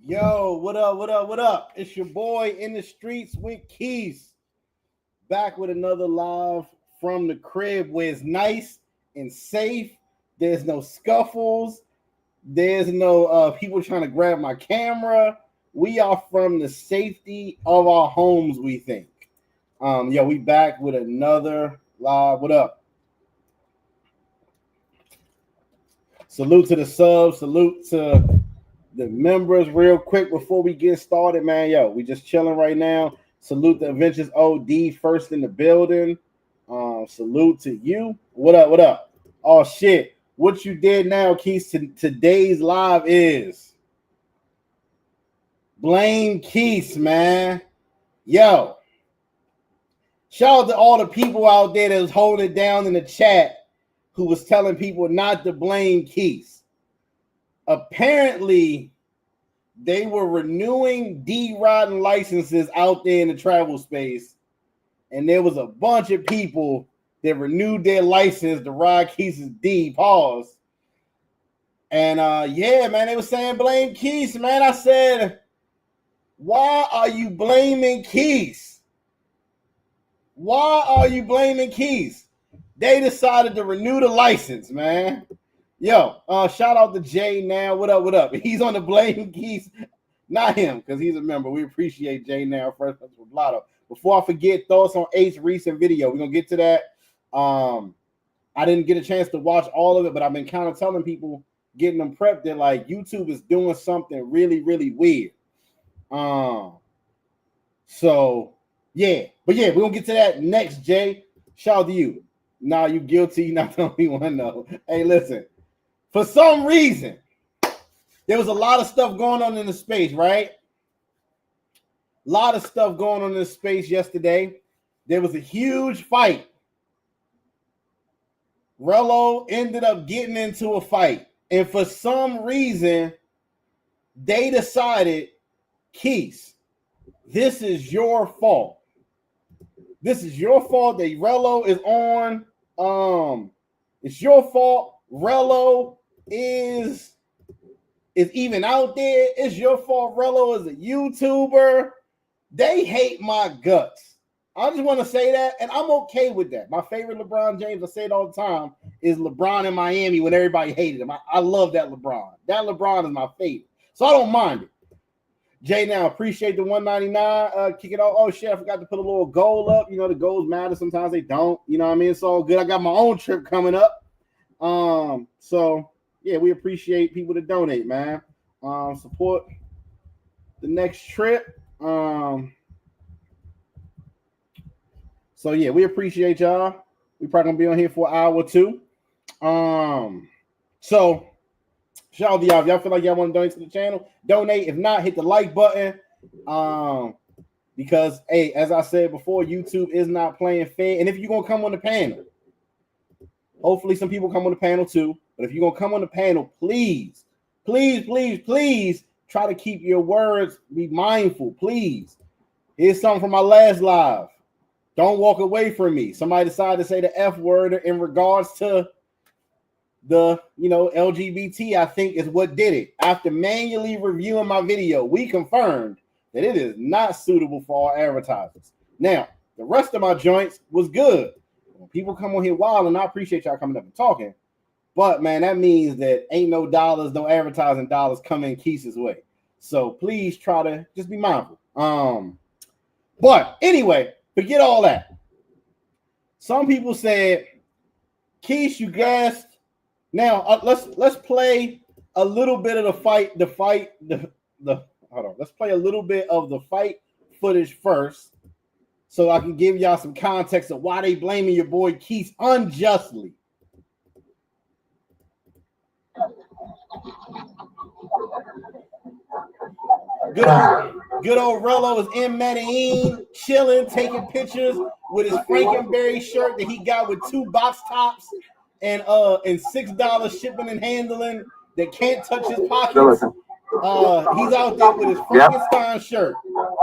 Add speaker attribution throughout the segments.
Speaker 1: Yo, what up, what up, what up? It's your boy in the streets with Quis. Back with another live from the crib where it's nice and safe. There's no scuffles. There's no people trying to grab my camera. We are from the safety of our homes, we think. We back with another live. What up? Salute to the subs. Salute to the members real quick before we get started, man. Yo, we just chilling right now. Salute the Adventures OD first in the building. Salute to you. What up? What up? Oh shit. What you did now, Keith, today's live is blame Keith, man. Yo. Shout out to all the people out there that was holding it down in the chat who was telling people not to blame Keith. Apparently, they were renewing D-Riding licenses out there in the travel space, and there was a bunch of people that renewed their license to ride Keith's D. Pause. And man, they were saying blame Keith, man. I said, why are you blaming Keith? Why are you blaming Keith? They decided to renew the license, man. Yo, shout out to Jay now. What up, what up? He's on the blame Keith. Not him, because he's a member. We appreciate Jay now. First with Blotto. Before I forget, thoughts on Ace recent video. We're going to get to that. I didn't get a chance to watch all of it, but I've been kind of telling people, getting them prepped, that like YouTube is doing something really, really weird. So, yeah. But yeah, we're going to get to that next, Jay. Shout out to you. Nah, you guilty. You're not the only one, though. Hey, listen. For some reason, there was a lot of stuff going on in the space, right? A lot of stuff going on in the space yesterday. There was a huge fight. Rello ended up getting into a fight. And for some reason, they decided, Keith, this is your fault. This is your fault that Rello is on. It's your fault. Rello is even out there. It's your fault. Rello is a YouTuber. They hate my guts. I just want to say that, and I'm okay with that. My favorite LeBron James, I say it all the time, is LeBron in Miami when everybody hated him. I love that LeBron. That LeBron is my favorite. So I don't mind it. Jay, now appreciate the 199. Kick it off. Oh shit, I forgot to put a little goal up. You know, the goals matter. Sometimes they don't. You know what I mean? It's all good. I got my own trip coming up. So yeah, we appreciate people to donate, man. Support the next trip. So yeah, we appreciate y'all. We probably gonna be on here for an hour or two. So shout out to y'all. If y'all feel like y'all want to donate to the channel, donate. If not, hit the like button. Because hey, as I said before, YouTube is not playing fair. And if you're gonna come on the panel, hopefully some people come on the panel too. But if you're going to come on the panel, please, please, please, please try to keep your words. Be mindful, please. Here's something from my last live. Don't walk away from me. Somebody decided to say the F word in regards to the, LGBT, I think is what did it. After manually reviewing my video, we confirmed that it is not suitable for our advertisers. Now, the rest of my joints was good. When people come on here wild, and I appreciate y'all coming up and talking. But, man, that means that ain't no dollars, no advertising dollars coming Keith's way. So, please try to just be mindful. But, anyway, forget all that. Some people said, Keith, you gassed. Now, let's play a little bit of the fight. Hold on. Let's play a little bit of the fight footage first, so I can give y'all some context of why they blaming your boy Keith unjustly. Good old Rello is in Medellin, chilling, taking pictures with his Frankenberry shirt that he got with 2 box tops and $6 shipping and handling that can't touch his pockets. He's out there with his Frankenstein shirt.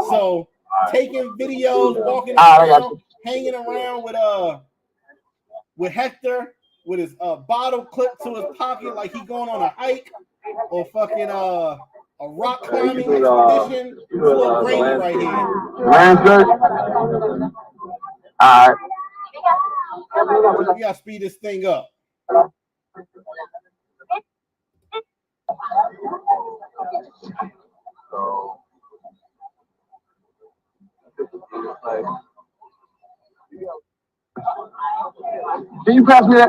Speaker 1: So taking videos, walking around, hanging around with Hector with his bottle clipped to his pocket like he going on a hike, or fucking A rock climbing expedition full of brain right here.
Speaker 2: Landscape. All right.
Speaker 1: We gotta speed this thing up.
Speaker 2: Can you pass me that?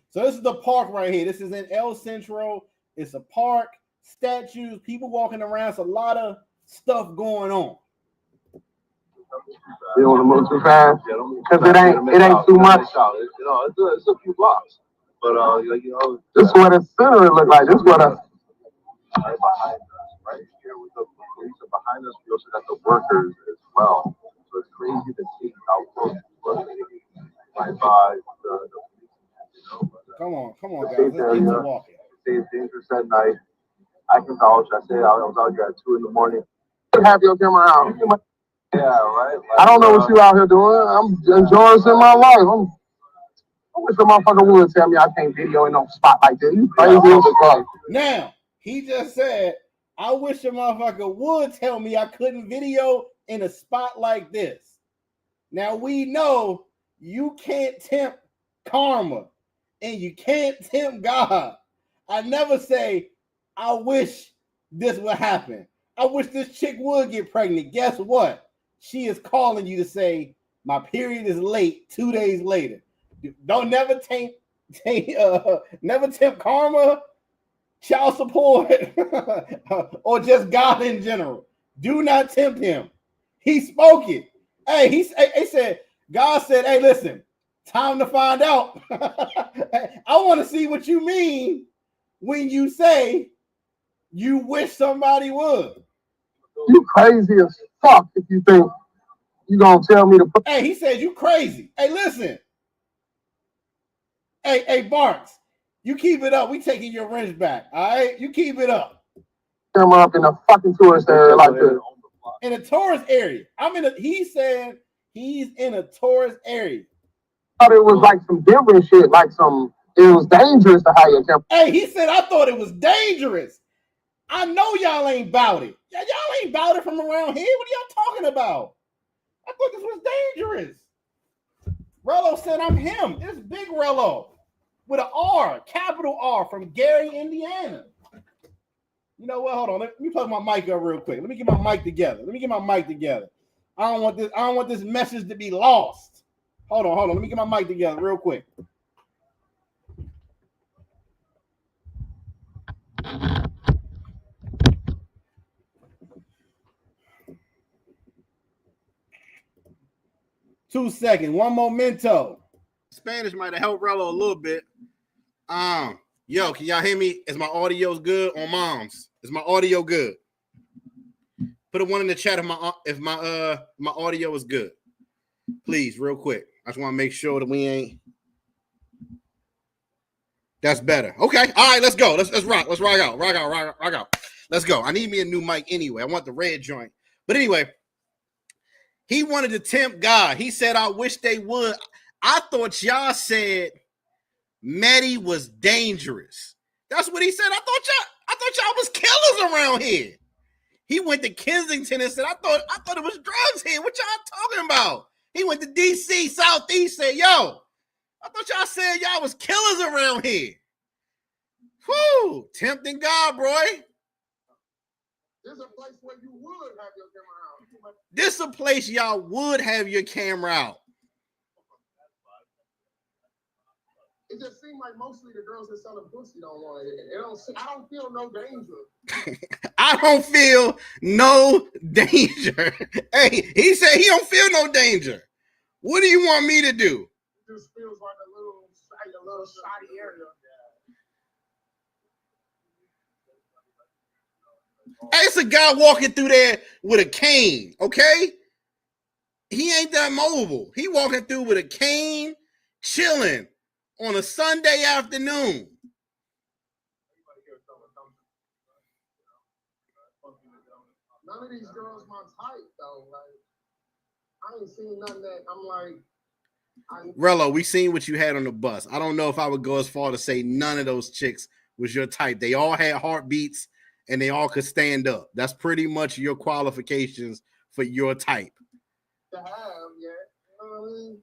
Speaker 1: So this is the park right here. This is in El Centro. It's a park, statues, people walking around. It's a lot of stuff going on.
Speaker 2: You don't want to move too fast because it ain't too much.
Speaker 3: It's a few blocks, but
Speaker 2: this is what the center look like. This is what a
Speaker 3: right behind us, right here with the police are behind us. We also got the workers as well. So it's crazy to see how close we're right by the police.
Speaker 1: Come on, guys. Let's get to walking.
Speaker 3: They say it's dangerous at night. I can vouch. I say I was out here at 2 a.m.
Speaker 2: have your camera out.
Speaker 3: Yeah, right. Like,
Speaker 2: I don't know what you out here doing. I'm enjoying this in my life. I wish a motherfucker would tell me I can't video in no spot like this. You crazy as fuck.
Speaker 1: Now, he just said, I wish a motherfucker would tell me I couldn't video in a spot like this. Now, we know you can't tempt karma and you can't tempt God. I never say, I wish this would happen. I wish this chick would get pregnant. Guess what? She is calling you to say, my period is late 2 days later. Don't never tempt karma, child support, or just God in general. Do not tempt him. He spoke it. Hey, he said, God said, hey, listen, time to find out. I want to see what you mean when you say you wish somebody would.
Speaker 2: You crazy as fuck if you think you gonna tell me to put.
Speaker 1: Hey, he said you crazy. Hey, listen. Hey, Barks, you keep it up. We taking your wrench back. All right, you keep it up.
Speaker 2: Camera up in a fucking tourist area like this.
Speaker 1: In a tourist area. He said he's in a tourist area.
Speaker 2: I thought it was like some different shit, like it was dangerous to have your camera.
Speaker 1: Hey, he said I thought it was dangerous. I know y'all ain't about it. Y'all ain't about it from around here. What are y'all talking about? I thought this was dangerous. Rello said I'm him. It's Big Rello with an R, capital R from Gary, Indiana. You know what? Hold on. Let me plug my mic up real quick. Let me get my mic together. I don't want this message to be lost. Hold on. Let me get my mic together real quick. Two seconds. One momento. Spanish might have helped Rello a little bit. Yo, can y'all hear me? Is my audio good on Moms? Is my audio good? Put a one in the chat if my audio is good. Please, real quick. I just want to make sure that we ain't. That's better. Okay. All right, let's go. Let's rock. Let's rock out. Let's go. I need me a new mic anyway. I want the red joint. But anyway, he wanted to tempt God. He said, I wish they would. I thought y'all said Maddie was dangerous. That's what he said. I thought y'all was killers around here. He went to Kensington and said, I thought it was drugs here. What y'all talking about? He went to DC, Southeast, said, yo, I thought y'all said y'all was killers around here. Whoo, tempting God, bro.
Speaker 2: There's a place where you would have your camera out.
Speaker 1: This is a place y'all would have your camera out.
Speaker 2: It just seems like mostly the girls that selling pussy don't want it. I don't feel no danger.
Speaker 1: I don't feel no danger. Hey, he said he don't feel no danger. What do you want me to do?
Speaker 2: It just feels like a little shoddy area.
Speaker 1: Hey, it's a guy walking through there with a cane, okay? He ain't that mobile. He walking through with a cane, chilling on a Sunday afternoon.
Speaker 2: None of these girls my type, though. Like, I ain't seen nothing that I'm like.
Speaker 1: Rello, we seen what you had on the bus. I don't know if I would go as far to say none of those chicks was your type. They all had heartbeats. and they all could stand up. That's pretty much your qualifications for your type.
Speaker 2: To have, yeah. You know what I mean?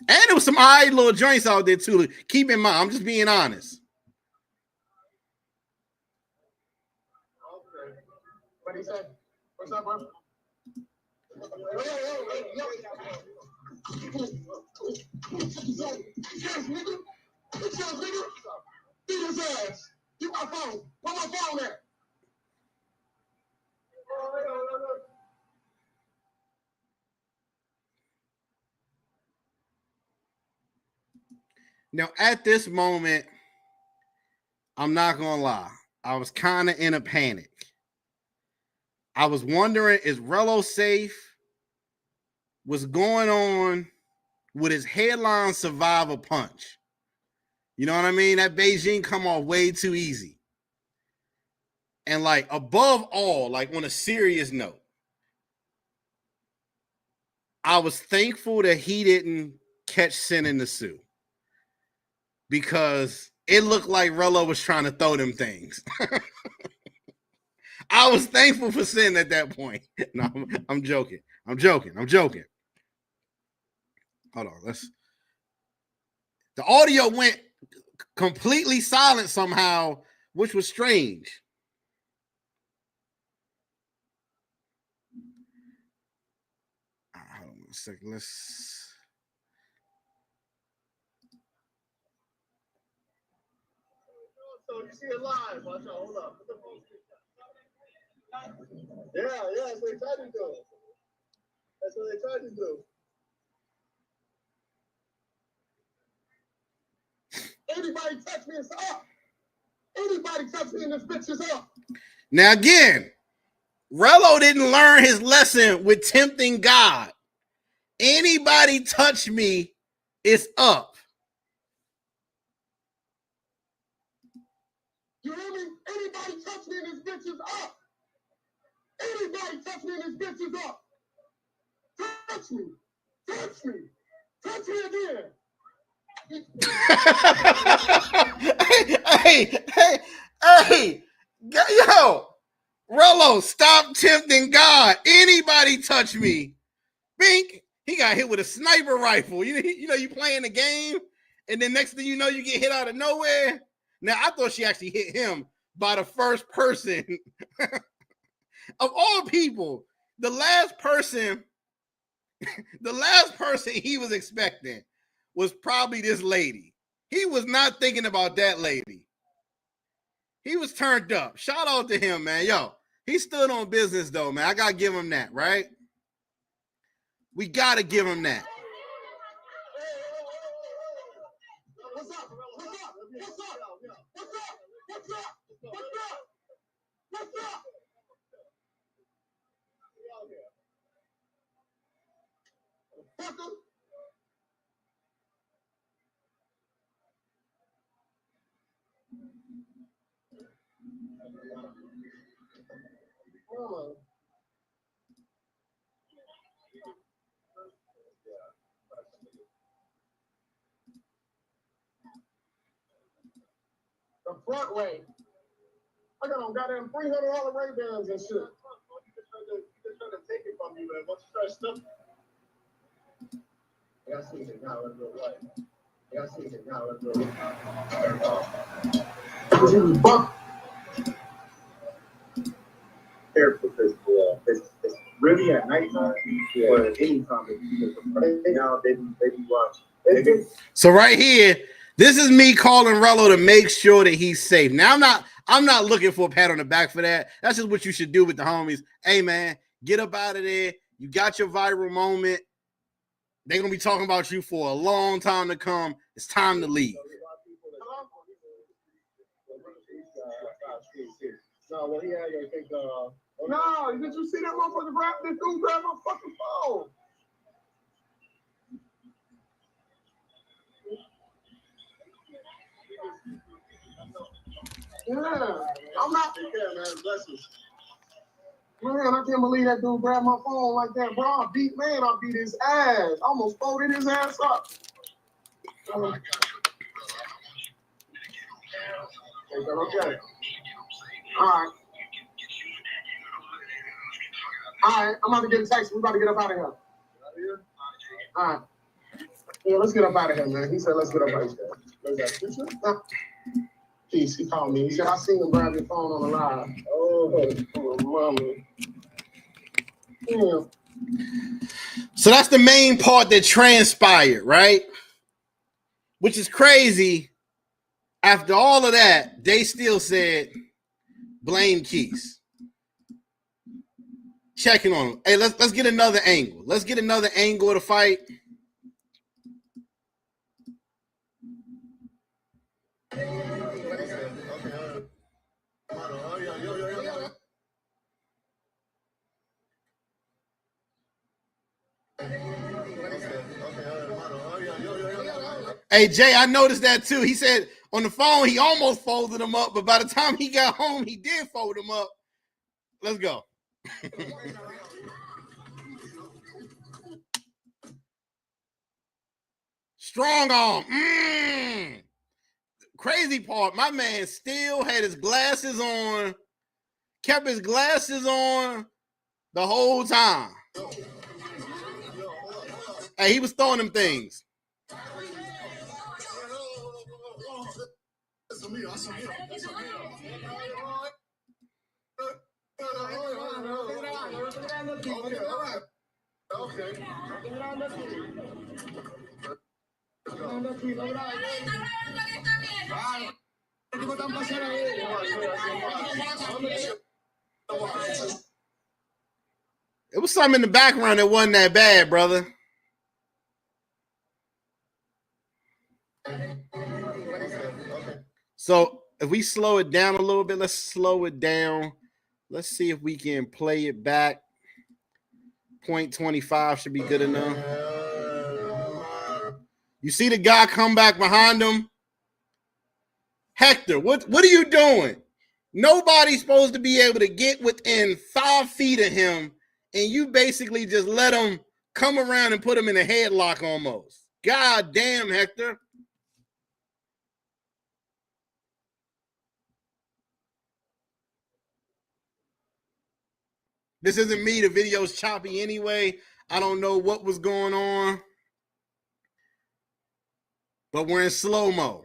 Speaker 1: And there was some alright little joints out there too. Keep in mind, I'm just being honest.
Speaker 2: Okay. What he said? What's up, bro? Get my phone. Where my phone at?
Speaker 1: Now, at this moment, I'm not gonna lie, I was kind of in a panic. I was wondering, is Rello safe? What's going on with his headline survivor punch? You know what I mean? That Beijing come off way too easy. And like above all, like on a serious note, I was thankful that he didn't catch Sin in the Sue, because it looked like Rello was trying to throw them things. I was thankful for Sin at that point. No, I'm joking. I'm joking. Hold on. The audio went completely silent somehow, which was strange. Hold on a second. Let's.
Speaker 2: So you see it live. Watch out. Hold up. Yeah, that's what they tried to do. That's what they tried to do. Anybody touch me, it's up. Anybody touch me, and this bitch is up.
Speaker 1: Now again, Rello didn't learn his lesson with tempting God. Anybody touch me, it's up.
Speaker 2: You hear me? Anybody touch me, and this bitch is up. Anybody touch me, and this bitch is up. Touch me. Touch me. Touch me again.
Speaker 1: hey, yo, Rello, stop tempting God. Anybody touch me, Bink. He got hit with a sniper rifle. You know, you playing the game, and then next thing you know, you get hit out of nowhere. Now, I thought she actually hit him by the first person. Of all people, the last person he was expecting was probably this lady. He was not thinking about that lady. He was turned up. Shout out to him, man. Yo, he stood on business, though, man. I got to give him that, right? We got to give him that.
Speaker 2: What's up? What's up? What's up? What's up? What's up? What's up? What's up? Fucker. The front way. I got on goddamn $300 Ray-Bans and shit. You just trying to take it from me, man. Once you start stuff. I got seen it now. Let's go right. I got seen it now. Let's go right. Careful, because it's really at nighttime, but anytime now they watch.
Speaker 1: So right here, this is me calling Rello to make sure that he's safe. Now I'm not looking for a pat on the back for that. That's just what you should do with the homies. Hey man, get up out of there. You got your viral moment. They're gonna be talking about you for a long time to come. It's time to leave.
Speaker 2: No, well, yeah, I think. No, did you see that motherfucker grab this dude? Grab my fucking phone. Yeah, I'm not. Yeah, man, bless you. Man, I can't believe that dude grabbed my phone like that, bro. I beat his ass. I almost folded his ass up. Okay. All right. All right. I'm about to get a text. We about to get up out of here. All right. Yeah, let's get up out of here, man. He said, let's get up out of here. Peace. He called me. He said, I seen him grab your phone on the live. Oh, mommy. Yeah.
Speaker 1: So that's the main part that transpired, right? Which is crazy. After all of that, they still said, blame Quis. Checking on him. Hey, let's get another angle. Let's get another angle of the fight. Hey, Jay, I noticed that too. He said on the phone he almost folded him up, but by the time he got home, he did fold him up. Let's go. Strong arm. Crazy part, my man still had his glasses on, kept his glasses on the whole time. Hey, he was throwing them things. It was something in the background that wasn't that bad, brother. So if we slow it down a little bit, let's slow it down. Let's see if we can play it back. 0.25 should be good enough. You see the guy come back behind him? Hector, what are you doing? Nobody's supposed to be able to get within 5 feet of him, and you basically just let him come around and put him in a headlock almost. God damn, Hector. This isn't me. The video's choppy anyway. I don't know what was going on. But we're in slow-mo.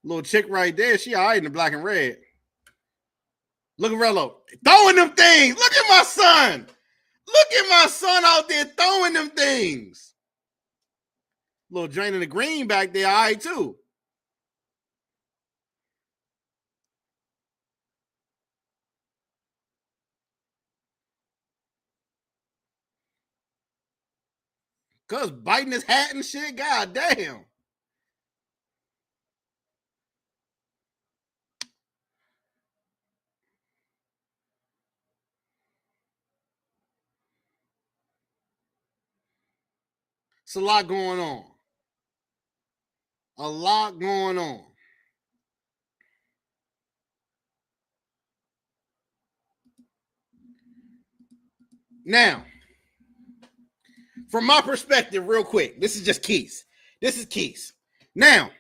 Speaker 1: Little chick right there. She all right in the black and red. Look at Rello. Throwing them things. Look at my son. Look at my son out there throwing them things. Little drain in the green back there. All right, too. Cuz biting his hat and shit. God damn. It's a lot going on. A lot going on. Now, from my perspective, real quick, this is just Quis. This is Quis. Now,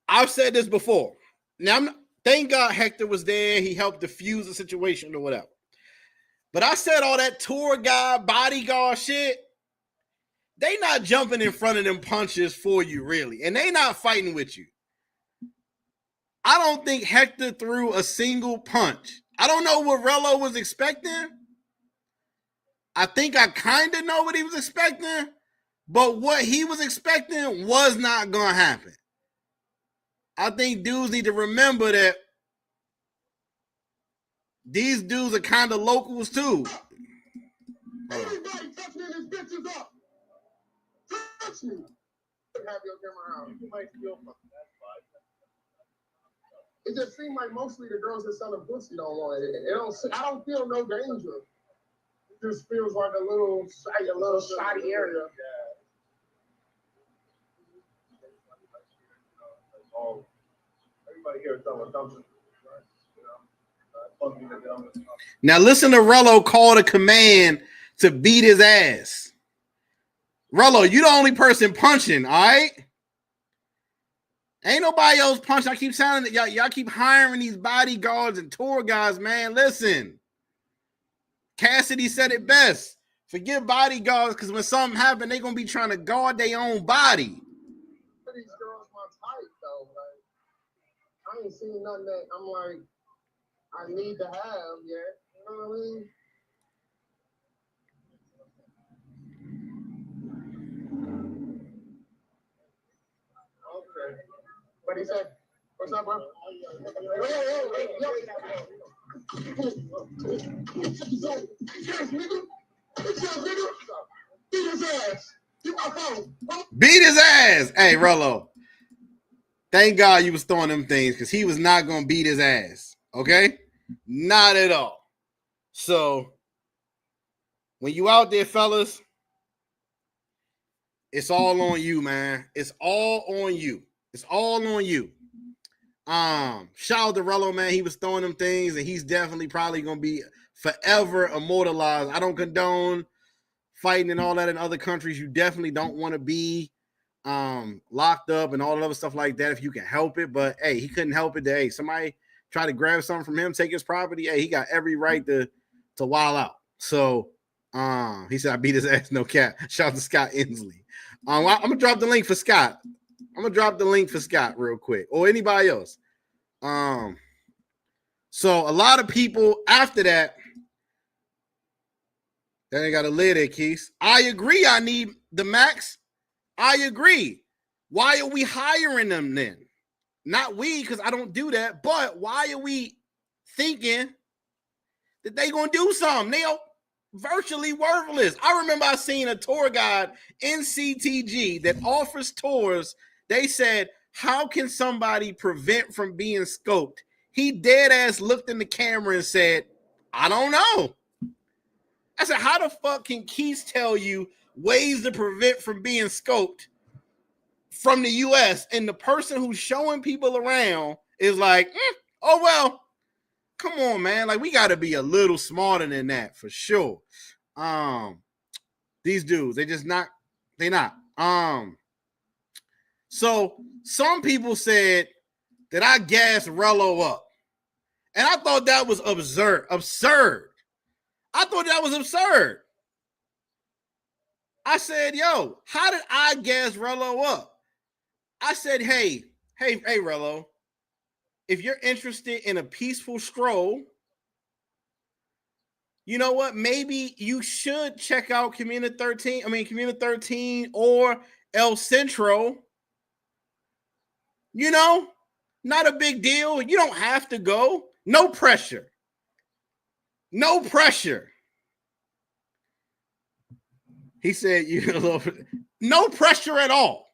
Speaker 1: I've said this before. Now, thank God Hector was there. He helped diffuse the situation or whatever. But I said all that tour guide, bodyguard shit, they not jumping in front of them punches for you, really. And they not fighting with you. I don't think Hector threw a single punch. I don't know what Rello was expecting. I think I kind of know what he was expecting. But what he was expecting was not going to happen. I think dudes need to remember that these dudes are kind of locals too.
Speaker 2: Everybody touch me and this bitch is up. Touch me. Have your camera out. You might feel fun. It just seems like mostly the girls that sell the pussy don't want it. I don't feel no danger. It just feels like a little shoddy area. Everybody here is done something.
Speaker 1: Now listen to Rello call the command to beat his ass. Rello, you the only person punching, all right? Ain't nobody else punching. I keep sounding that y'all keep hiring these bodyguards and tour guys, man. Listen, Cassidy said it best. Forget bodyguards, because when something happens, they're gonna be trying to guard their own body.
Speaker 2: These girls my type though. Like, I ain't seen nothing that I'm like, I need to have yet. You know what I mean? Okay. What he said? What's up, bro?
Speaker 1: Beat his ass. Hey, Rello. Thank God you was throwing them things, because he was not going to beat his ass. Okay? Not at all. So, when you out there, fellas, it's all on you, man. It's all on you. It's all on you. Shout out to Rello, man. He was throwing them things, and he's definitely probably going to be forever immortalized. I don't condone fighting and all that in other countries. You definitely don't want to be locked up and all that other stuff like that if you can help it. But hey, he couldn't help it. Hey, somebody try to grab something from him, take his property. Hey, he got every right to wild out. So he said I beat his ass, no cap. Shout out to Scott Inslee. I'm gonna drop the link for Scott. I'm gonna drop the link for Scott real quick, or anybody else. So a lot of people after that, they ain't got a lid there, Keith. I agree. I need the max. I agree. Why are we hiring them then? Not we, because I don't do that. But why are we thinking that they gonna do something? They are virtually worthless. I remember I seen a tour guide in CTG that offers tours. They said, how can somebody prevent from being scoped? He dead ass looked in the camera and said, I don't know. I said, how the fuck can Quis tell you ways to prevent from being scoped from the U.S. and the person who's showing people around is like, oh, well, come on, man. Like, we got to be a little smarter than that for sure. These dudes, they not. So some people said that I gassed Rello up. And I thought that was absurd. I thought that was absurd. I said, yo, how did I gas Rello up? I said, hey, Rello, if you're interested in a peaceful stroll, you know what? Maybe you should check out Community 13 or El Centro. You know, not a big deal. You don't have to go. No pressure. No pressure. He said, no pressure at all.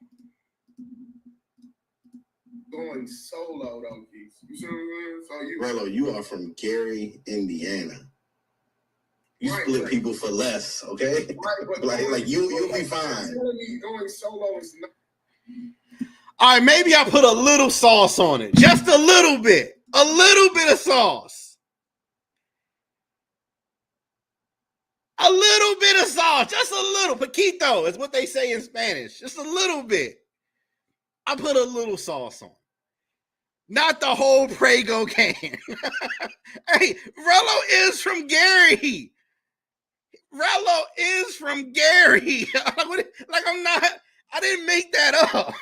Speaker 2: Going solo, though, Keith. You see what I'm saying?
Speaker 4: Rello, you are from Gary, Indiana. You split people for less, okay? Right, like you'll be fine.
Speaker 2: Going solo is not.
Speaker 1: All right, maybe I put a little sauce on it. Just a little bit. A little bit of sauce. A little bit of sauce. Just a little. Poquito is what they say in Spanish. Just a little bit. I put a little sauce on. Not the whole Prego can. Hey, Rello is from Gary. Rello is from Gary. Like I'm not, I didn't make that up.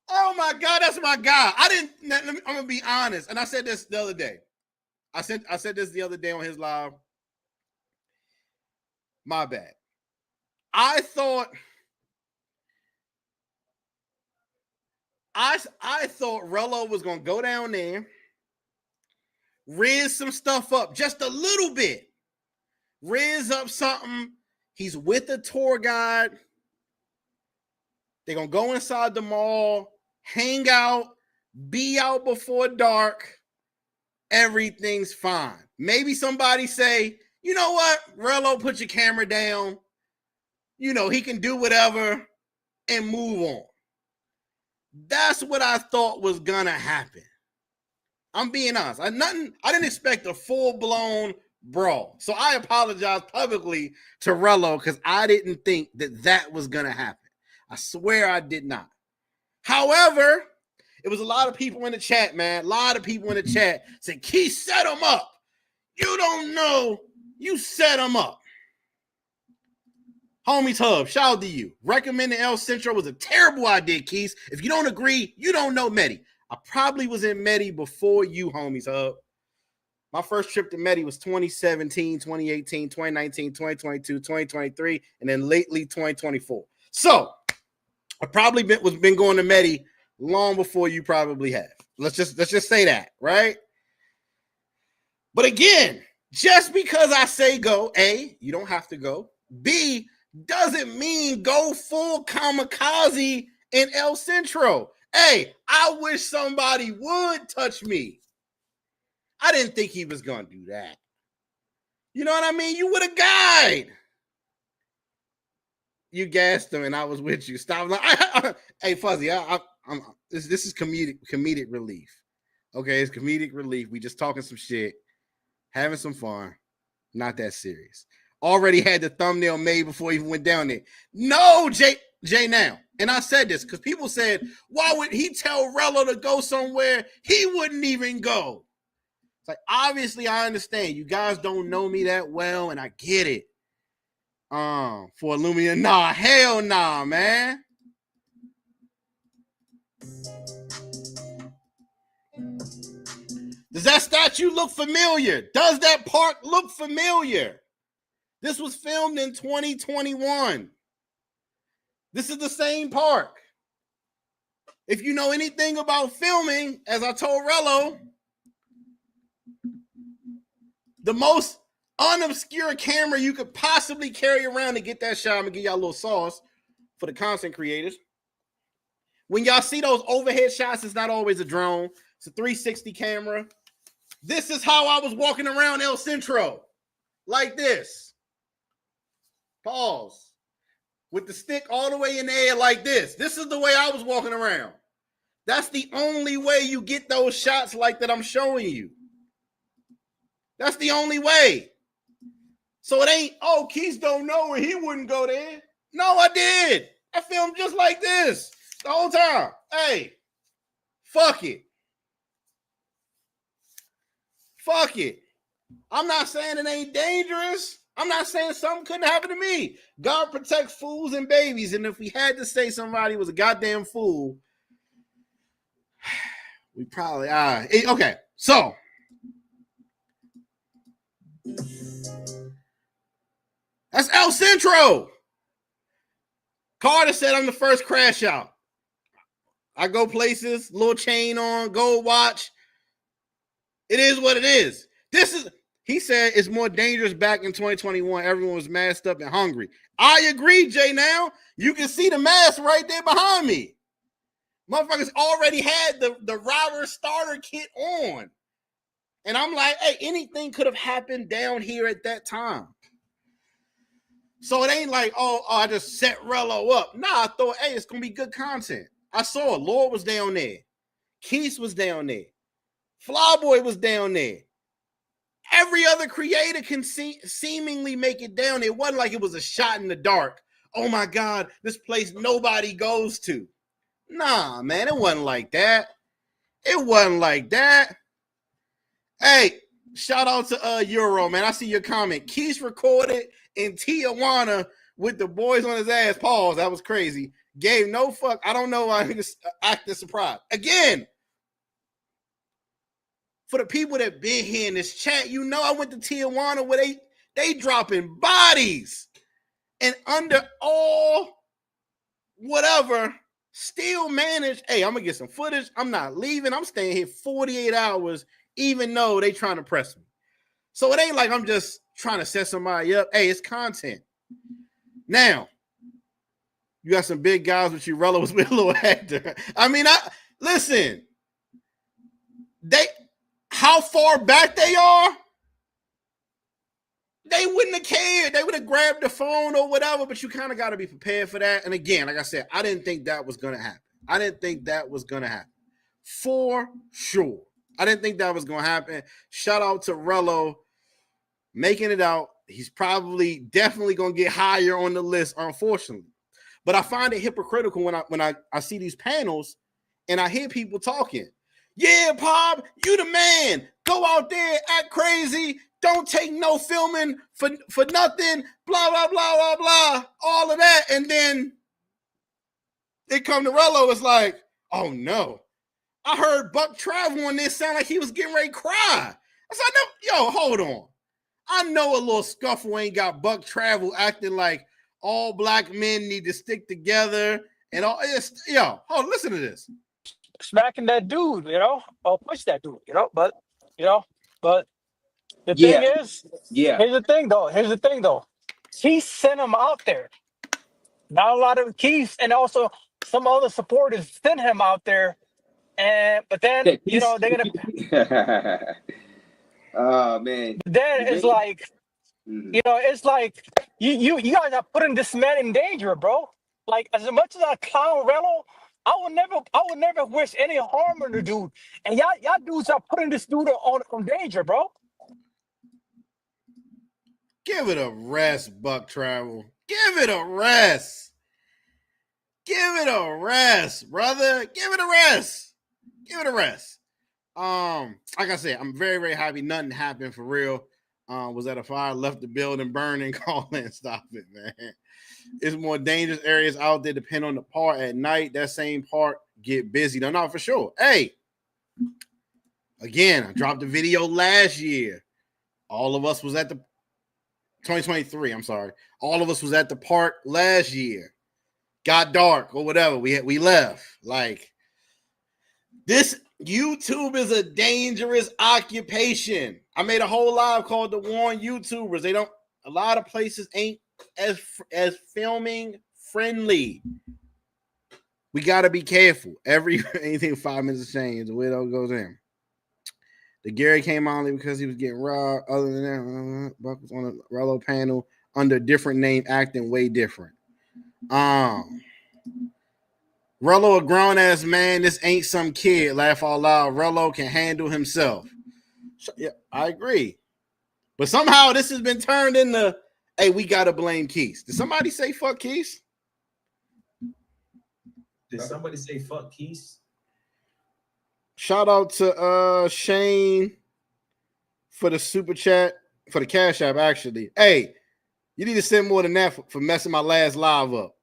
Speaker 1: Oh my God, that's my guy. I'm gonna be honest. And I said this the other day. I said this the other day on his live. My bad. I thought Rello was gonna go down there, riz some stuff up just a little bit, riz up something. He's with a tour guide. They're gonna go inside the mall, hang out, be out before dark. Everything's fine. Maybe somebody say, you know what, Rello, put your camera down. You know, he can do whatever and move on. That's what I thought was gonna happen. I'm being honest. I didn't expect a full-blown Brawl. So I apologize publicly to Rello because I didn't think that was going to happen. I swear I did not. However, it was a lot of people in the chat, man. A lot of people in the chat said, Quis set him up. You don't know. You set him up. Homies Hub, shout out to you. Recommending El Centro was a terrible idea, Quis. If you don't agree, you don't know Medi. I probably was in Medi before you, Homies Hub. My first trip to Medi was 2017, 2018, 2019, 2022, 2023, and then lately 2024. So I probably been going to Medi long before you probably have. Let's just say that, right? But again, just because I say go, A, you don't have to go. B, doesn't mean go full kamikaze in El Centro. Hey, I wish somebody would touch me. I didn't think he was going to do that. You know what I mean? You would have guide. You gassed him and I was with you. Stop. Hey, Fuzzy, this is comedic relief. Okay, it's comedic relief. We just talking some shit, having some fun. Not that serious. Already had the thumbnail made before he even went down there. No, Jay now. And I said this because people said, why would he tell Rello to go somewhere he wouldn't even go? It's like, obviously, I understand. You guys don't know me that well, and I get it. For Illumia, nah, hell nah, man. Does that statue look familiar? Does that park look familiar? This was filmed in 2021. This is the same park. If you know anything about filming, as I told Rello, the most unobscure camera you could possibly carry around to get that shot. I'm gonna give y'all a little sauce for the content creators. When y'all see those overhead shots, it's not always a drone. It's a 360 camera. This is how I was walking around El Centro. Like this. Pause. With the stick all the way in the air like this. This is the way I was walking around. That's the only way you get those shots like that I'm showing you. That's the only way. So it ain't, oh, Quis don't know and he wouldn't go there. No, I did. I filmed just like this the whole time. Hey, fuck it. Fuck it. I'm not saying it ain't dangerous. I'm not saying something couldn't happen to me. God protects fools and babies. And if we had to say somebody was a goddamn fool, we probably are. Okay, so that's El Centro. Carter said I'm the first crash out. I go places, little chain on, gold watch. It is what it is. He said it's more dangerous back in 2021. Everyone was masked up and hungry. I agree, Jay. Now you can see the mask right there behind me. Motherfuckers already had the robber starter kit on. And I'm like, hey, anything could have happened down here at that time. So it ain't like, oh, I just set Rello up. Nah, I thought, hey, it's going to be good content. I saw it. Lord was down there. Quis was down there. Flyboy was down there. Every other creator can seemingly make it down. It wasn't like it was a shot in the dark. Oh, my God, this place nobody goes to. Nah, man, it wasn't like that. It wasn't like that. Hey, shout out to Euro, man. I see your comment. Quis recorded in Tijuana with the boys on his ass. Pause. That was crazy. Gave no fuck. I don't know why niggas acted surprised. Again, for the people that been here in this chat, you know I went to Tijuana where they dropping bodies and under all whatever still managed. Hey, I'm gonna get some footage. I'm not leaving. I'm staying here 48 hours, even though they trying to press me. So it ain't like I'm just trying to set somebody up. Hey, it's content. Now, you got some big guys with you. Rello was with a little Hector. I mean, listen. How far back they are, they wouldn't have cared. They would have grabbed the phone or whatever, but you kind of got to be prepared for that. And again, like I said, I didn't think that was going to happen. I didn't think that was going to happen. For sure. I didn't think that was going to happen. Shout out to Rello. making it out. He's probably definitely gonna get higher on the list, unfortunately. But I find it hypocritical when I see these panels and I hear people talking. Yeah, Pop, you the man. Go out there, act crazy. Don't take no filming for nothing. Blah, blah, blah, blah, blah. All of that. And then it come to Rello. It's like, oh no. I heard Buck Travel on this sound like he was getting ready to cry. I said, no, yo, hold on. I know a little scuffle ain't got Buck Travel acting like all black men need to stick together and all. Yo, hold on, listen to this.
Speaker 5: Smacking that dude, or push that dude, but the thing is, here's the thing though. He sent him out there. Not a lot of Keith and also some other supporters sent him out there. But then, they're gonna.
Speaker 6: Oh man.
Speaker 5: Then it's like, it's like you guys are putting this man in danger, bro. Like, as much as I clown Rello, I would never wish any harm on the dude. And y'all dudes are putting this dude on danger, bro.
Speaker 1: Give it a rest, Buck Travel. Give it a rest. Give it a rest, brother. Give it a rest. Give it a rest. Like I said, I'm very, very happy nothing happened for real. Was at a fire, left the building burning, call in, stop it, man. It's more dangerous areas out there, depend on the part at night. That same part get busy. No, for sure. Hey, again, I dropped a video last year. All of us was at the 2023. I'm sorry. All of us was at the park last year. Got dark or whatever. We left. Like, this YouTube is a dangerous occupation. I made a whole live called The Warn YouTubers. A lot of places ain't as filming friendly. We got to be careful. Anything 5 minutes of change, the widow goes in. The Gary came on only because he was getting robbed. Other than that, Buck was on a Rello panel under a different name, acting way different. Rello a grown-ass man. This ain't some kid. Laugh out loud. Rello can handle himself. Yeah, I agree. But somehow this has been turned into, hey, we got to blame Quis. Did somebody say fuck Quis?
Speaker 7: Did somebody say fuck Quis?
Speaker 1: Shout out to Shane for the super chat, for the Cash App, actually. Hey, you need to send more than that for messing my last live up.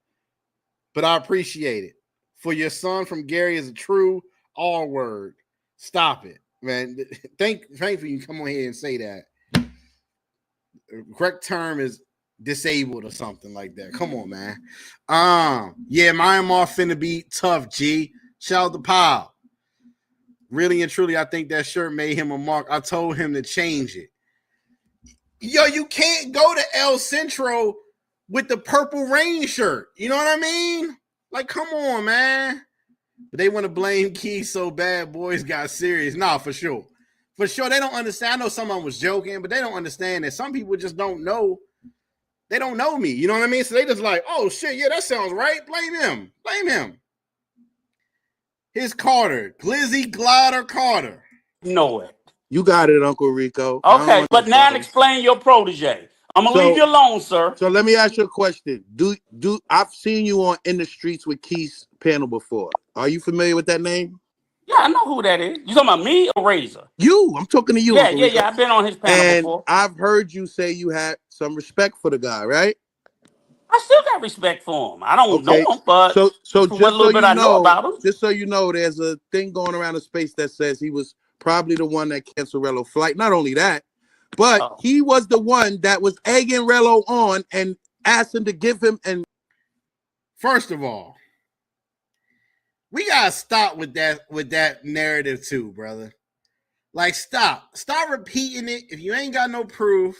Speaker 1: But I appreciate it. For your son from Gary is a true R word. Stop it, man. Thankfully you come on here and say that. The correct term is disabled or something like that. Come on, man. Yeah, Myanmar finna be tough, G. Shout out to Pyle. Really and truly, I think that shirt made him a mark. I told him to change it. Yo, you can't go to El Centro with the purple rain shirt. You know what I mean? Like, come on, man. But they want to blame Quis so bad, boys got serious. Nah, for sure. For sure, they don't understand. I know someone was joking, but they don't understand that some people just don't know. They don't know me. You know what I mean? So they just like, oh, shit, yeah, that sounds right. Blame him. Blame him. Here's Carter. Glizzy Glider Carter.
Speaker 8: Know it.
Speaker 9: You got it, Uncle Rico.
Speaker 8: Okay, but now explain your protege. I'm gonna leave you alone, sir.
Speaker 9: So let me ask you a question. Do I've seen you on In the Streets with Quis panel before. Are you familiar with that name?
Speaker 8: Yeah, I know who that is. You talking about me or Razor?
Speaker 9: You. I'm talking to you.
Speaker 8: Yeah, yeah. I've been on his panel before.
Speaker 9: I've heard you say you had some respect for the guy, right?
Speaker 8: I still got respect for him. I don't know him, but
Speaker 9: so just
Speaker 8: what little bit I know about him.
Speaker 9: Just so you know, there's a thing going around the space that says he was probably the one that canceled Rello flight. Not only that, but he was the one that was egging Rello on and asked him to give him. And
Speaker 1: first of all, we gotta stop with that narrative too, brother. Like, stop repeating it. If you ain't got no proof,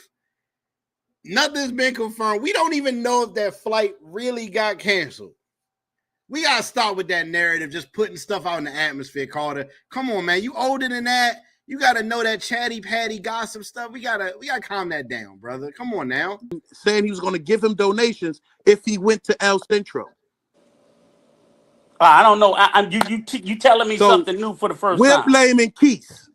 Speaker 1: nothing's been confirmed. We don't even know if that flight really got canceled. We gotta stop with that narrative, just putting stuff out in the atmosphere, Carter. Come on, man. You older than that. You gotta know that chatty patty gossip stuff. We gotta calm that down, brother. Come on now.
Speaker 9: Saying he was gonna give him donations if he went to El Centro.
Speaker 8: I don't know. You telling me something new for the first time.
Speaker 9: We're blaming Quis.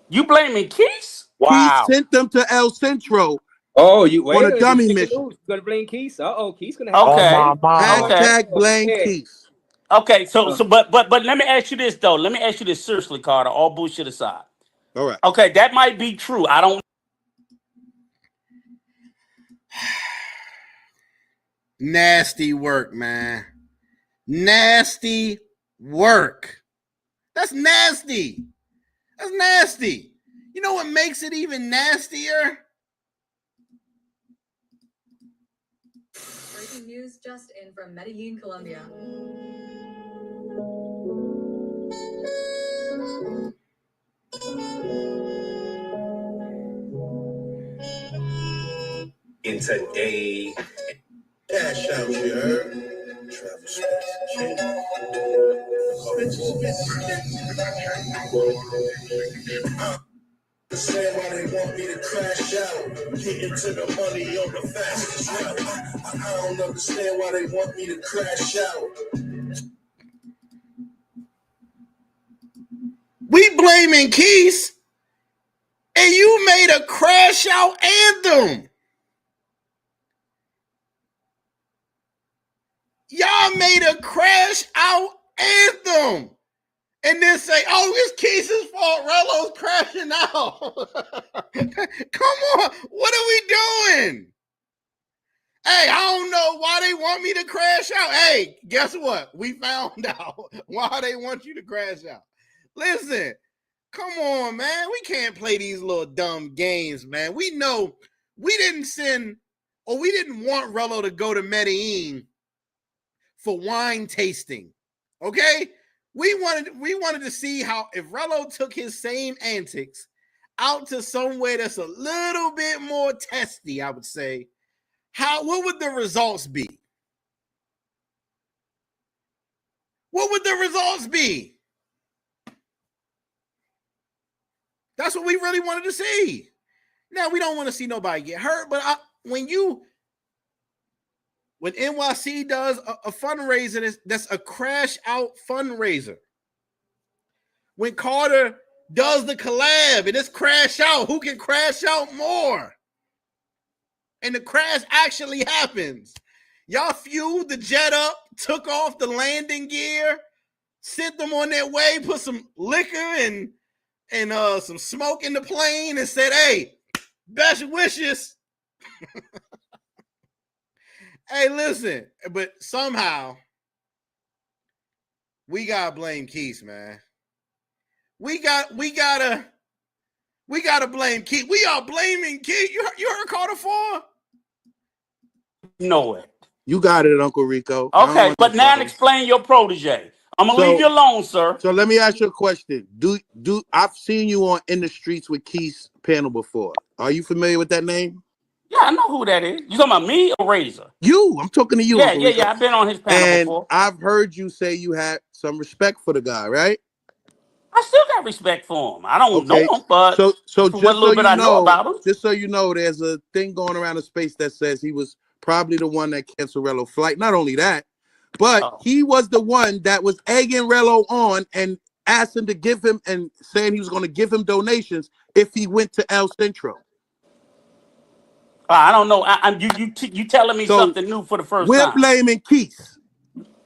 Speaker 8: You blaming Quis? Wow.
Speaker 9: He sent them to El Centro
Speaker 6: Oh, you wait
Speaker 9: on a dummy mission.
Speaker 6: You're gonna blame Quis? Quis gonna have
Speaker 8: Okay.
Speaker 9: Hashtag blame Quis.
Speaker 8: Okay. But let me ask you this though. Let me ask you this seriously, Carter. All bullshit aside.
Speaker 9: All right.
Speaker 8: Okay, that might be true. I don't.
Speaker 1: Nasty work, man. Nasty work. That's nasty. That's nasty. You know what makes it even nastier?
Speaker 10: Breaking news just in from Medellin, Colombia.
Speaker 4: In today, cash out, you heard? Travel Understand why they want me to crash out. Get into the money on the fastest route. I don't understand why they want me to crash out.
Speaker 1: We blaming Quis, and you made a crash out anthem. Y'all made a crash out anthem. And then say, oh, it's Quis's fault. Relo's crashing out. Come on. What are we doing? Hey, I don't know why they want me to crash out. Hey, guess what? We found out why they want you to crash out. Listen, come on, man. We can't play these little dumb games, man. We know we didn't want Relo to go to Medellin for wine tasting. Okay? We wanted to see how if Relo took his same antics out to somewhere that's a little bit more testy, I would say, what would the results be? What would the results be? That's what we really wanted to see. Now, we don't want to see nobody get hurt, but when NYC does a fundraiser, that's a crash out fundraiser. When Carter does the collab and it's crash out, who can crash out more? And the crash actually happens. Y'all fueled the jet up, took off the landing gear, sent them on their way, put some liquor and some smoke in the plane and said, hey, best wishes. Hey, listen, but somehow we gotta blame Quis, man. We gotta blame Quis. We are blaming Quis. You heard Carter 4?
Speaker 8: Know it.
Speaker 9: You got it, Uncle Rico.
Speaker 8: Okay, but now explain your protege. I'm gonna leave you alone, sir.
Speaker 9: So let me ask you a question. I've seen you on In the Streets with Quis panel before. Are you familiar with that name?
Speaker 8: Yeah, I know who that is. You talking about me or Razor?
Speaker 9: You. I'm talking to you.
Speaker 8: Yeah, yeah. I've been on his panel before.
Speaker 9: I've heard you say you had some respect for the guy, right?
Speaker 8: I still got respect for him. I don't know him, but
Speaker 9: so
Speaker 8: just know about him.
Speaker 9: Just so you know, there's a thing going around the space that says he was probably the one that canceled Relo's flight. Not only that, but he was the one that was egging Relo on and asked him to give him and saying he was going to give him donations if he went to El Centro.
Speaker 8: I don't know. You telling me something new for the first time.
Speaker 9: We're blaming Quis.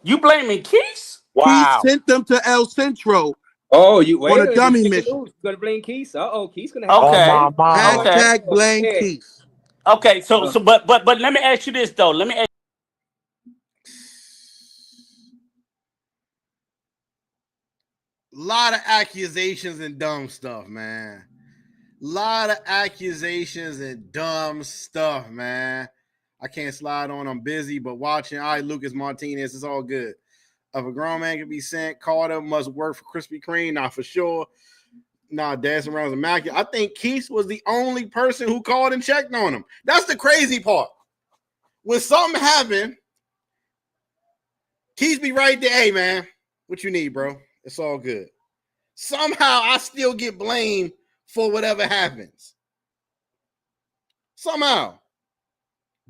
Speaker 8: You blaming Quis?
Speaker 9: Wow. Quis sent them to El Centro.
Speaker 6: Oh, you wait
Speaker 9: on a dummy mission.
Speaker 6: You're gonna blame Quis? Quis gonna have
Speaker 9: Hashtag blame Quis.
Speaker 8: Okay, but let me ask you this though.
Speaker 1: Lot of accusations and dumb stuff, man. Lot of accusations and dumb stuff, man. I can't slide on. I'm busy, but watching. All right, Lucas Martinez, it's all good. If a grown man can be sent, Carter must work for Krispy Kreme. Not for sure. Nah, dancing around was immaculate. I think Quis was the only person who called and checked on him. That's the crazy part. When something happened, Quis be right there. Hey, man, what you need, bro? It's all good. Somehow I still get blamed for whatever happens. Somehow.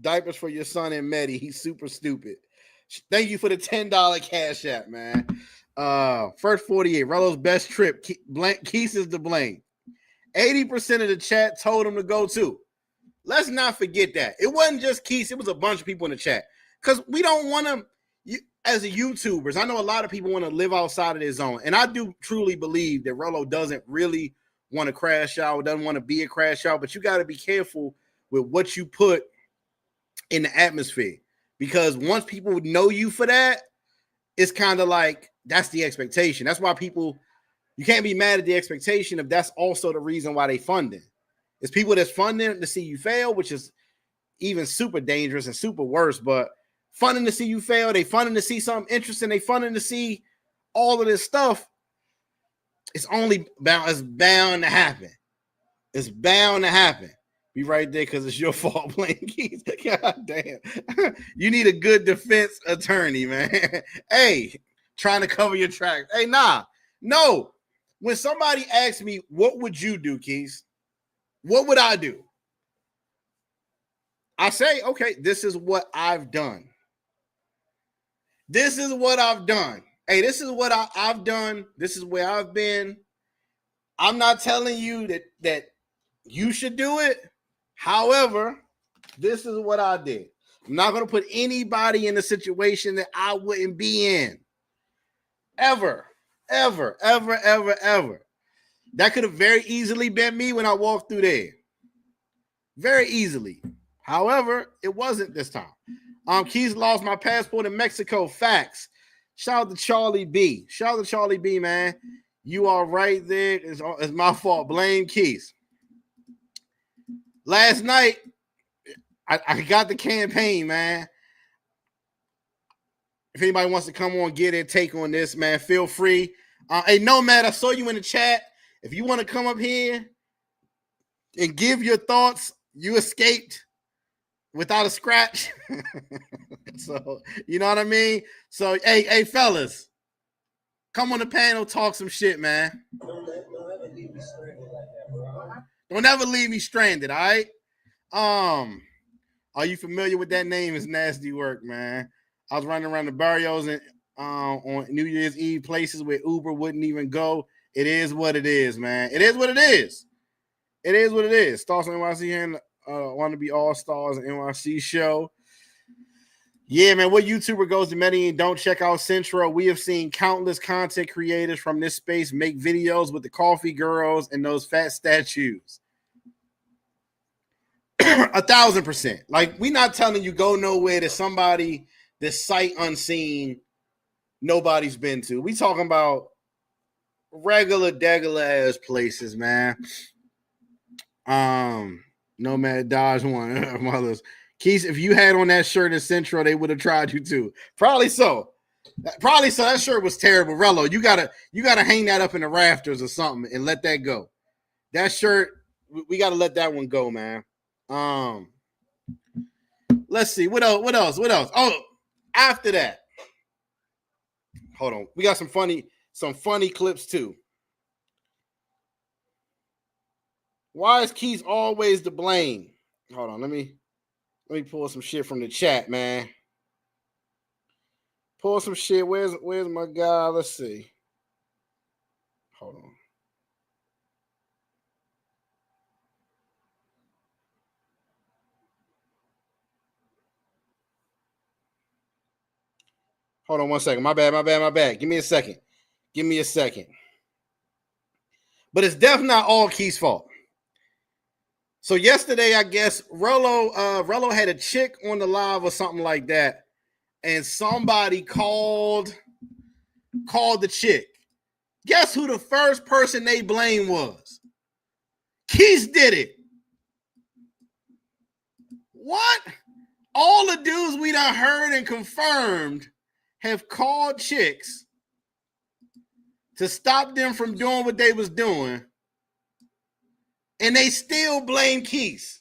Speaker 1: Diapers for your son and Medi. He's super stupid. Thank you for the $10 cash app, man. First 48. Relo's best trip. Quis is to blame. 80% of the chat told him to go too. Let's not forget that. It wasn't just Quis. It was a bunch of people in the chat. Because we don't want to, as a YouTubers, I know a lot of people want to live outside of their zone. And I do truly believe that Rello doesn't really want to crash out, doesn't want to be a crash out. But you got to be careful with what you put in the atmosphere. Because once people know you for that, it's kind of like that's the expectation. That's why people, you can't be mad at the expectation if that's also the reason why they funding. It's people that's funding to see you fail, which is even super dangerous and super worse, but funding to see you fail, they funding to see something interesting, they funding to see all of this stuff. It's bound to happen. It's bound to happen. Be right there because it's your fault playing Quis. God damn. You need a good defense attorney, man. Hey, trying to cover your tracks. Hey, no. When somebody asks me, what would you do, Quis? What would I do? I say, okay, this is what I've done. This is what I've done. Hey, this is what I've done. This is where I've been. I'm not telling you that you should do it. However, this is what I did. I'm not going to put anybody in a situation that I wouldn't be in. Ever. That could have very easily been me when I walked through there. Very easily. However, it wasn't this time. Quis lost my passport in Mexico. Facts. Shout out to Charlie B. Shout out to Charlie B, man. You are right there. It's my fault. Blame Quis. Last night, I got the campaign, man. If anybody wants to come on, get their take on this, man, feel free. Hey, Nomad, I saw you in the chat. If you want to come up here and give your thoughts, you escaped without a scratch. So, you know what I mean? So, hey, fellas, come on the panel, talk some shit, man. Don't ever leave me stranded, all right? Are you familiar with that name? It's nasty work, man. I was running around the barrios and on New Year's Eve places where Uber wouldn't even go. It is what it is, man. It is what it is. It is what it is. Stars on NYC here and want to be all stars in NYC show. Yeah, man. What YouTuber goes to Medellin? Don't check out Centro. We have seen countless content creators from this space make videos with the coffee girls and those fat statues. 1,000%. Like, we not telling you go nowhere to somebody that's sight unseen nobody's been to. We talking about regular ass places, man. Nomad Dodge one mothers. Quis, if you had on that shirt in Centro, they would have tried you too. Probably so. That shirt was terrible. Rello, you gotta hang that up in the rafters or something and let that go. That shirt, we gotta let that one go, man. Let's see. What else? Oh, after that. Hold on. We got some funny clips too. Why is Quis always to blame? Hold on. Let me pull some shit from the chat, man. Pull some shit. Where's my guy? Let's see. Hold on. Hold on 1 second. My bad. Give me a second. But it's definitely not all Quis' fault. So yesterday, I guess Rello had a chick on the live or something like that, and somebody called the chick. Guess who the first person they blamed was? Quis did it. What? All the dudes we done heard and confirmed have called chicks to stop them from doing what they was doing, and they still blame Quis.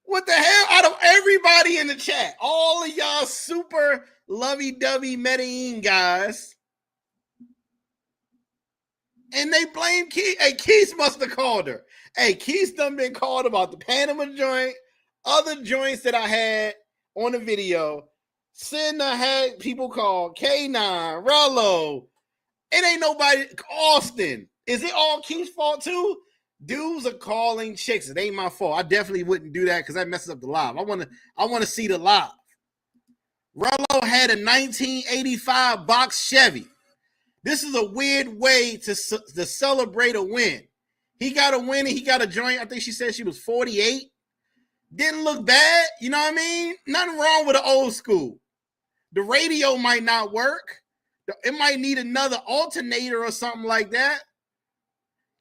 Speaker 1: What the hell? Out of everybody in the chat, all of y'all super lovey-dovey Medellin guys, and they blame Quis. Hey, Quis must have called her. Hey, Quis done been called about the Panama joint, other joints that I had on the video. Cinna had people call K9, Rello. It ain't nobody. Austin. Is it all Keith's fault too? Dudes are calling chicks. It ain't my fault. I definitely wouldn't do that because that messes up the live. I want to see the live. Rello had a 1985 box Chevy. This is a weird way to celebrate a win. He got a win and he got a joint. I think she said she was 48. Didn't look bad. You know what I mean? Nothing wrong with the old school. The radio might not work. It might need another alternator or something like that.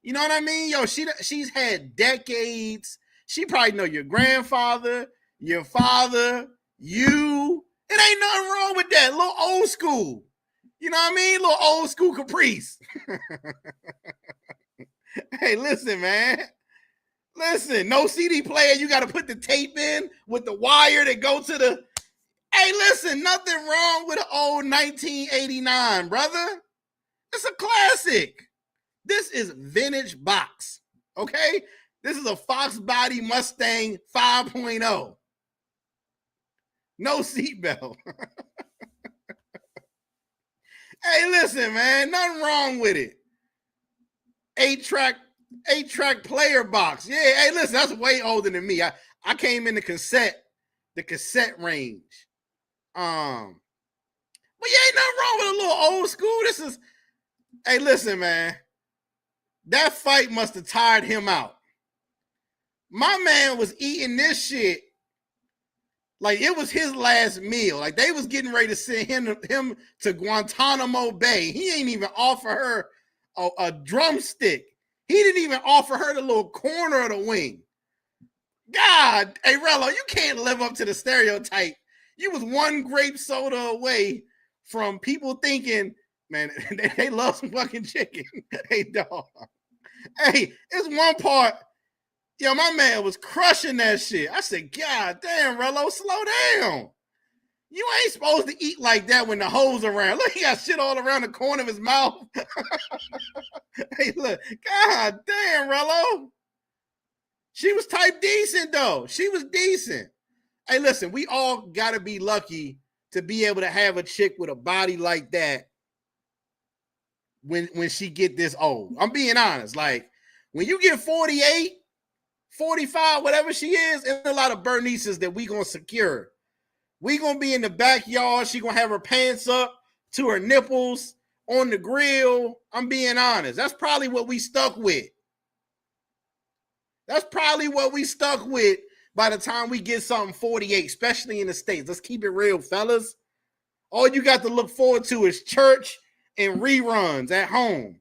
Speaker 1: You know what I mean? Yo, she's had decades. She probably know your grandfather, your father, you. It ain't nothing wrong with that. A little old school. You know what I mean? A little old school Caprice. Hey, listen, man. Listen, no CD player. You got to put the tape in with the wire that go to the... Hey, listen, nothing wrong with an old 1989, brother. It's a classic. This is vintage box, okay? This is a Fox Body Mustang 5.0. No seatbelt. Hey, listen, man, nothing wrong with it. 8-track player box. Yeah, hey, listen, that's way older than me. I came in the cassette range. But yeah, ain't nothing wrong with a little old school. This is, hey, listen, man. That fight must have tired him out. My man was eating this shit like it was his last meal. Like they was getting ready to send him to Guantanamo Bay. He ain't even offer her a drumstick. He didn't even offer her the little corner of the wing. God, hey, Rello, you can't live up to the stereotype. You was one grape soda away from people thinking, man, they love some fucking chicken. Hey, dog. Hey, it's one part. Yo, my man was crushing that shit. I said, God damn, Rello, slow down. You ain't supposed to eat like that when the hoes around. Look, he got shit all around the corner of his mouth. Hey, look. God damn, Rello. She was type decent, though. She was decent. Hey, listen, we all got to be lucky to be able to have a chick with a body like that when she get this old. I'm being honest. Like, when you get 48, 45, whatever she is, there's a lot of Bernices that we going to secure. We going to be in the backyard. She going to have her pants up to her nipples on the grill. I'm being honest. That's probably what we stuck with. That's probably what we stuck with by the time we get something 48, especially in the States. Let's keep it real, fellas. All you got to look forward to is church and reruns at home.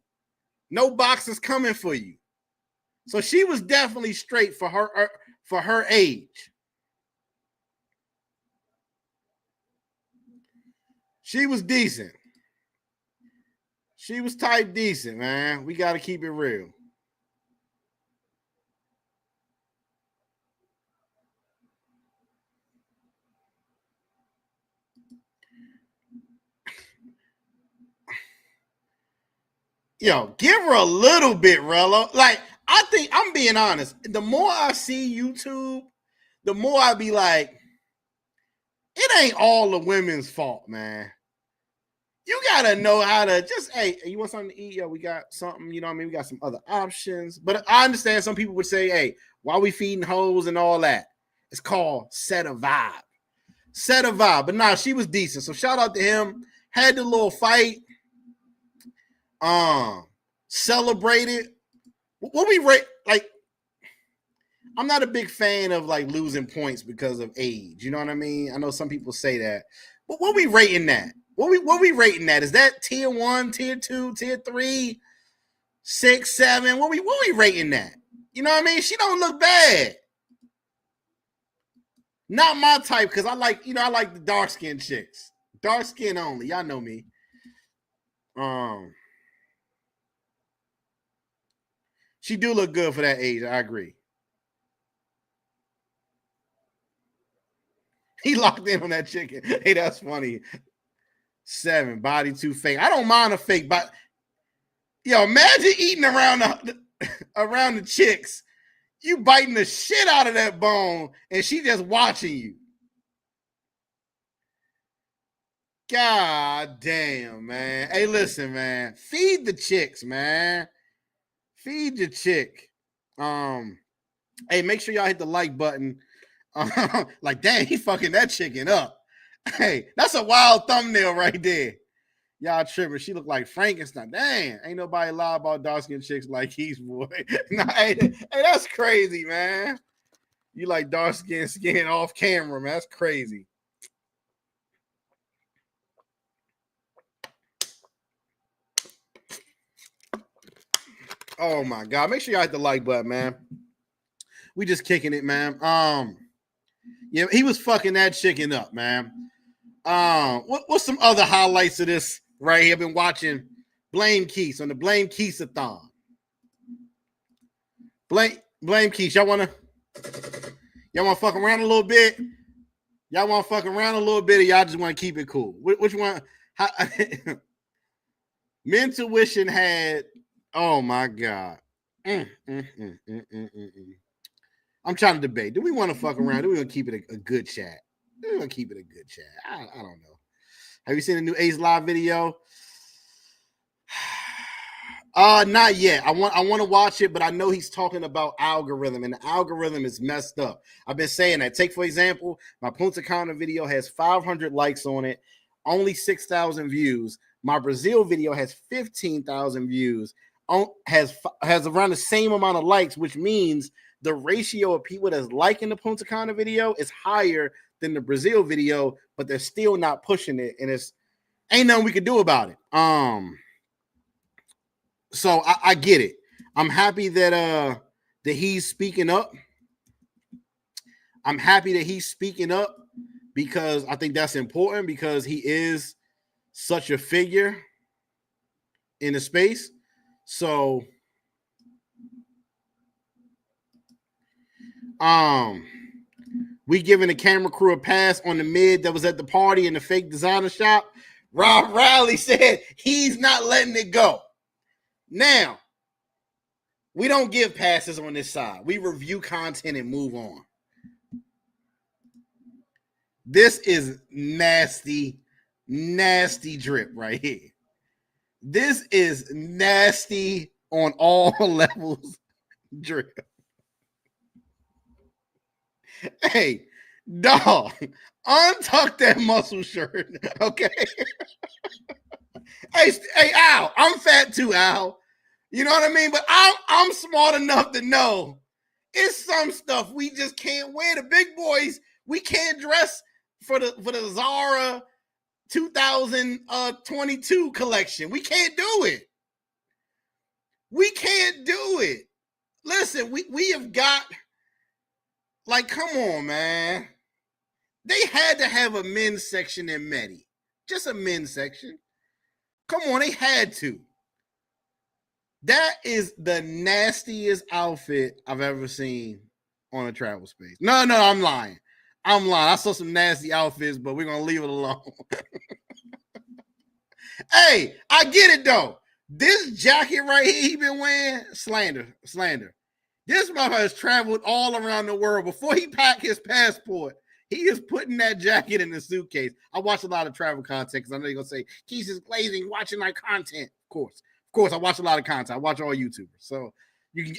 Speaker 1: No boxes coming for you. So she was definitely straight for her age. She was decent. She was type decent, man. We got to keep it real. Yo, give her a little bit, Rello. Like, I think, I'm being honest, the more I see YouTube, the more I be like, it ain't all the women's fault, man. You gotta know how to just, hey, you want something to eat? Yo, we got something, you know what I mean? We got some other options. But I understand some people would say, hey, why we feeding hoes and all that? It's called set a vibe. Set a vibe. But nah, she was decent. So shout out to him. Had the little fight. Celebrated. What we rate, like, I'm not a big fan of like losing points because of age. You know what I mean? I know some people say that. But what we rating that? What we rating that? Is that tier 1, tier 2, tier 3, 6, 7? What we rating that? You know what I mean? She don't look bad. Not my type, because I like the dark skinned chicks. Dark skin only. Y'all know me. She do look good for that age. I agree. He locked in on that chicken. Hey, that's funny. 7, body too fake. I don't mind a fake, but yo, imagine eating around the chicks. You biting the shit out of that bone, and she just watching you. God damn, man. Hey, listen, man. Feed the chicks, man. Feed your chick. Hey, make sure y'all hit the like button. Like, dang, he fucking that chicken up. Hey, that's a wild thumbnail right there. Y'all tripping. She look like Frankenstein. Dang, ain't nobody lie about dark-skinned chicks like he's boy. Nah, hey, that's crazy, man. You like dark-skinned skin off camera, man. That's crazy. Oh my God. Make sure y'all hit the like button, man. We just kicking it, man. Yeah, he was fucking that chicken up, man. What's some other highlights of this right here? I've been watching Blame Quis on the Blame Quis-a-thon. Blame Quis. Y'all wanna fuck around a little bit? Y'all wanna fuck around a little bit, or y'all just want to keep it cool? Which one? MenTuition had. Oh my God. I'm trying to debate. Do we want to fuck around? Do we want to keep it a good chat? Do we want to keep it a good chat? I don't know. Have you seen the new Ace Live video? Not yet. I want to watch it, but I know he's talking about algorithm, and the algorithm is messed up. I've been saying that. Take, for example, my Punta Cana video has 500 likes on it, only 6,000 views. My Brazil video has 15,000 views, has around the same amount of likes, which means the ratio of people that's liking the Punta Cana video is higher than the Brazil video, but they're still not pushing it, and it's ain't nothing we can do about it. So I get it. I'm happy that he's speaking up. I'm happy that he's speaking up because I think that's important because he is such a figure in the space. So we giving the camera crew a pass on the mid that was at the party in the fake designer shop. Rob Riley said he's not letting it go. Now, we don't give passes on this side. We review content and move on. This is nasty, nasty drip right here. This is nasty on all levels drip. Hey, dog, untuck that muscle shirt, okay? Hey, Al, I'm fat too, Al. You know what I mean? But I'm smart enough to know it's some stuff we just can't wear. The big boys, we can't dress for the Zara 2022 collection. We can't do it. We can't do it. Listen, we have got, like, come on, man. They had to have a men's section in Medi. Just a men's section. Come on, they had to. That is the nastiest outfit I've ever seen on a travel space. No, I'm lying. I saw some nasty outfits, but we're going to leave it alone. Hey, I get it, though. This jacket right here he been wearing, slander. This motherfucker has traveled all around the world. Before he packed his passport, he is putting that jacket in the suitcase. I watch a lot of travel content because I know you're going to say, Quis is glazing, watching my content. Of course, I watch a lot of content. I watch all YouTubers. So you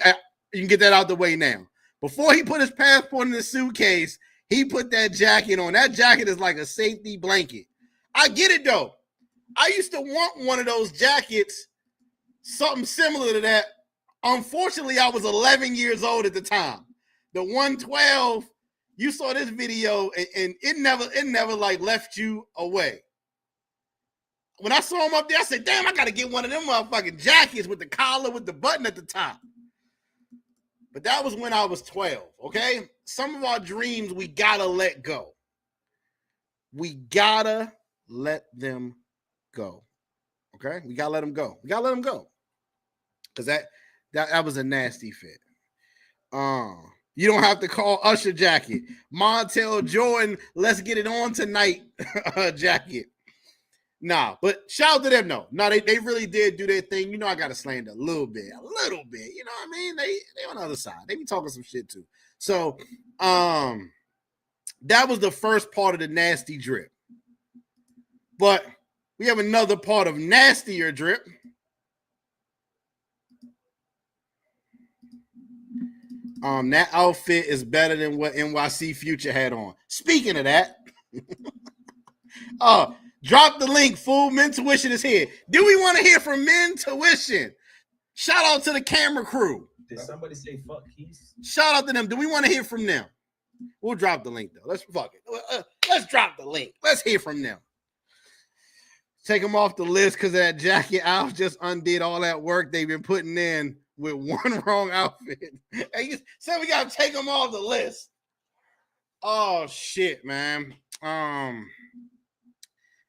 Speaker 1: can get that out the way now. Before he put his passport in the suitcase, he put that jacket on. That jacket is like a safety blanket. I get it, though. I used to want one of those jackets, something similar to that. Unfortunately, I was 11 years old at the time. The 112, you saw this video, and it never like left you away. When I saw him up there, I said, damn, I got to get one of them motherfucking jackets with the collar with the button at the top. But that was when I was 12, okay? Some of our dreams, we got to let go. We got to let them go, okay? We got to let them go. We got to let them go. Because that was a nasty fit. You don't have to call Usher jacket. Montel Jordan, let's get it on tonight jacket. Nah, but shout out to them, though. No, they really did do their thing. You know, I got to slander a little bit. You know what I mean? They on the other side. They be talking some shit, too. So, that was the first part of the nasty drip. But we have another part of nastier drip. That outfit is better than what NYC Future had on. Speaking of that, drop the link, fool. MenTuition is here. Do we want to hear from MenTuition? Shout out to the camera crew.
Speaker 7: Did somebody say fuck Keys?
Speaker 1: Shout out to them. Do we want to hear from them? We'll drop the link though. Let's fuck it. Let's drop the link. Let's hear from them. Take them off the list because of that jacket. Alf just undid all that work they've been putting in with one wrong outfit. Hey, you said we gotta take them off the list. Oh shit, man.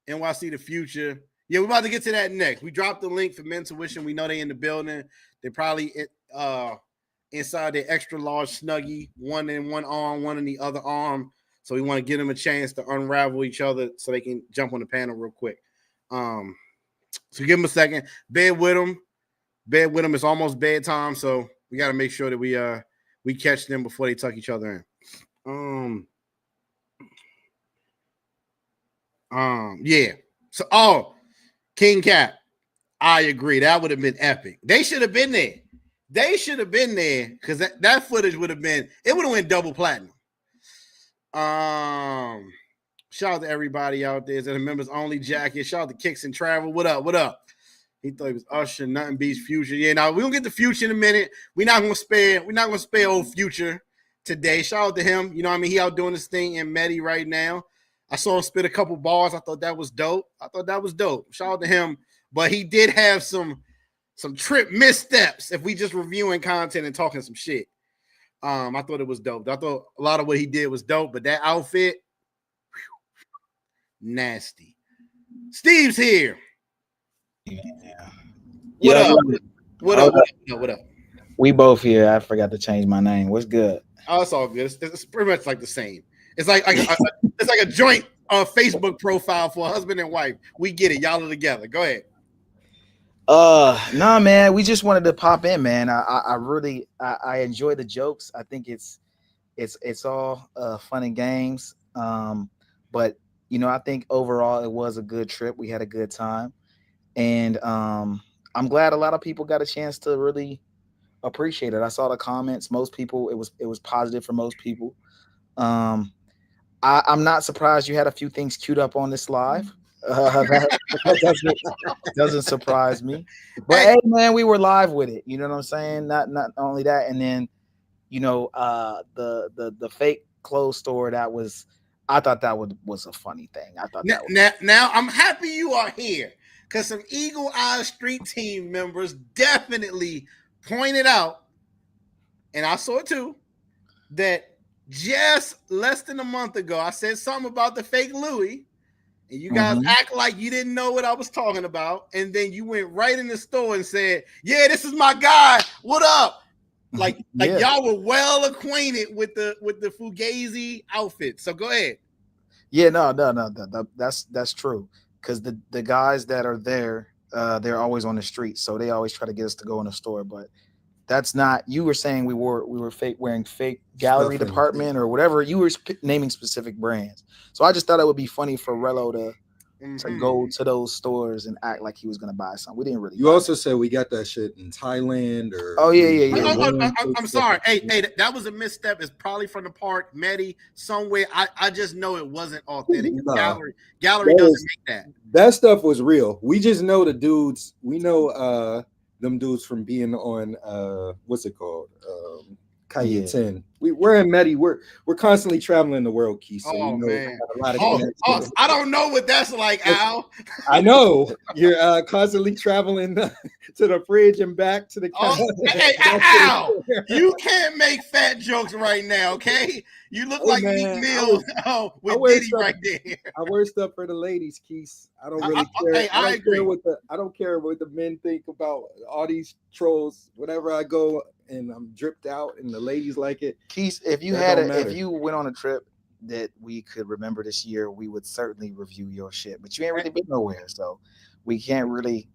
Speaker 1: NYC the Future. Yeah, we're about to get to that next. We dropped the link for MenTuition. We know they in the building. They probably inside their extra large Snuggie, one in one arm, one in the other arm. So we want to give them a chance to unravel each other so they can jump on the panel real quick. So give them a second. Bed with them. It's almost bedtime, so we got to make sure that we catch them before they tuck each other in. Yeah. So, King Cap, I agree. That would have been epic. They should have been there. Because that footage would have went double platinum. Shout out to everybody out there. It's a members only jacket. Shout out to Kicks and Travel. What up? He thought he was Usher. Nothing beats Future. Yeah, now we're gonna get the Future in a minute. We're not gonna spare old Future today. Shout out to him. You know what I mean? He out doing this thing in Medi right now. I saw him spit a couple bars. I thought that was dope. Shout out to him. But he did have some trip missteps if we just reviewing content and talking some shit. I thought it was dope. I thought a lot of what he did was dope, but that outfit, nasty. Steve's here.
Speaker 11: Yeah.
Speaker 1: What up?
Speaker 11: We both here. I forgot to change my name. What's good?
Speaker 1: Oh, it's all good. It's pretty much like the same. It's like it's like a joint Facebook profile for a husband and wife. We get it. Y'all are together. Go ahead.
Speaker 11: Nah, man. We just wanted to pop in, man. I really enjoy the jokes. I think it's all fun and games. But you know, I think overall it was a good trip. We had a good time, and I'm glad a lot of people got a chance to really appreciate it. I saw the comments. Most people, it was positive for most people. I'm not surprised you had a few things queued up on this live. That doesn't surprise me. But hey, man, we were live with it. You know what I'm saying? Not only that, and then you know, the fake clothes store I thought that was a funny thing. I thought
Speaker 1: now I'm happy you are here because some Eagle Eye Street Team members definitely pointed out, and I saw it too, that just less than a month ago I said something about the fake Louis, and you guys act like you didn't know what I was talking about, and then you went right in the store and said, "Yeah, this is my guy. What up?" Like yeah. Y'all were well acquainted with the Fugazi outfit. So go ahead.
Speaker 11: Yeah, no, that's true. Because the guys that are there, they're always on the street, so they always try to get us to go in the store. But that's not. You were saying we were wearing fake gallery department or whatever. You were naming specific brands. So I just thought it would be funny for Rello to go to those stores and act like he was going to buy something. We didn't really.
Speaker 12: You also said we got that shit in Thailand or.
Speaker 11: Oh yeah.
Speaker 1: I'm sorry. Hey, that was a misstep. It's probably from the park, Medi, somewhere. I just know it wasn't authentic. Gallery doesn't make that.
Speaker 12: That stuff was real. We just know the dudes. We know them dudes from being on what's it called? Calle 10. We're in Medi. We're constantly traveling the world, Keith. So
Speaker 1: oh man! I don't know what that's like, Al.
Speaker 12: I know you're constantly traveling to the fridge and back to the.
Speaker 1: Hey, Al! You can't make fat jokes right now, okay? You look like Meek Mill with Diddy right there.
Speaker 12: I wear stuff for the ladies, Keith. I don't really care.
Speaker 1: I agree.
Speaker 12: I don't care what the men think about all these trolls. Whenever I go and I'm dripped out and the ladies like it.
Speaker 11: Keith, if you went on a trip that we could remember this year, we would certainly review your shit. But you ain't really been nowhere, so we can't really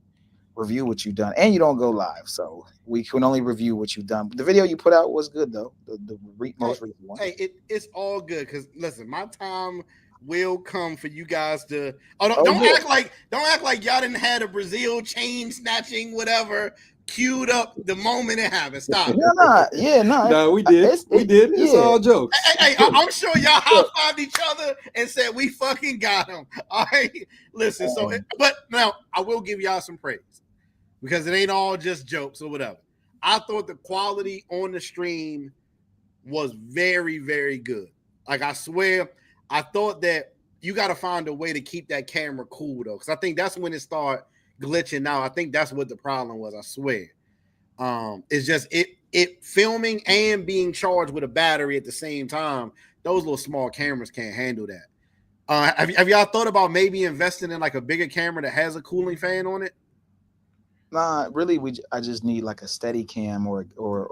Speaker 11: review what you've done. And you don't go live, so we can only review what you've done. But the video you put out was good though. The most recent one.
Speaker 1: Hey, it's all good because listen, my time will come for you guys to don't act like y'all didn't have a Brazil chain snatching whatever
Speaker 13: queued up the moment it happened. Stop.
Speaker 12: No, we did. We did. It's all jokes.
Speaker 13: Hey, I'm sure y'all high-fived each other and said we fucking got him. All right, listen. So, but now I will give y'all some praise because it ain't all just jokes or whatever. I thought the quality on the stream was very, very good. Like I swear, I thought that you got to find a way to keep that camera cool though, because I think that's when it started glitching out. I think that's what the problem was. I swear. It's just it filming and being charged with a battery at the same time. Those little small cameras can't handle that. Have y'all thought about maybe investing in like a bigger camera that has a cooling fan on it?
Speaker 11: Nah, really, I just need like a steady cam or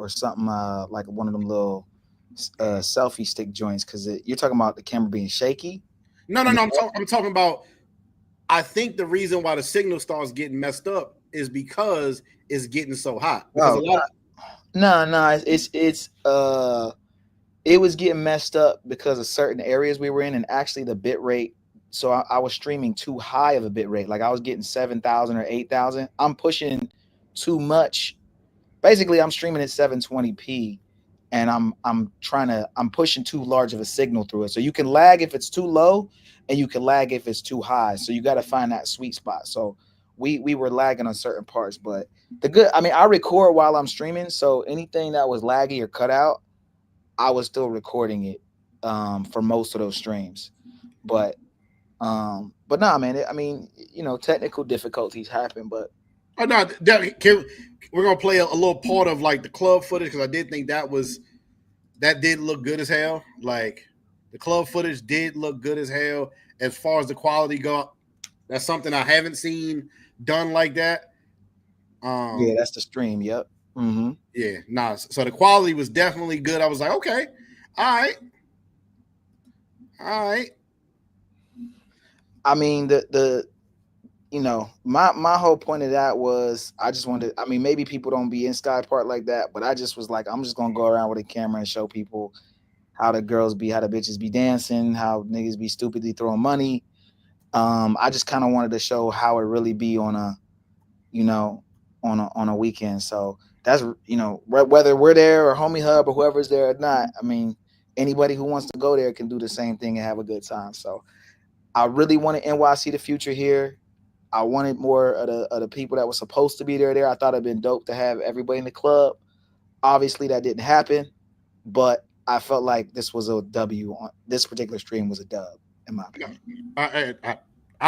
Speaker 11: something like one of them little selfie stick joints, because you're talking about the camera being shaky.
Speaker 13: No. I'm talking about. I think the reason why the signal starts getting messed up is because it's getting so hot.
Speaker 11: It was getting messed up because of certain areas we were in, and actually the bit rate. So I was streaming too high of a bit rate. Like I was getting 7,000 or 8,000. I'm pushing too much. Basically, I'm streaming at 720p, and I'm pushing too large of a signal through it. So you can lag if it's too low, and you can lag if it's too high. So you got to find that sweet spot. So we were lagging on certain parts, but I record while I'm streaming. So anything that was laggy or cut out, I was still recording it for most of those streams. But nah, man. Technical difficulties happen, but
Speaker 13: we're gonna play a little part of like the club footage, because I did think that did look good as hell. Like the club footage did look good as hell. As far as the quality go, that's something I haven't seen done like that.
Speaker 11: Yeah, that's the stream. Yep. Mm-hmm.
Speaker 13: Yeah, nah. So the quality was definitely good. I was like, okay, all right.
Speaker 11: I mean, my whole point of that was I just wanted. I mean, maybe people don't be in Sky Park like that, but I just was like, I'm just gonna go around with a camera and show people how the girls be, how the bitches be dancing, how niggas be stupidly throwing money. I just kind of wanted to show how it really be on a weekend. So that's, whether we're there or Homie Hub or whoever's there or not, I mean, anybody who wants to go there can do the same thing and have a good time. So I really wanted NYC the future here. I wanted more of the people that were supposed to be there. I thought it'd been dope to have everybody in the club. Obviously that didn't happen, but I felt like this was a W. On this particular stream was a dub, in my opinion.
Speaker 13: I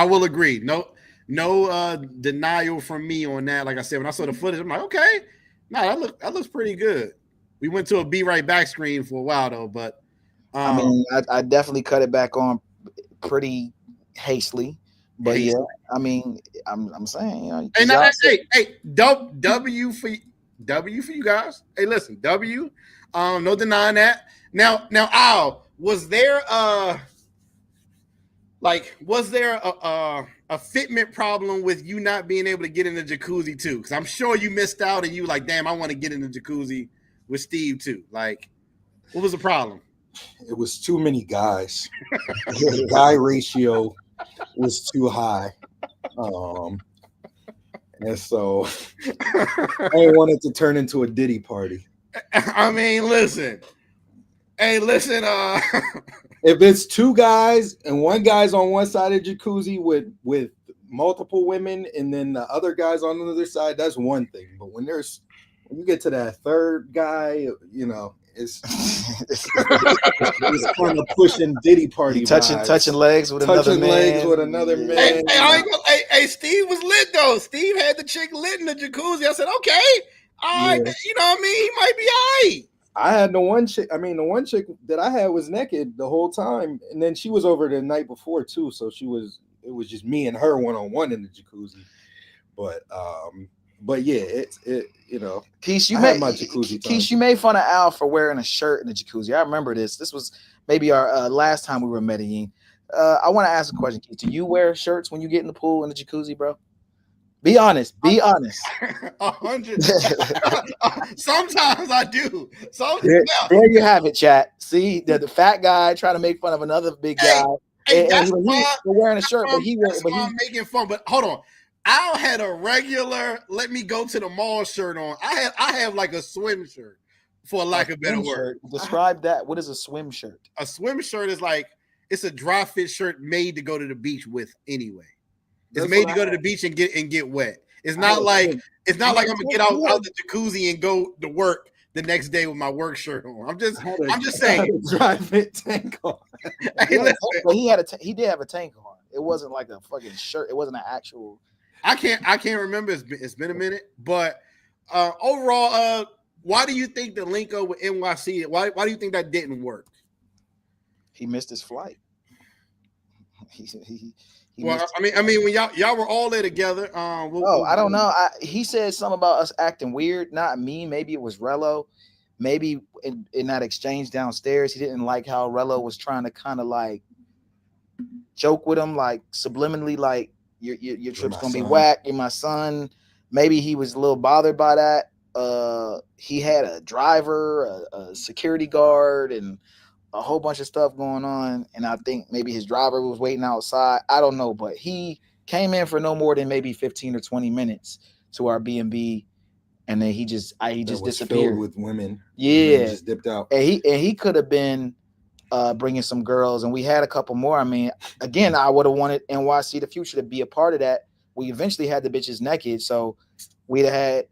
Speaker 13: will agree. No denial from me on that. Like I said, when I saw the footage, I'm like, okay, that looks pretty good. We went to a Be Right Back screen for a while though, but
Speaker 11: I definitely cut it back on pretty hastily. But yeah, I mean, I'm saying,
Speaker 13: hey, W for you guys. Hey, listen, W. No denying that. Now, Al, was there a fitment problem with you not being able to get in the jacuzzi too? Because I'm sure you missed out and you like, damn, I want to get in the jacuzzi with Steve too. Like, what was the problem?
Speaker 12: It was too many guys. The guy ratio was too high. And so I didn't want it to turn into a Diddy party.
Speaker 13: I mean, listen. Hey, listen,
Speaker 12: if it's two guys and one guy's on one side of the jacuzzi with multiple women and then the other guy's on the other side, that's one thing. But when you get to that third guy, it's kind of pushing Diddy party,
Speaker 11: touching legs with another man.
Speaker 13: Hey, Steve was lit though. Steve had the chick lit in the jacuzzi. I said, okay, all right, you know what I mean? He might be all right.
Speaker 12: I had the one chick that I had was naked the whole time, and then she was over the night before too. So it was just me and her one-on-one in the jacuzzi. But yeah,
Speaker 11: Quis,
Speaker 12: Quis,
Speaker 11: you made fun of Al for wearing a shirt in the jacuzzi. I remember this. This was maybe our last time we were in Medellin. I want to ask a question, Quis. Do you wear shirts when you get in the pool in the jacuzzi, bro? Be honest.
Speaker 13: 100. Sometimes I do.
Speaker 11: There you have it, chat. See, the fat guy trying to make fun of another big guy.
Speaker 13: Hey, that's
Speaker 11: and wearing a shirt, but
Speaker 13: I'm making fun. But hold on. Al had a regular "let me go to the mall" shirt on. I have like a swim shirt, for lack of better word.
Speaker 11: Describe that. What is a swim shirt?
Speaker 13: A swim shirt is like it's a dry fit shirt made to go to the beach with anyway. It's made to go to the beach and get wet. It's not like I'm gonna get out the jacuzzi and go to work the next day with my work shirt on. I'm just saying.
Speaker 12: Dry fit tank on.
Speaker 13: Hey,
Speaker 11: but he did have a tank on. It wasn't like a fucking shirt. It wasn't an actual.
Speaker 13: I can't remember. It's been a minute, but overall, why do you think the link up with NYC? Why do you think that didn't work?
Speaker 11: He missed his flight.
Speaker 13: Well, I mean, when y'all were all there together. I
Speaker 11: don't know. He said something about us acting weird. Not me. Maybe it was Rello. Maybe in that exchange downstairs, he didn't like how Rello was trying to kind of like joke with him, like subliminally, like your trip's gonna be whack. You're my son. Maybe he was a little bothered by that. He had a driver, a security guard, and a whole bunch of stuff going on, and I think maybe his driver was waiting outside. I don't know, but he came in for no more than maybe 15 or 20 minutes to our B&B, and then he just disappeared
Speaker 12: with women.
Speaker 11: Yeah,
Speaker 12: just dipped out.
Speaker 11: And he could have been bringing some girls, and we had a couple more. I mean, again, I would have wanted NYC the Future to be a part of that. We eventually had the bitches naked, so we'd have had,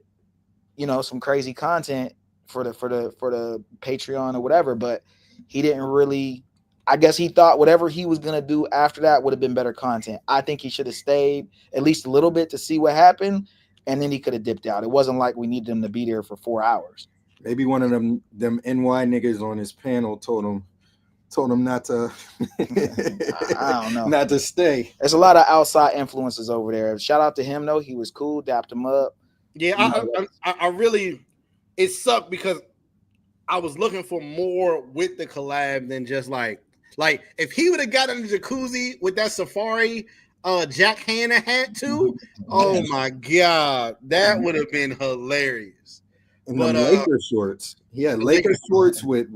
Speaker 11: some crazy content for the Patreon or whatever, but he didn't really. I guess he thought whatever he was gonna do after that would have been better content. I think he should have stayed at least a little bit to see what happened, and then he could have dipped out. It wasn't like we needed him to be there for 4 hours.
Speaker 12: Maybe one of them NY niggas on his panel told him not to.
Speaker 11: I don't know,
Speaker 12: not to stay.
Speaker 11: There's a lot of outside influences over there. Shout out to him though. He was cool. Dapped him up.
Speaker 13: Yeah, I really. It sucked because I was looking for more with the collab than just like if he would have got in the jacuzzi with that safari Jack Hanna hat too. Oh my god, that would have been hilarious.
Speaker 12: And the Laker shorts. He had Laker shorts with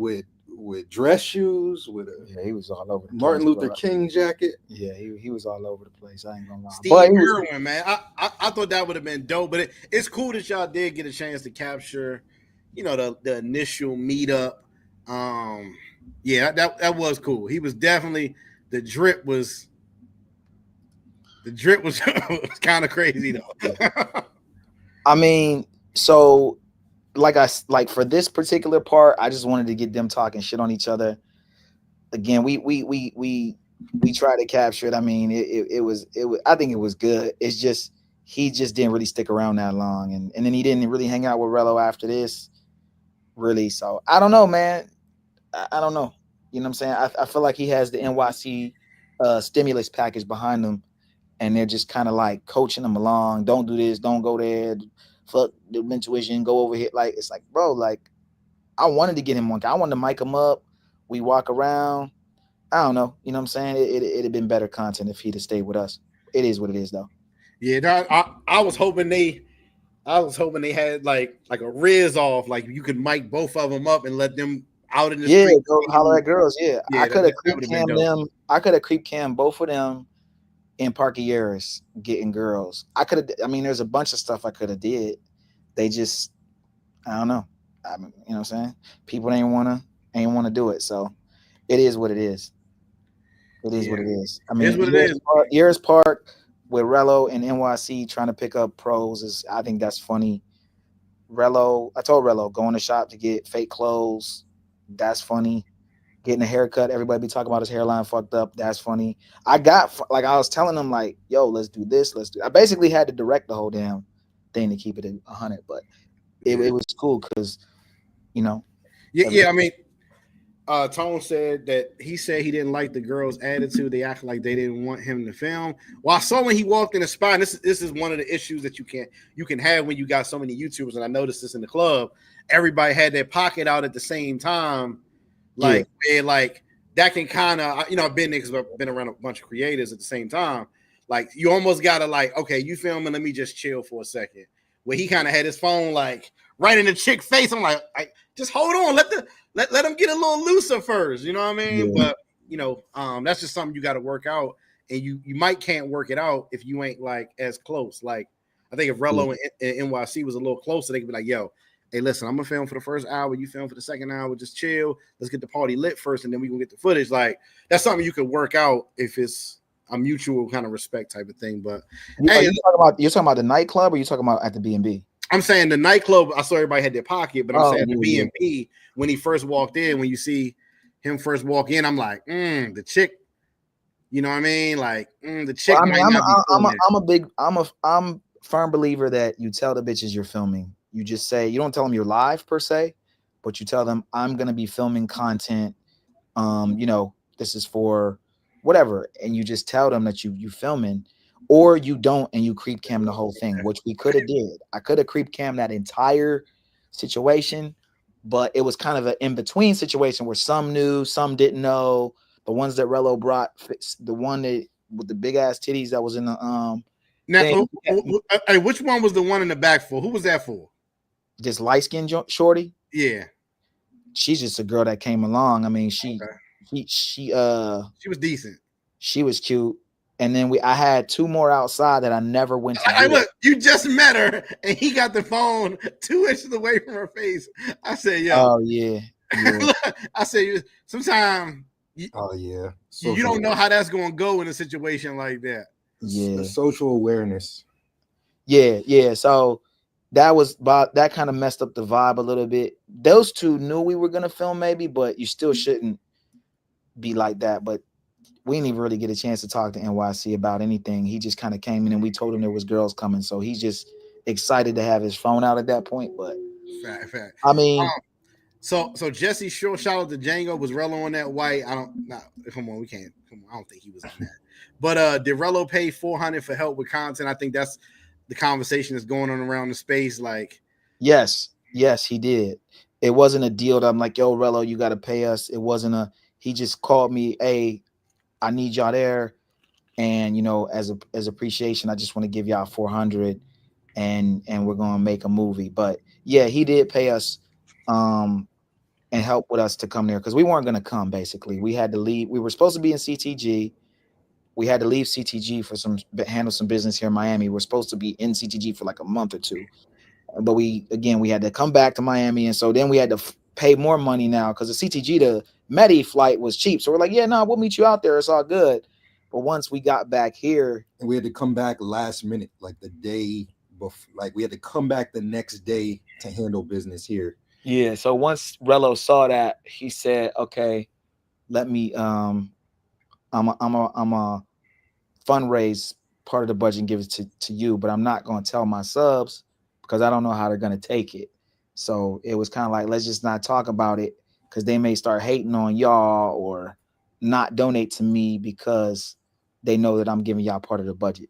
Speaker 12: dress shoes, with
Speaker 11: he was all over the
Speaker 12: Martin
Speaker 11: place,
Speaker 12: Luther King jacket.
Speaker 11: Yeah, he was all over the place. I ain't gonna lie.
Speaker 13: Steve Irwin, man. I thought that would have been dope, but it's cool that y'all did get a chance to capture, the initial meetup. Yeah, that was cool. He was definitely the drip was kind of crazy though.
Speaker 11: I mean, so like for this particular part, I just wanted to get them talking shit on each other. Again, we tried to capture it. I mean, it was I think it was good. It's just he just didn't really stick around that long, and then he didn't really hang out with Rello after this. Really, so I don't know, man. I don't know. You know what I'm saying? I feel like he has the NYC stimulus package behind him, and they're just kind of like coaching him along. Don't do this. Don't go there. Fuck the MenTuition. Go over here. Like, it's like, bro, like, I wanted to get him one guy. I wanted to mic him up. We walk around. I don't know. You know what I'm saying? It'd have been better content if he'd have stayed with us. It is what it is, though.
Speaker 13: Yeah, I was hoping they had like a Riz off, like you could mic both of them up and let them out in the street.
Speaker 11: Yeah, go holler at girls. Yeah, I could have creep cam them. I could have creep cam both of them in Parquilleras getting girls. I could have. I mean, there's a bunch of stuff I could have did. They just, I don't know. I mean, you know what I'm saying? People ain't wanna do it. So it is what it is. It is what it is. I mean, Years Park with Rello and NYC trying to pick up pros I think that's funny. I told Rello, go in the shop to get fake clothes. That's funny. Getting a haircut, everybody be talking about his hairline fucked up. That's funny. I was telling him like, yo, let's do this. I basically had to direct the whole damn thing to keep it at 100, but it was cool because,
Speaker 13: Yeah, I mean, Tone said that he didn't like the girls' attitude. They acted like they didn't want him to film. Well, I saw when he walked in the spot, and this is one of the issues that you can have when you got so many YouTubers, and I noticed this in the club. Everybody had their pocket out at the same time. Like, where, like, that can kind of, I've been there because I've been around a bunch of creators at the same time. Like, you almost got to, like, okay, you filming, let me just chill for a second. Where he kind of had his phone, like, right in the chick face. I'm like, just hold on. Let him get a little looser first. You know what I mean? Yeah. But, that's just something you got to work out and you might can't work it out if you ain't like as close. Like I think if Rello and NYC was a little closer, they could be like, yo, hey, listen, I'm gonna film for the first hour, you film for the second hour, just chill. Let's get the party lit first, and then we can get the footage. Like that's something you could work out if it's a mutual kind of respect type of thing. But
Speaker 11: you're talking about the nightclub, or you talking about at the B&B?
Speaker 13: I'm saying the nightclub. I saw everybody had their pocket, but I'm saying the B&B when he first walked in, when you see him first walk in, I'm like, the chick. You know what I mean? Like the chick.
Speaker 11: Well, I'm firm believer that you tell the bitches you're filming. You just say, you don't tell them you're live per se, but you tell them I'm gonna be filming content. You know, this is for whatever, and you just tell them that you filming, or you don't and you creep cam the whole thing, which we could have did. I could have creep cam that entire situation, but it was kind of an in-between situation where some knew, some didn't know. The ones that Rello brought, the one that with the big ass titties that was in the
Speaker 13: Now, which one was the one in the back for? Who was that for?
Speaker 11: This light skinned shorty.
Speaker 13: Yeah,
Speaker 11: she's just a girl that came along. I mean, she was
Speaker 13: decent.
Speaker 11: She was cute. And then I had two more outside that I never went to.
Speaker 13: Look, you just met her and he got the phone 2 inches away from her face. I said, yo.
Speaker 11: Oh yeah.
Speaker 13: I said, sometimes you don't know how that's going to go in a situation like that.
Speaker 12: Yeah. The social awareness.
Speaker 11: Yeah. So that kind of messed up the vibe a little bit. Those two knew we were going to film maybe, but you still shouldn't be like that. But we didn't even really get a chance to talk to NYC about anything. He just kind of came in and we told him there was girls coming. So he's just excited to have his phone out at that point. But
Speaker 13: fact.
Speaker 11: I mean,
Speaker 13: so Jesse Short, shout out to Django. Was Rello on that white? Come on, we can't. Come on, I don't think he was on that. But did Rello pay $400 for help with content? I think that's the conversation that's going on around the space. Like,
Speaker 11: yes, he did. It wasn't a deal that I'm like, yo, Rello, you got to pay us. It wasn't he just called me, hey, I need y'all there. And, you know, as appreciation, I just want to give y'all $400 and we're going to make a movie. But yeah, he did pay us and help with us to come there because we weren't going to come. Basically, we had to leave. We were supposed to be in CTG. We had to leave CTG for handle some business here in Miami. We're supposed to be in CTG for like a month or two, but we had to come back to Miami, and so then we had to pay more money now because the CTG to Medi flight was cheap. So we're like, yeah, no, we'll meet you out there. It's all good. But once we got back here,
Speaker 12: and we had to come back last minute, like the day before, like we had to come back the next day to handle business here.
Speaker 11: Yeah. So once Rello saw that, he said, okay, let me I'm a fundraise part of the budget and give it to you, but I'm not going to tell my subs because I don't know how they're going to take it. So it was kind of like, let's just not talk about it because they may start hating on y'all or not donate to me because they know that I'm giving y'all part of the budget.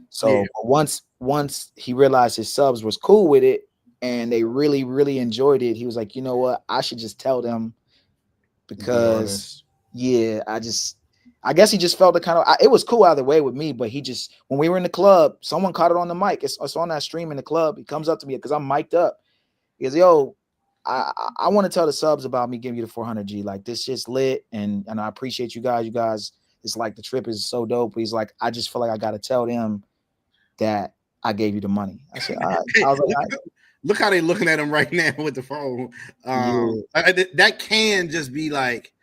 Speaker 11: So once he realized his subs was cool with it and they really, really enjoyed it, he was like, you know what? I should just tell them because I guess he just felt it was cool either way with me, but when we were in the club, someone caught it on the mic. It's on that stream in the club. He comes up to me because I'm mic'd up. He goes, yo, I want to tell the subs about me giving you the 400G. Like, this shit's lit, and I appreciate you guys. You guys, it's like the trip is so dope. He's like, I just feel like I got to tell them that I gave you the money. I said, all right. I was like, all right.
Speaker 13: Look how they looking at him right now with the phone. That can just be like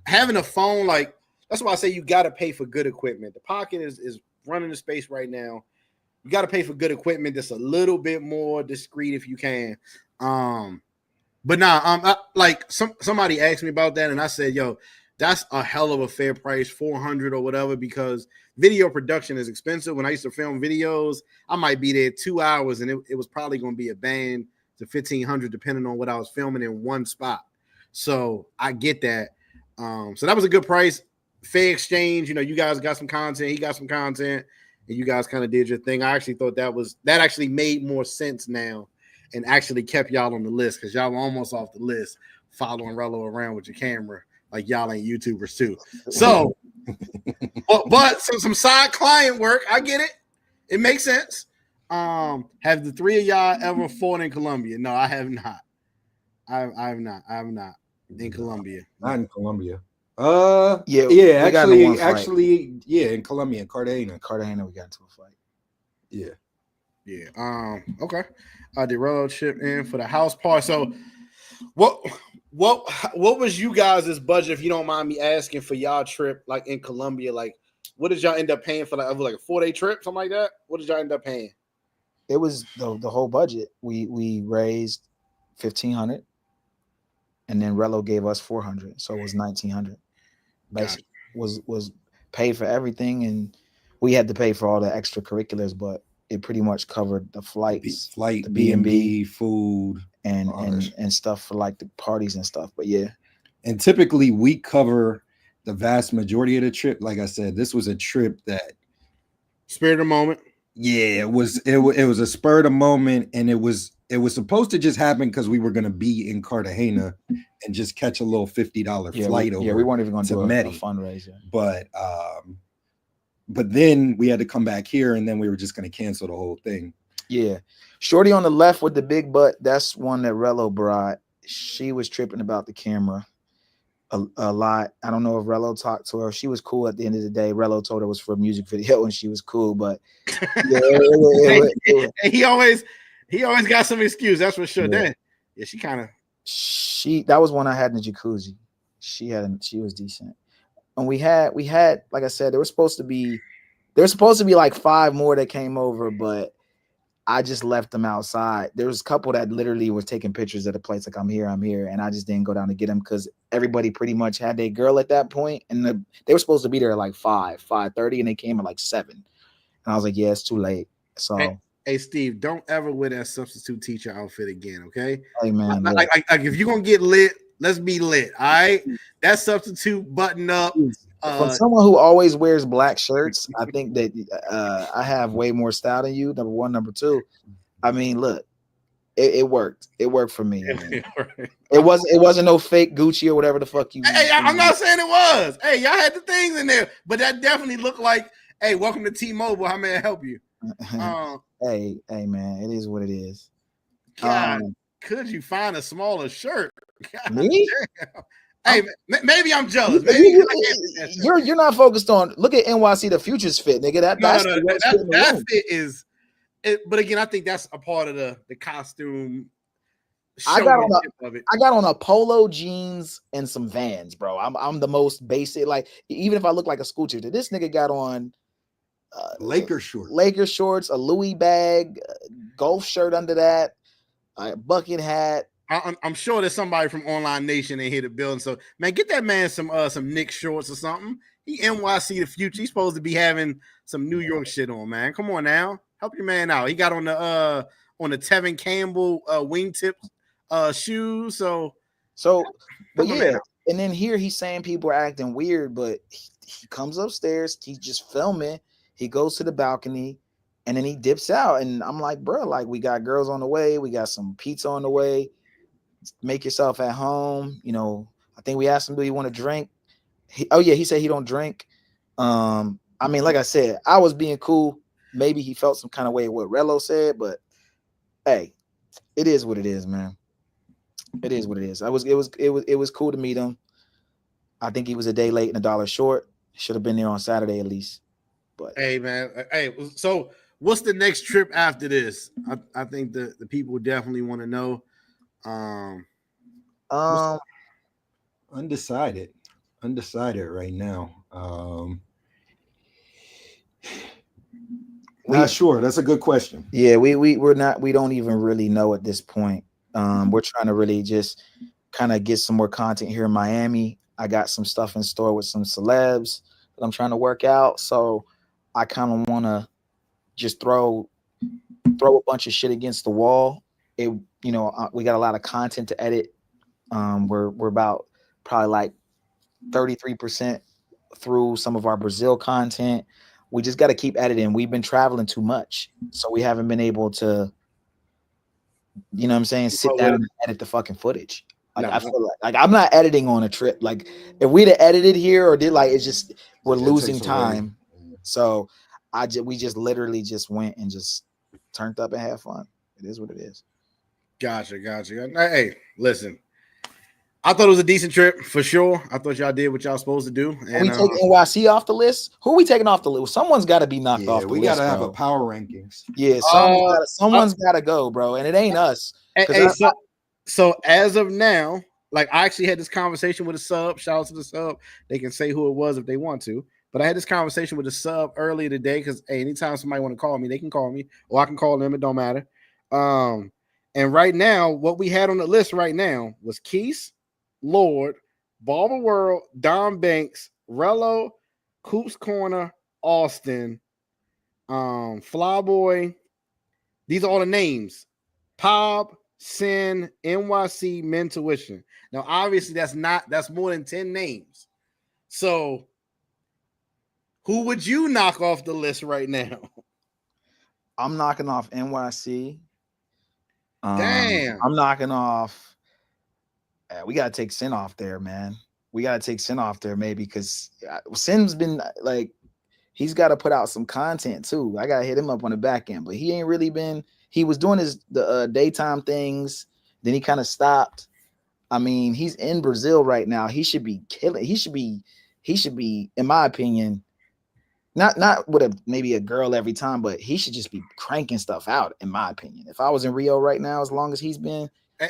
Speaker 13: having a phone. Like, that's why I say you got to pay for good equipment. The Pocket is running the space right now. You got to pay for good equipment that's a little bit more discreet if you can. But like somebody asked me about that, and I said, yo, that's a hell of a fair price, $400 or whatever, because video production is expensive. When I used to film videos, I might be there 2 hours, and it was probably going to be a band to $1,500, depending on what I was filming in one spot. So I get that. So that was a good price. Fair exchange. You know, you guys got some content, he got some content, and you guys kind of did your thing. I actually thought that actually made more sense now and actually kept y'all on the list because y'all were almost off the list following Rello around with your camera. Like, y'all ain't YouTubers too. So, but some side client work, I get it. It makes sense. Have the three of y'all ever fought in Colombia? No, I have not. I have not in Colombia.
Speaker 12: Not in Colombia. Yeah,
Speaker 11: we got into one fight.
Speaker 12: actually, yeah, in Colombia, in Cartagena.
Speaker 11: Cartagena, we got into a fight.
Speaker 13: Yeah. Okay. The road chip in for the house party. So, what was you guys' budget, if you don't mind me asking, for y'all trip like in Colombia? Like, what did y'all end up paying for? Like a 4-day trip, something like that? What did y'all end up paying?
Speaker 11: It was the whole budget. We raised 1,500, and then Rello gave us 400, so it was 1,900. Basically, was paid for everything, and we had to pay for all the extracurriculars, but it pretty much covered the flights, the
Speaker 12: B&B, food,
Speaker 11: and stuff for like the parties and stuff. But yeah,
Speaker 12: and typically we cover the vast majority of the trip. Like I said, this was a trip that
Speaker 13: spur of the moment.
Speaker 12: Yeah, it was a spur of the moment, and it was supposed to just happen because we were going to be in Cartagena and just catch a little $50 flight over.
Speaker 11: Yeah, we weren't even going to do a fundraiser.
Speaker 12: But then we had to come back here, and then we were just going to cancel the whole thing.
Speaker 11: Yeah, Shorty on the left with the big butt, that's one that Rello brought. She was tripping about the camera a lot. I don't know if Rello talked to her. She was cool at the end of the day. Rello told her it was for a music video, and she was cool. But
Speaker 13: he always got some excuse. That's for sure.
Speaker 11: Yeah.
Speaker 13: That
Speaker 11: was one I had in the jacuzzi. She was decent. And we had, like I said, there was supposed to be like 5 more that came over, but I just left them outside. There was a couple that literally was taking pictures at the place, like I'm here, and I just didn't go down to get them because everybody pretty much had their girl at that point, and they were supposed to be there at like 5:30, and they came at like 7, and I was like, yeah, it's too late. So
Speaker 13: hey Steve, don't ever wear that substitute teacher outfit again, okay?
Speaker 11: Hey man,
Speaker 13: like if you're gonna get lit, let's be lit, all right? That substitute button up.
Speaker 11: From someone who always wears black shirts, I think that I have way more style than you. Number one, number two. I mean, look, it worked. It worked for me. It wasn't no fake Gucci or whatever the fuck you.
Speaker 13: Hey, I'm not saying it was. Hey, y'all had the things in there, but that definitely looked like, hey, welcome to T-Mobile. How may I help you?
Speaker 11: Hey, man, it is what it is.
Speaker 13: God, could you find a smaller shirt? God,
Speaker 11: me?
Speaker 13: Damn. Hey, maybe I'm jealous.
Speaker 11: You're not focused on. Look at NYC, the Futures fit, nigga.
Speaker 13: That fit is. But again, I think that's a part of the costume.
Speaker 11: I got on a polo jeans and some Vans, bro. I'm the most basic. Like, even if I look like a school teacher, this nigga got on
Speaker 12: Laker shorts,
Speaker 11: a Louis bag, golf shirt under that, a bucket hat.
Speaker 13: I'm sure there's somebody from Online Nation in here to build. So, man, get that man some Knicks shorts or something. He NYC the future. He's supposed to be having some New York shit on, man. Come on now, help your man out. He got on the Tevin Campbell wingtip shoes. So,
Speaker 11: but yeah. And then here he's saying people are acting weird, but he comes upstairs. He's just filming. He goes to the balcony, and then he dips out. And I'm like, bro, like, we got girls on the way. We got some pizza on the way. Make yourself at home. You know, I think we asked him, do you want to drink? He said he don't drink. I mean, like I said, I was being cool. Maybe he felt some kind of way what Rello said, but hey, it is what it is, man. It is what it is. It was cool to meet him. I think he was a day late and $1 short. Should have been there on Saturday at least. But
Speaker 13: hey, man. Hey, so what's the next trip after this? I think the people definitely want to know.
Speaker 12: Undecided right now. Not sure. That's a good question.
Speaker 11: Yeah, we're not. We don't even really know at this point. We're trying to really just kind of get some more content here in Miami. I got some stuff in store with some celebs that I'm trying to work out. So I kind of want to just throw a bunch of shit against the wall. We got a lot of content to edit. We're about probably like 33% through some of our Brazil content. We just got to keep editing. We've been traveling too much, so we haven't been able to, you know what I'm saying, sit down and edit the fucking footage. Like, I feel like I'm not editing on a trip. Like, if we'd have edited here or did, like, it's just we're losing time. So we just literally just went and just turned up and had fun. It is what it is.
Speaker 13: Gotcha. Hey, listen, I thought it was a decent trip for sure. I thought y'all did what y'all supposed to do.
Speaker 11: Are we taking NYC off the list? Who are we taking off the list? Someone's got to be knocked off the
Speaker 12: we
Speaker 11: list.
Speaker 12: gotta have
Speaker 11: bro.
Speaker 12: a power rankings.
Speaker 11: Yeah, someone's got to go, bro, and it ain't us.
Speaker 13: So as of now, like I actually had this conversation with a sub. Shout out to the sub. They can say who it was if they want to. But I had this conversation with a sub earlier today because anytime somebody want to call me, they can call me, or I can call them. It don't matter. And right now, what we had on the list right now was Quis, Lord, Barber World, Don Banks, Rello, Coops Corner, Austin, Flyboy. These are all the names. Pob, Sin, NYC, MenTuition. Now, obviously, that's more than 10 names. So, who would you knock off the list right now?
Speaker 11: I'm knocking off NYC.
Speaker 13: Damn.
Speaker 11: I'm knocking off. We gotta take Sin off there, man. We gotta take Sin off there, maybe, because Sin's been like, he's got to put out some content too. I gotta hit him up on the back end, but he ain't really been. He was doing the daytime things, then he kind of stopped. I mean, he's in Brazil right now. He should be killing. He should be, in my opinion, not with maybe a girl every time, but he should just be cranking stuff out, in my opinion. If I was in Rio right now, as long as he's been.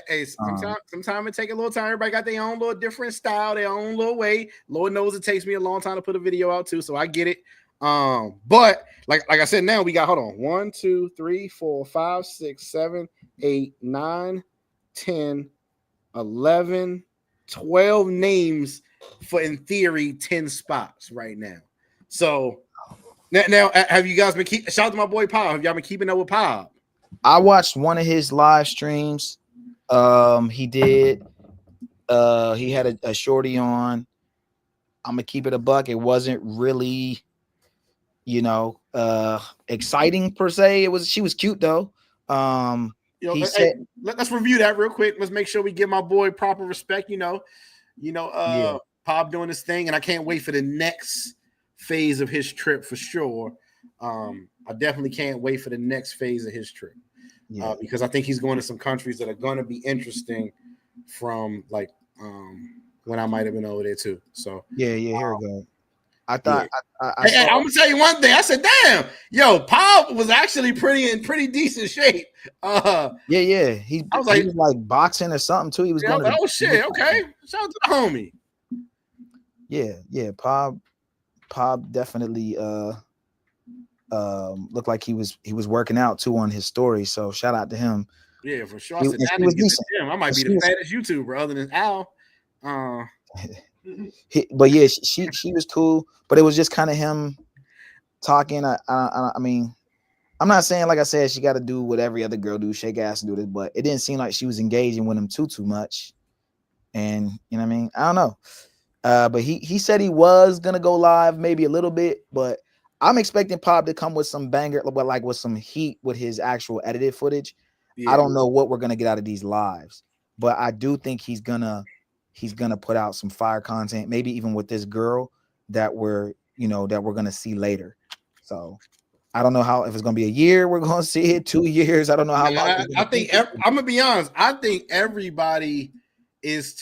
Speaker 13: Hey, sometimes it take a little time. Everybody got their own little different style, their own little way. Lord knows it takes me a long time to put a video out too, so I get it. But like I said, now we got 1, 2, 3, 4, 5, 6, 7, 8, 9, 10, 11, 12 names for, in theory, 10 spots right now. So now have you guys been shout out to my boy Pob? Have y'all been keeping up with Pob?
Speaker 11: I watched one of his live streams. He did. He had a shorty on. I'm gonna keep it a buck. It wasn't really, exciting per se. She was cute though.
Speaker 13: Let's review that real quick. Let's make sure we give my boy proper respect. Pob doing this thing, and I can't wait for the next phase of his trip for sure. I definitely can't wait for the next phase of his trip. Because I think he's going to some countries that are going to be interesting from like when I might have been over there too. So
Speaker 11: here we go. I thought
Speaker 13: I'm gonna tell you one thing. I said, damn, yo, Pob was actually in pretty decent shape.
Speaker 11: He was like boxing or something too. He was going
Speaker 13: oh shit, okay. Shout out to the homie.
Speaker 11: Pob definitely looked like he was working out too on his story. So shout out to him.
Speaker 13: Yeah, for sure. I said that was decent. I might be the fattest YouTuber other than Al.
Speaker 11: But yeah, she was cool, but it was just kind of him talking. I mean, I'm not saying, like I said, she got to do what every other girl do, shake ass and do this, but it didn't seem like she was engaging with him too much. And you know what I mean? I don't know. But he said he was gonna go live maybe a little bit, but I'm expecting Pob to come with some banger, but like with some heat with his actual edited footage. Yeah. I don't know what we're gonna get out of these lives, but I do think he's gonna put out some fire content, maybe even with this girl that we're gonna see later. So I don't know if it's gonna be a year we're gonna see it, 2 years. I don't know how long.
Speaker 13: I think I'm gonna be honest. I think everybody is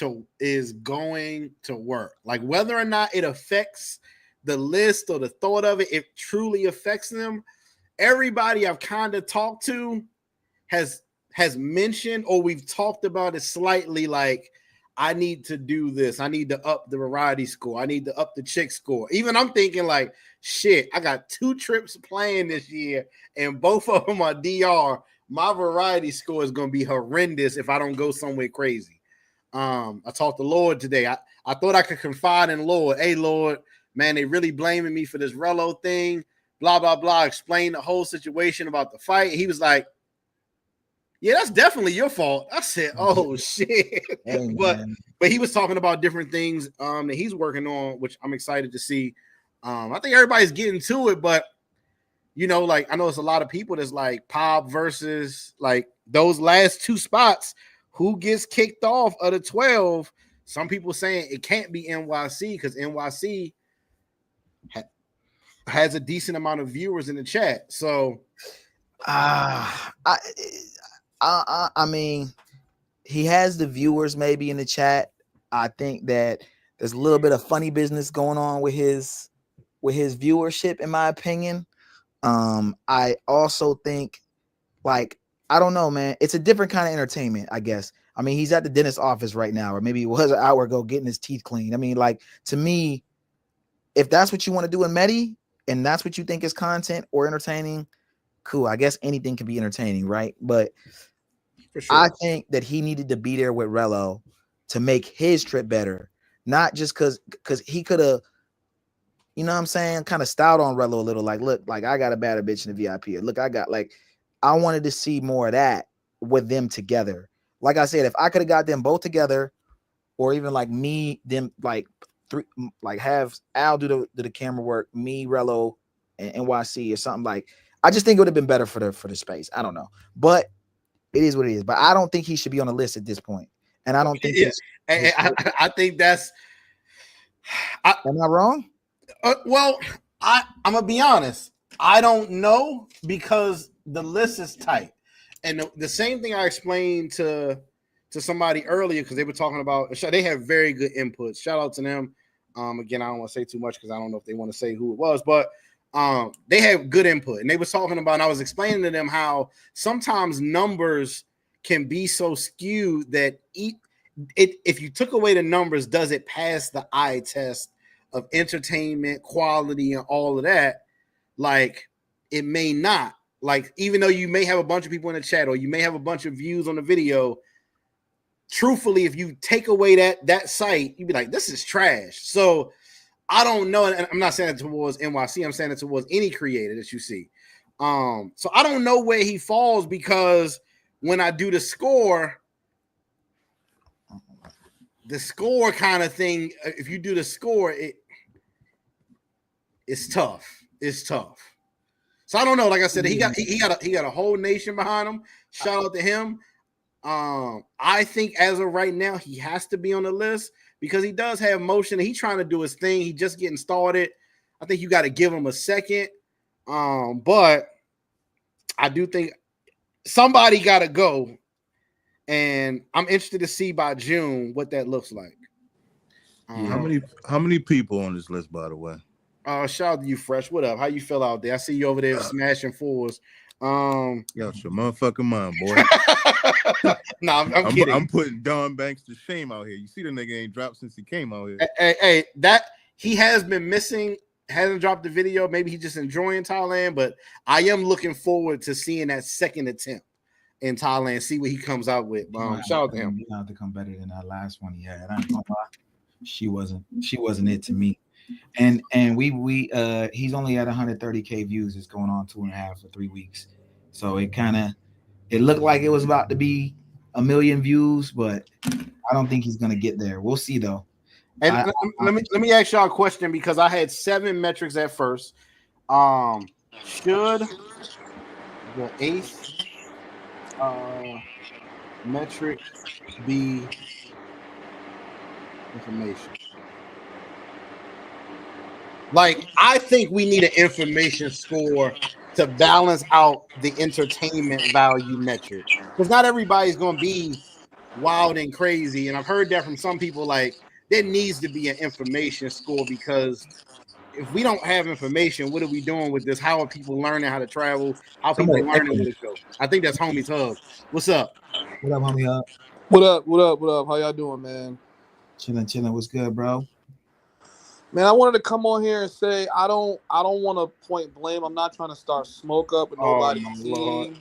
Speaker 13: going to work. Like whether or not it affects the list or the thought of it, it truly affects them. Everybody I've kind of talked to has mentioned, or we've talked about it slightly, like, I need to do this. I need to up the variety score. I need to up the chick score. Even I'm thinking like, shit, I got 2 trips playing this year and both of them are DR. My variety score is going to be horrendous if I don't go somewhere crazy. I talked to Lord today. I thought I could confide in Lord. Hey, Lord, man, they really blaming me for this Rello thing, blah, blah, blah. Explain the whole situation about the fight. He was like, yeah, that's definitely your fault. I said, oh, shit. But he was talking about different things that he's working on, which I'm excited to see. I think everybody's getting to it, but, like, I know it's a lot of people that's like Pob versus, like, those last 2 spots. Who gets kicked off of the 12? Some people saying it can't be NYC because NYC has a decent amount of viewers in the chat. So,
Speaker 11: I mean, he has the viewers maybe in the chat. I think that there's a little bit of funny business going on with his viewership, in my opinion. I also think, like, I don't know, man. It's a different kind of entertainment, I guess. I mean, he's at the dentist's office right now, or maybe he was an hour ago getting his teeth cleaned. I mean, like, to me, if that's what you want to do in Medi, and that's what you think is content or entertaining, cool. I guess anything can be entertaining, right? But
Speaker 13: For sure.
Speaker 11: I think that he needed to be there with Rello to make his trip better, not just because he could have, you know what I'm saying, kind of styled on Rello a little, like, look, like, I got a bad bitch in the VIP. Look, I got, like, I wanted to see more of that with them together. Like I said, if I could have got them both together, or even like them, like have Al do the camera work, me, Rello, and NYC or something, like, I just think it would have been better for the space. I don't know, but it is what it is. But I don't think he should be on the list at this point, and I don't think
Speaker 13: I think that's.
Speaker 11: Am I wrong?
Speaker 13: Well, I'm gonna be honest. I don't know, because the list is tight, and the same thing I explained to somebody earlier, because they were talking about, they have very good inputs. Shout out to them. Again, I don't want to say too much because I don't know if they want to say who it was, but they have good input, and they were talking about, and I was explaining to them how sometimes numbers can be so skewed that if you took away the numbers, does it pass the eye test of entertainment, quality, and all of that? Like, it may not. Like, even though you may have a bunch of people in the chat, or you may have a bunch of views on the video, truthfully, if you take away that site, you'd be like, this is trash. So I don't know, and I'm not saying it towards NYC, I'm saying it towards any creator that you see. So I don't know where he falls, because when I do the score kind of thing, if you do the score, it's tough. It's tough. So I don't know. Like I said, he got a whole nation behind him. Shout out to him. I think as of right now, he has to be on the list because he does have motion. He's trying to do his thing. He's just getting started. I think you got to give him a second. But I do think somebody got to go, and I'm interested to see by June what that looks like.
Speaker 14: How many people on this list, by the way?
Speaker 13: Shout out to you, Fresh. What up? How you feel out there? I see you over there smashing fours.
Speaker 14: Yo, it's your motherfucking mind, boy.
Speaker 13: I'm kidding.
Speaker 14: I'm putting Don Banks to shame out here. You see the nigga ain't dropped since he came out here.
Speaker 13: Hey, that he has been missing, hasn't dropped the video. Maybe he's just enjoying Thailand, but I am looking forward to seeing that second attempt in Thailand, see what he comes out with. Shout out to him.
Speaker 11: He had to come better than that last one he had. I ain't gonna lie. She wasn't it to me. And we he's only at 130K views. It's going on 2.5 or 3 weeks. So it looked like it was about to be 1 million views, but I don't think he's gonna get there. We'll see though.
Speaker 13: And let me ask y'all a question, because I had 7 metrics at first. Should the 8th metric be information? Like, I think we need an information score to balance out the entertainment value metric, because not everybody's going to be wild and crazy. And I've heard that from some people, like, there needs to be an information score, because if we don't have information, what are we doing with this? How are people learning how to travel? How are people learning where to go? I think that's Homie's Hub. What's up?
Speaker 11: What up, Homie Hub?
Speaker 15: What up? How y'all doing, man?
Speaker 11: Chilling. What's good, bro?
Speaker 15: Man, I wanted to come on here and say I don't want to point blame. I'm not trying to start smoke up with nobody's team.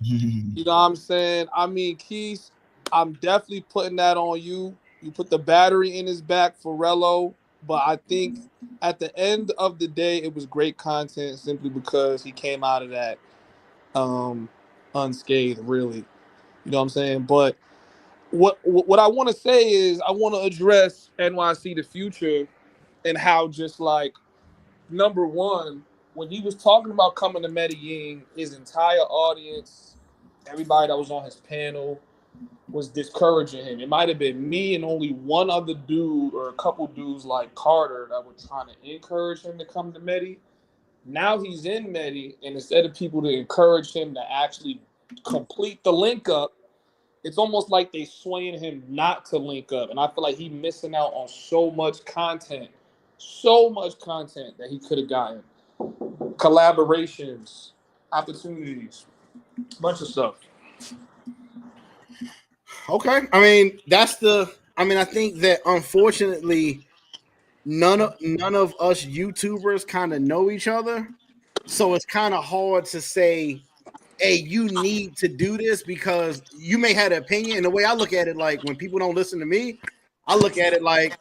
Speaker 15: You know what I'm saying? I mean, Quis, I'm definitely putting that on you. You put the battery in his back for Rello, but I think at the end of the day, it was great content simply because he came out of that unscathed, really. You know what I'm saying? But what I want to say is I want to address NYC the future and how, just like, number one, when he was talking about coming to Medellin, his entire audience, everybody that was on his panel, was discouraging him. It might have been me and only one other dude or a couple dudes like Carter that were trying to encourage him to come to Medi. Now he's in Medi, and instead of people to encourage him to actually complete the link up, it's almost like they swaying him not to link up, and I feel like he missing out on so much content that he could have gotten, collaborations, opportunities, bunch of stuff.
Speaker 1: Okay, I mean I think that unfortunately none of us YouTubers kind of know each other, so it's kind of hard to say, hey, you need to do this, because you may have an opinion. And the way I look at it, like when people don't listen to me, I look at it like,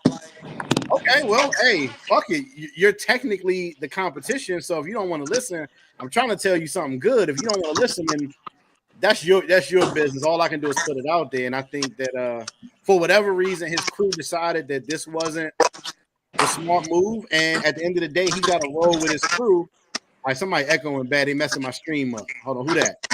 Speaker 1: okay, well, hey, fuck it, you're technically the competition, so if you don't want to listen, I'm trying to tell you something good. If you don't want to listen, then that's your business. All I can do is put it out there. And I think that for whatever reason, his crew decided that this wasn't a smart move. And at the end of the day, he got to roll with his crew. All right, somebody echoing bad. They messing my stream up. Hold on, who that?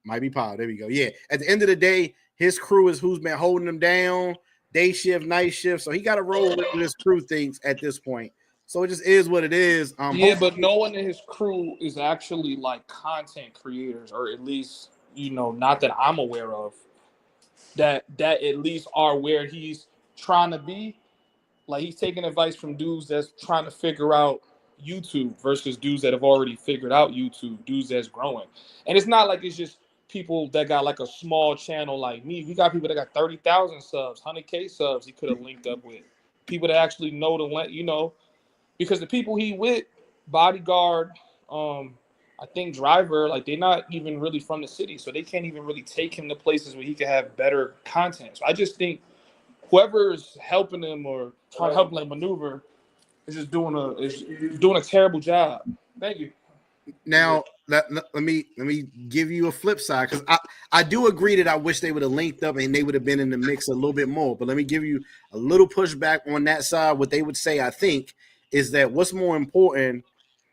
Speaker 1: Might be Paul. There we go. Yeah. At the end of the day, his crew is who's been holding him down, day shift, night shift. So he got to roll with his crew things at this point. So it just is what it is.
Speaker 15: But no one in his crew is actually like content creators, or at least, not that I'm aware of, that at least are where he's trying to be. Like, he's taking advice from dudes that's trying to figure out YouTube versus dudes that have already figured out YouTube, dudes that's growing. And it's not like it's just people that got like a small channel like me. We got people that got 30,000 subs, 100K subs he could have linked up with. People that actually know the, because the people he with, Bodyguard, I think Driver, like, they're not even really from the city, so they can't even really take him to places where he can have better content. So I just think whoever's helping him or trying to help him maneuver is just doing a terrible job. Thank you.
Speaker 1: Now let me give you a flip side, because I do agree that I wish they would have linked up and they would have been in the mix a little bit more. But let me give you a little pushback on that side. What they would say, I think, is that what's more important,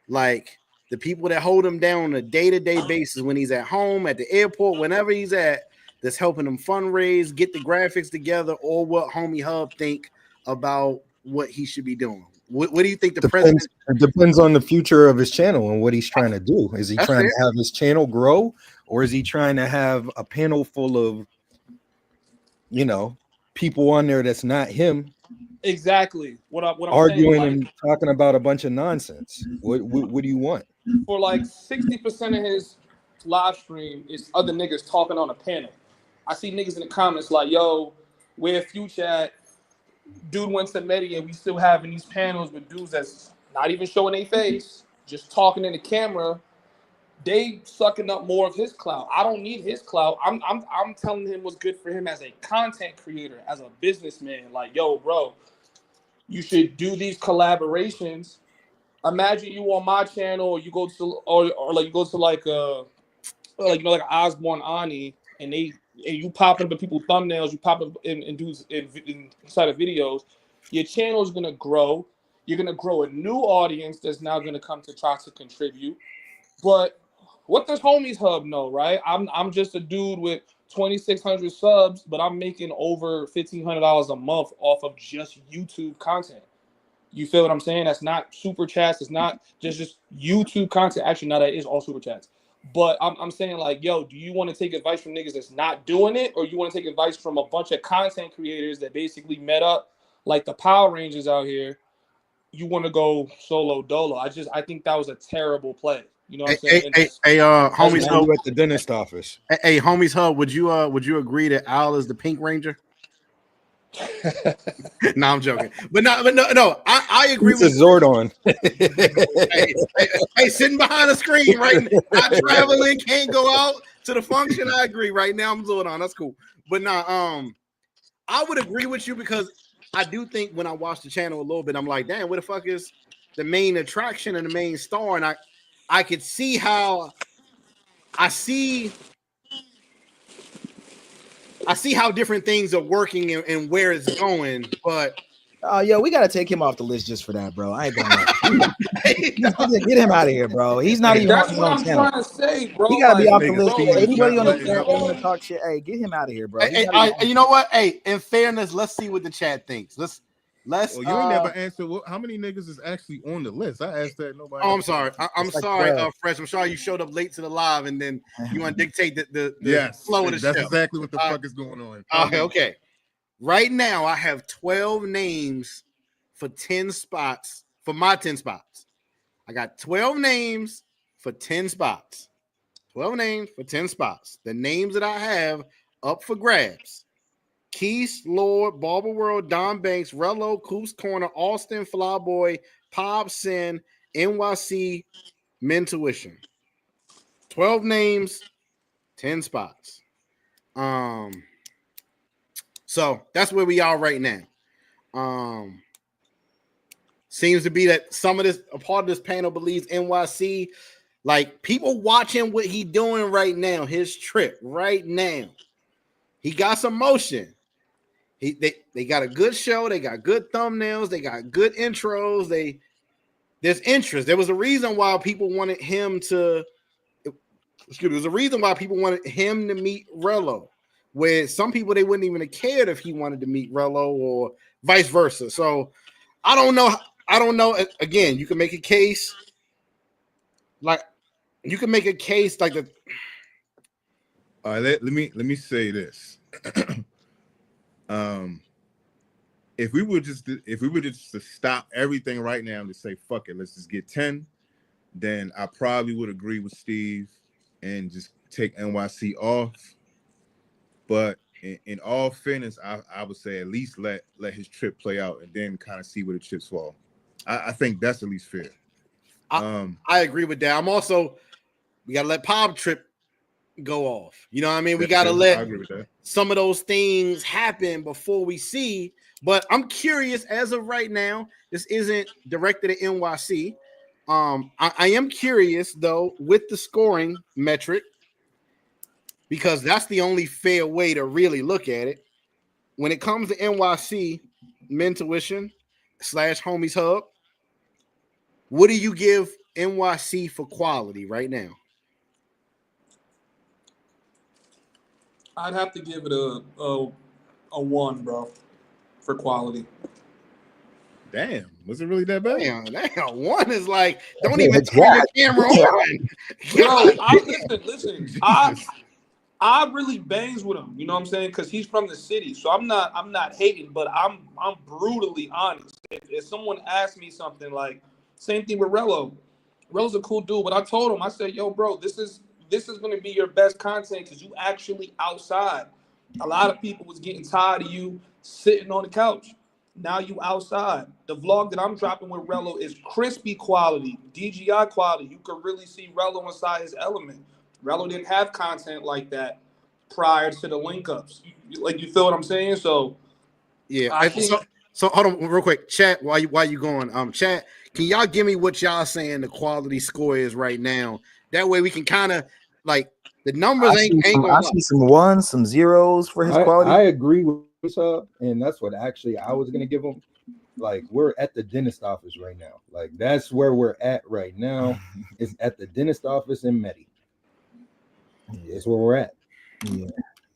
Speaker 1: like the people that hold him down on a day-to-day basis when he's at home, at the airport, whenever he's at, that's helping him fundraise, get the graphics together, or what Homie Hub think about what he should be doing. What do you think the president?
Speaker 12: It depends on the future of his channel and what he's trying to do. Is he trying to have his channel grow, or is he trying to have a panel full of, people on there that's not him?
Speaker 15: Exactly. What I'm
Speaker 12: arguing
Speaker 15: saying,
Speaker 12: and talking about a bunch of nonsense. What do you want?
Speaker 15: For like 60% of his live stream is other niggas talking on a panel. I see niggas in the comments like, yo, where Future at? Dude went to Medi and we still having these panels with dudes that's not even showing their face, just talking in the camera. They sucking up more of his clout. I don't need his clout. I'm telling him what's good for him as a content creator, as a businessman. Like, yo, bro, you should do these collaborations. Imagine you on my channel, or you go to like Osborne Ani, and you pop up in people's thumbnails, you pop up in dudes inside of videos. Your channel is gonna grow. You're gonna grow a new audience that's now gonna come to try to contribute. But what does Homies Hub know, right? I'm just a dude with 2,600 subs, but I'm making over $1,500 a month off of just YouTube content. You feel what I'm saying? That's not super chats. It's not just YouTube content. Actually, no, that is all super chats. But I'm saying, like, yo, do you want to take advice from niggas that's not doing it, or you want to take advice from a bunch of content creators that basically met up like the Power Rangers out here? You want to go solo dolo? I think that was a terrible play. You know what I'm saying?
Speaker 1: Homies Hub
Speaker 12: at the dentist office.
Speaker 1: Hey, Homies Hub, would you agree that Al is the Pink Ranger? No, I'm joking. But no. I agree with
Speaker 12: Zordon.
Speaker 1: hey, sitting behind the screen, right? Not traveling, can't go out to the function. I agree. Right now, I'm Zordon. That's cool. But I would agree with you, because I do think when I watch the channel a little bit, I'm like, damn, what the fuck is the main attraction and the main star? And I could see how I see how different things are working and where it's going, but
Speaker 11: we gotta take him off the list just for that, bro. I ain't gonna get him out of here, bro. He's not even.
Speaker 15: That's what I'm trying to say, bro.
Speaker 11: He gotta be off the list. Anybody on the chat want to talk shit? Hey, get him out of here, bro.
Speaker 1: You know what? Hey, in fairness, let's see what the chat thinks. Let's.
Speaker 14: Well, you ain't never answered how many niggas is actually on the list. I asked that. Nobody.
Speaker 13: Oh, I'm sorry. I'm
Speaker 11: It's like
Speaker 13: sorry,
Speaker 11: Brad.
Speaker 13: Fresh. I'm sorry you showed up late to the live, and then you want to dictate the
Speaker 14: Yes,
Speaker 13: flow of the
Speaker 14: that's
Speaker 13: show.
Speaker 14: exactly what the fuck is going on.
Speaker 13: Okay. Right now, I have 12 names for 10 spots for my 10 spots. I got 12 names for 10 spots. 12 names for 10 spots. The names that I have up for grabs: Quis, Lord, Barber World, Don Banks, Rello, Coops Corner, Austin, Flyboy, Pop, Sin, NYC, MenTuition. 12 names, 10 spots. So that's where we are right now. Seems to be that a part of this panel believes NYC, like people watching what he doing right now, his trip right now. He got some motion. They got a good show. They got good thumbnails. They got good intros. There's interest. There was a reason why people wanted him to. There was a reason why people wanted him to meet Rello, where some people they wouldn't even have cared if he wanted to meet Rello or vice versa. So I don't know. Again, you can make a case like the.
Speaker 14: All right, let me say this. If we were just to stop everything right now and to say fuck it, let's just get 10, then I probably would agree with Steve and just take NYC off. But in all fairness, I would say at least let his trip play out and then kind of see where the chips fall. I think that's at least fair.
Speaker 13: I agree with that. We gotta let Pop trip go off. You know what I mean? We gotta let some of those things happen before we see. But I'm curious, as of right now, this isn't directed at NYC. I am curious though with the scoring metric, because that's the only fair way to really look at it. When it comes to NYC, MenTuition / Homies Hub, what do you give NYC for quality right now?
Speaker 15: I'd have to give it a 1, bro, for quality.
Speaker 14: Damn, was it really that bad?
Speaker 13: Damn, 1 is like, don't even turn your camera on.
Speaker 15: Bro, listen. I really bangs with him. You know what I'm saying? Because he's from the city, so I'm not hating, but I'm brutally honest. If someone asks me something, like same thing with Rello. Rello's a cool dude, but I told him, I said, yo, bro, this is going to be your best content because you actually outside. A lot of people was getting tired of you sitting on the couch. Now you outside. The vlog that I'm dropping with Rello is crispy quality, DGI quality. You could really see Rello inside his element. Rello didn't have content like that prior to the link-ups. You feel what I'm saying? So
Speaker 13: yeah. So hold on real quick. Chat, while you going? Chat, can y'all give me what y'all saying the quality score is right now? That way we can kind of like the numbers ain't going
Speaker 11: I see some 1s, some 0s for his quality.
Speaker 12: I agree with Sub, and that's what actually I was gonna give him. Like, we're at the dentist office right now. Like, that's where we're at right now. It's at the dentist office in Medi. That's where we're at.
Speaker 11: Yeah.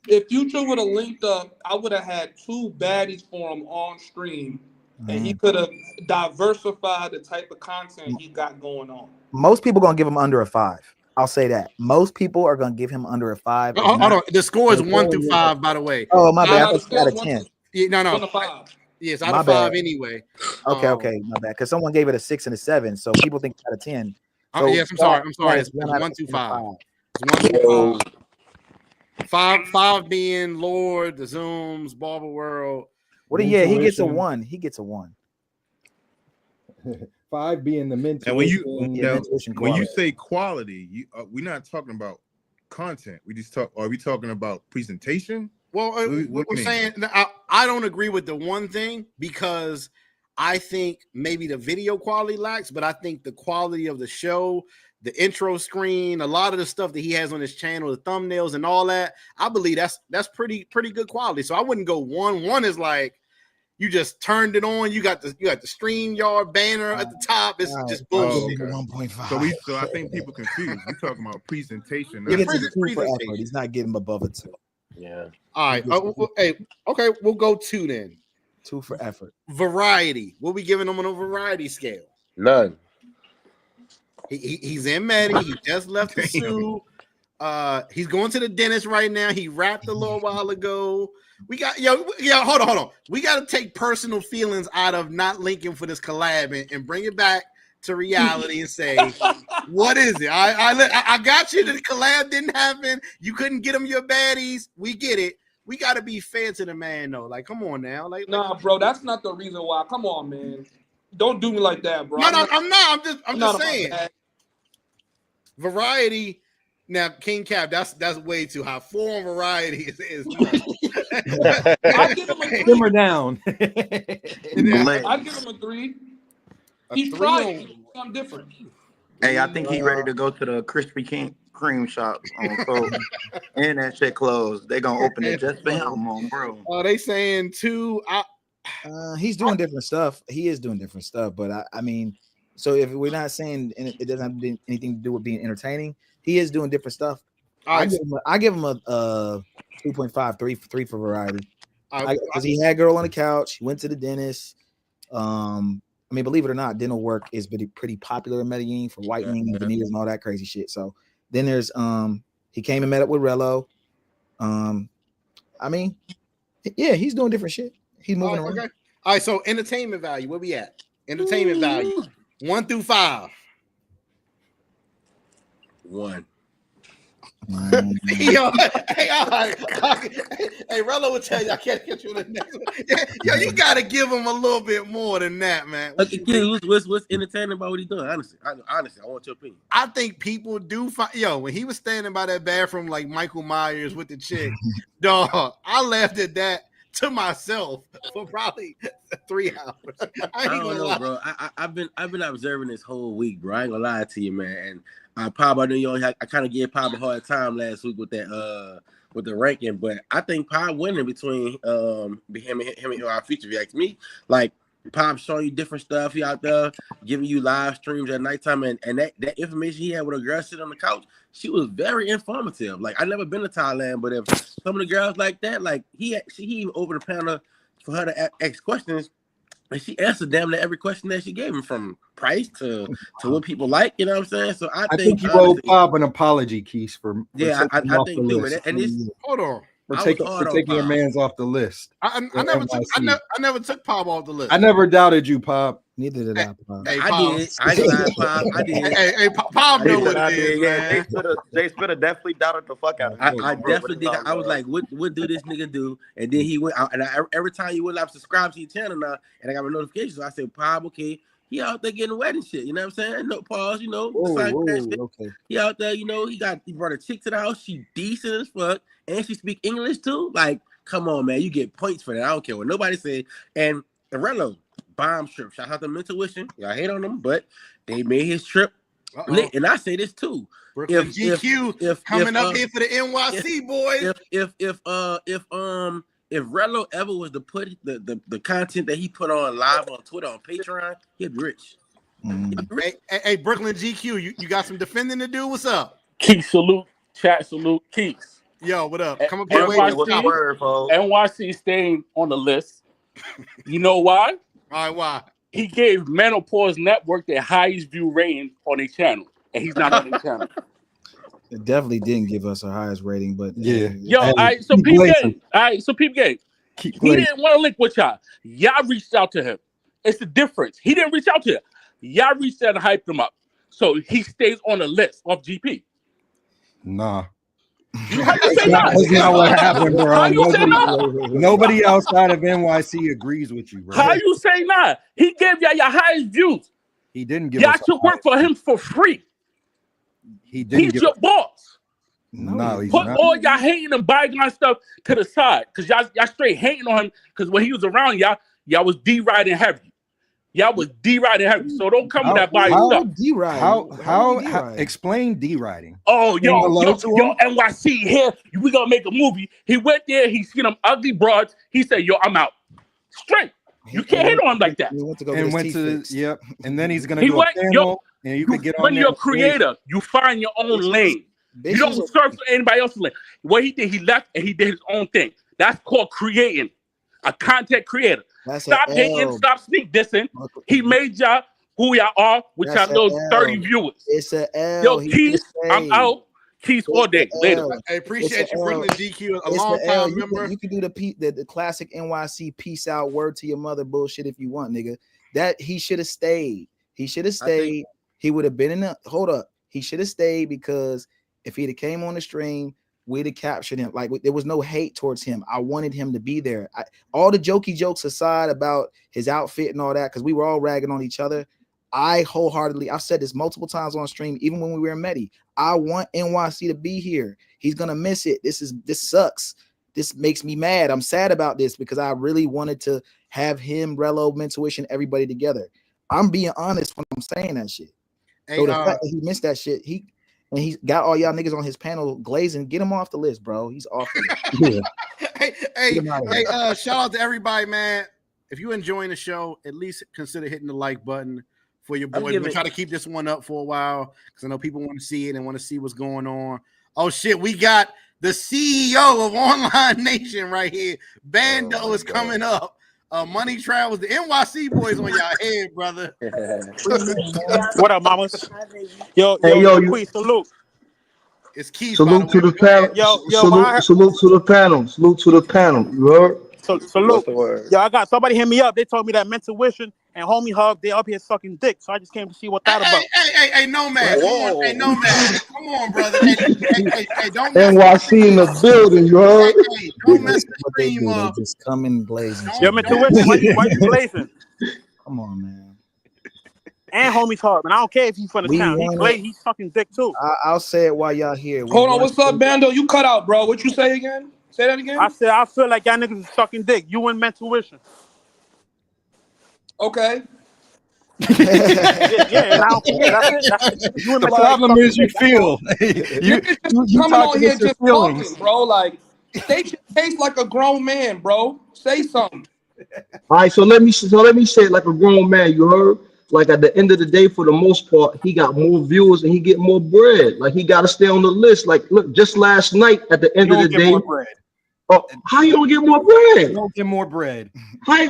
Speaker 15: If Future would have linked up, I would have had 2 baddies for him on stream, and he could have diversified the type of content he got going on.
Speaker 11: Most people gonna give him under a 5. I'll say that. Most people are gonna give him under a 5.
Speaker 13: Hold on. The score is 1 through 5, by the way.
Speaker 11: Oh, my bad. I thought you had a 10.
Speaker 13: Yeah, no.
Speaker 15: 1 to 5.
Speaker 13: Yes, out of 5 anyway.
Speaker 11: Okay, my bad. Because someone gave it a 6 and a 7, so people think it's out of 10. So
Speaker 13: yes, I'm sorry. It's 1 through 5. It's 1 through 5. 5 being Lord, the Zooms, Barber World.
Speaker 11: What? Yeah, he gets a 1. He gets a 1.
Speaker 12: 5 being the mental.
Speaker 14: And when you say quality, we're not talking about content. Are we talking about presentation?
Speaker 13: Well, what we're saying, I don't agree with the one thing, because I think maybe the video quality lacks, but I think the quality of the show, the intro screen, a lot of the stuff that he has on his channel, the thumbnails and all that, I believe that's pretty good quality. So I wouldn't go 1. 1 is like you just turned it on. You got the StreamYard banner at the top. It's just bullshit.
Speaker 11: 1.5.
Speaker 14: So I think people confused. We're talking about presentation.
Speaker 11: He gets a 2 for effort. He's not getting above a 2.
Speaker 8: Yeah.
Speaker 13: All right. Okay. We'll go 2 then.
Speaker 11: 2 for effort.
Speaker 13: Variety. What we giving him on a variety scale?
Speaker 16: None.
Speaker 13: He's in Maddie. He just left the zoo. He's going to the dentist right now. He rapped a little while ago. We got hold on. We got to take personal feelings out of not linking for this collab and bring it back to reality and say, what is it? I got you. The collab didn't happen. You couldn't get him your baddies. We get it. We got to be fair to the man though. Like, come on now.
Speaker 15: Nah, bro, that's not the reason why. Come on, man. Don't do me like that, bro.
Speaker 13: No, I'm not. I'm just saying. Variety. Now, King Cap, that's way too high. 4 on variety is
Speaker 15: I give him a 3.
Speaker 12: Simmer down.
Speaker 15: I give him a 3. He's trying something different.
Speaker 17: Hey, I think he's ready to go to the Krispy Kreme shop on Cove. And that shit closed. They're gonna open it just for him, on bro.
Speaker 13: Oh, they saying 2.
Speaker 11: He's doing different stuff. He is doing different stuff, but I mean, so if we're not saying it doesn't have anything to do with being entertaining, he is doing different stuff. I give him a 2.5, 3 for variety. Because he had girl on the couch, he went to the dentist. I mean, believe it or not, dental work is pretty popular in Medellin for whitening and veneers and all that crazy shit. So then there's he came and met up with Rello. I mean, yeah, he's doing different shit. He's moving around.
Speaker 13: Okay. All right, so entertainment value, where we at? Entertainment value, 1 through 5.
Speaker 16: 1.
Speaker 13: Yo, hey, Rello will tell you I can't get you the next one. Yo, you gotta give him a little bit more than that, man.
Speaker 16: Okay, what's entertaining about what he's doing? Honestly, I want your opinion.
Speaker 13: I think people do find when he was standing by that bathroom like Michael Myers with the chick, dog. I laughed at that to myself for probably 3 hours.
Speaker 16: I don't know, bro. I've been observing this whole week, bro. I ain't gonna lie to you, man. And Pop, I know I kind of gave Pop a hard time last week with that with the ranking, but I think Pop winning between him and our feature. If you ask me, like Pop showing you different stuff. He out there giving you live streams at nighttime, and that information he had with a girl sitting on the couch, she was very informative. Like I never been to Thailand, but if some of the girls like that, like he even opened the panel for her to ask questions. And she answered damn near every question that she gave him, from price to what people like. You know what I'm saying? So I think
Speaker 12: you owe Bob an apology, Keith, for
Speaker 16: I think do it. And it's
Speaker 13: hold on.
Speaker 12: For taking your man's off the list.
Speaker 13: I never took Pop off the list.
Speaker 12: I never doubted you, Pop.
Speaker 11: Neither did I, Pop.
Speaker 13: Hey,
Speaker 16: I did. I ain't Pop. I did.
Speaker 13: Hey, Pop know what it is, man.
Speaker 17: Jay Spitter definitely doubted the fuck out of me.
Speaker 16: I definitely did. I was like, what do this nigga do? And then he went out, and every time you went, I'm subscribed to your channel now, and I got my notifications. So I said, Pop, okay. He out there getting wet and shit, you know what I'm saying? No pause, you know.
Speaker 11: Okay.
Speaker 16: He out there, you know, he brought a chick to the house. She decent as fuck, and she speak English too. Like, come on, man, you get points for that. I don't care what nobody say. And Rello, bomb trip. Shout out to MenTuition. Y'all hate on them, but they made his trip lit. And I say this too.
Speaker 13: Brooklyn GQ coming up here for the NYC boys.
Speaker 16: If Rello ever was to put the content that he put on live on Twitter, on Patreon, he'd be rich.
Speaker 13: Hey, Brooklyn GQ, you got some defending to do? What's up?
Speaker 18: Keith, salute. Chat, salute. Keith.
Speaker 13: Yo, what up? Come up
Speaker 18: here.
Speaker 17: NYC
Speaker 18: staying on the list. You know why?
Speaker 13: All right, why?
Speaker 18: He gave Menopause Network their highest view rating on their channel, and he's not on their channel.
Speaker 11: It definitely didn't give us our highest rating, but
Speaker 18: yeah. Yo, all right, so Peep Gang. All right, so Peep Gang. He didn't want to link with y'all. Y'all reached out to him. It's the difference. He didn't reach out to you. Y'all reached out and hyped him up. So he stays on the list of GP.
Speaker 12: Nah.
Speaker 18: That's
Speaker 12: not what happened, bro. Nobody outside of NYC agrees with you, bro.
Speaker 18: How you say nah? He gave y'all your highest views.
Speaker 12: He didn't give
Speaker 18: y'all
Speaker 12: us
Speaker 18: should work for him for free.
Speaker 12: He's
Speaker 18: your boss.
Speaker 12: No, he's
Speaker 18: Put
Speaker 12: not.
Speaker 18: all y'all hating and bygone stuff to the side, because y'all straight hating on him. Because when he was around y'all was D-riding heavy. Y'all was D-riding heavy. So don't come with that bio stuff.
Speaker 12: How explain D-riding?
Speaker 18: Oh, yo, NYC here. We gonna make a movie. He went there. He seen them ugly broads. He said, "Yo, I'm out." Straight. You can't hit on him like that.
Speaker 12: And then he's gonna do a panel, and you can get on.
Speaker 18: When you're a creator, you find your own lane. You don't serve for anybody else's lane. What he did, he left and he did his own thing. That's called creating. A content creator.
Speaker 11: That's
Speaker 18: Stop
Speaker 11: an
Speaker 18: hating.
Speaker 11: L.
Speaker 18: Stop sneak dissing. He made y'all who y'all are with
Speaker 11: That's
Speaker 18: y'all
Speaker 11: an
Speaker 18: little
Speaker 11: L.
Speaker 18: 30 viewers.
Speaker 11: It's an L.
Speaker 18: Yo,
Speaker 11: He
Speaker 18: Keys,
Speaker 11: just
Speaker 18: I'm
Speaker 11: say
Speaker 18: out. Keys all
Speaker 11: it's
Speaker 18: day.
Speaker 11: an
Speaker 18: Later.
Speaker 11: L.
Speaker 13: I
Speaker 11: It's
Speaker 13: appreciate
Speaker 11: an
Speaker 13: you
Speaker 11: L.
Speaker 13: bringing the DQ, a
Speaker 11: It's
Speaker 13: long
Speaker 11: the L.
Speaker 13: time member.
Speaker 11: You can do the classic NYC peace out, word to your mother bullshit if you want, nigga. That he should have stayed. He should have stayed. He would have been in the hold up. He should have stayed because if he'd have came on the stream, we'd have captured him. Like there was no hate towards him. I wanted him to be there. All the jokey jokes aside about his outfit and all that, because we were all ragging on each other. I wholeheartedly, I've said this multiple times on stream, even when we were in Medi. I want NYC to be here. He's gonna miss it. This sucks. This makes me mad. I'm sad about this because I really wanted to have him, Relo, MenTuition, everybody together. I'm being honest when I'm saying that shit.
Speaker 13: Hey,
Speaker 11: So the fact that he missed that shit, he's got all y'all niggas on his panel glazing. Get him off the list, bro. He's off the list.
Speaker 13: Hey, shout out to everybody, man. If you're enjoying the show, at least consider hitting the like button for your boy. We're gonna try to keep this one up for a while because I know people want to see it and want to see what's going on. Oh shit, we got the CEO of Online Nation right here. Bando is coming up. Money Travels, the NYC boys on y'all head, brother.
Speaker 19: What up, mamas? Yo, Quis, salute.
Speaker 13: It's Keys.
Speaker 12: Salute to the panel. Salute to the panel. Salute to the panel. You heard?
Speaker 19: Salute. Yo, I got somebody hit me up. They told me that MenTuition and Homie Hug, they up here sucking dick. So I just came to see what that about.
Speaker 13: Hey, no man. Come on, hey, no man. Come on, brother. Hey, don't
Speaker 12: NYC in the building, you heard?
Speaker 13: Hey, don't mess the stream up.
Speaker 11: Just come in blazing.
Speaker 19: Yo, MenTuition, why you blazing?
Speaker 11: Come on, man.
Speaker 19: And Homie's Hug, and I don't care if he's from the town. He's sucking dick too.
Speaker 11: I'll say it while y'all here.
Speaker 15: Hold on, what's up, Bando? You cut out, bro. What you say again? Say that again.
Speaker 19: I said I feel like y'all niggas is sucking dick. You and MenTuition.
Speaker 15: Okay.
Speaker 19: Yeah, and I don't care. That's it. You and
Speaker 12: The problem is you feel.
Speaker 15: you coming on here just talking, bro. Like, state your case like a grown man, bro. Say something.
Speaker 12: All right, so let me say it like a grown man. You heard? Like at the end of the day, for the most part, he got more viewers and he get more bread. Like he got to stay on the list. Like look, just last night at the end of the day. Oh, how you don't get more bread?
Speaker 20: You don't get more bread.
Speaker 12: How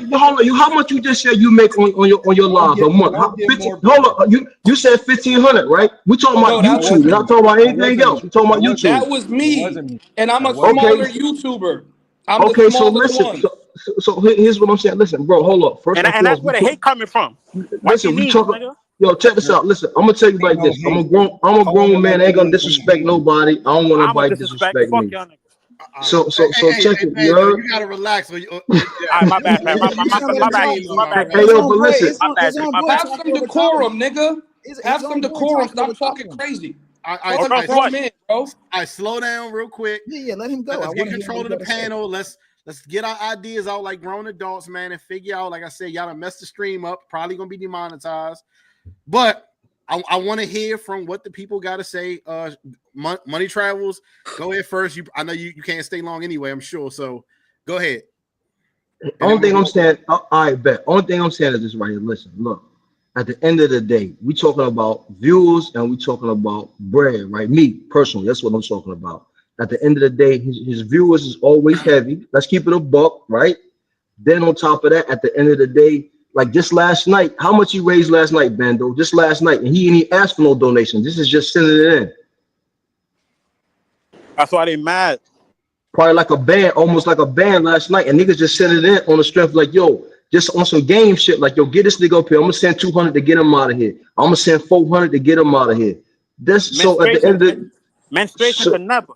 Speaker 12: much you just said you make on your live a month? Hold on, you said 1,500, right? We talking about YouTube. You're not talking about anything else. We talking about YouTube.
Speaker 15: That was me, and I'm a smaller YouTuber. I'm
Speaker 12: okay,
Speaker 15: the
Speaker 12: so
Speaker 15: smallest
Speaker 12: listen.
Speaker 15: one.
Speaker 12: So here's what I'm saying. Listen, bro, hold up. First
Speaker 19: and that's where the hate coming from.
Speaker 12: Listen, we talk. Yo, check this out. Listen, I'm gonna tell you like this. I'm a grown man. I ain't gonna disrespect nobody. I don't want nobody to disrespect me. So check it.
Speaker 13: You gotta relax.
Speaker 19: My bad, man. My bad.
Speaker 12: Hey, yo, but listen.
Speaker 15: Have some decorum, nigga. Have some decorum. Stop talking crazy.
Speaker 13: I slow down real quick.
Speaker 11: Yeah, let him go.
Speaker 13: Let's get control of the panel. Let's get our ideas out like grown adults, man, and figure out. Like I said, y'all done messed the stream up. Probably gonna be demonetized, but I want to hear from what the people got to say. Money Travels, go ahead first. I know you can't stay long anyway, I'm sure. So go ahead.
Speaker 12: Only thing I'm saying, I bet. Only thing I'm saying is this right here. Listen, look. At the end of the day, we talking about views and we talking about bread, right? Me personally, that's what I'm talking about. At the end of the day, his viewers is always heavy. Let's keep it a buck, right? Then on top of that, at the end of the day, like just last night, how much he raised last night, Bando? Just last night, and he asked for no donation. This is just sending it in.
Speaker 19: That's why they mad.
Speaker 12: Probably like a band, almost like a band last night, and niggas just sent it in on the strength like, yo, just on some game shit, like, yo, get this nigga up here. I'm gonna send 200 to get him out of here. I'm gonna send 400 to get him out of here. This so at the end of the
Speaker 19: menstruation can never.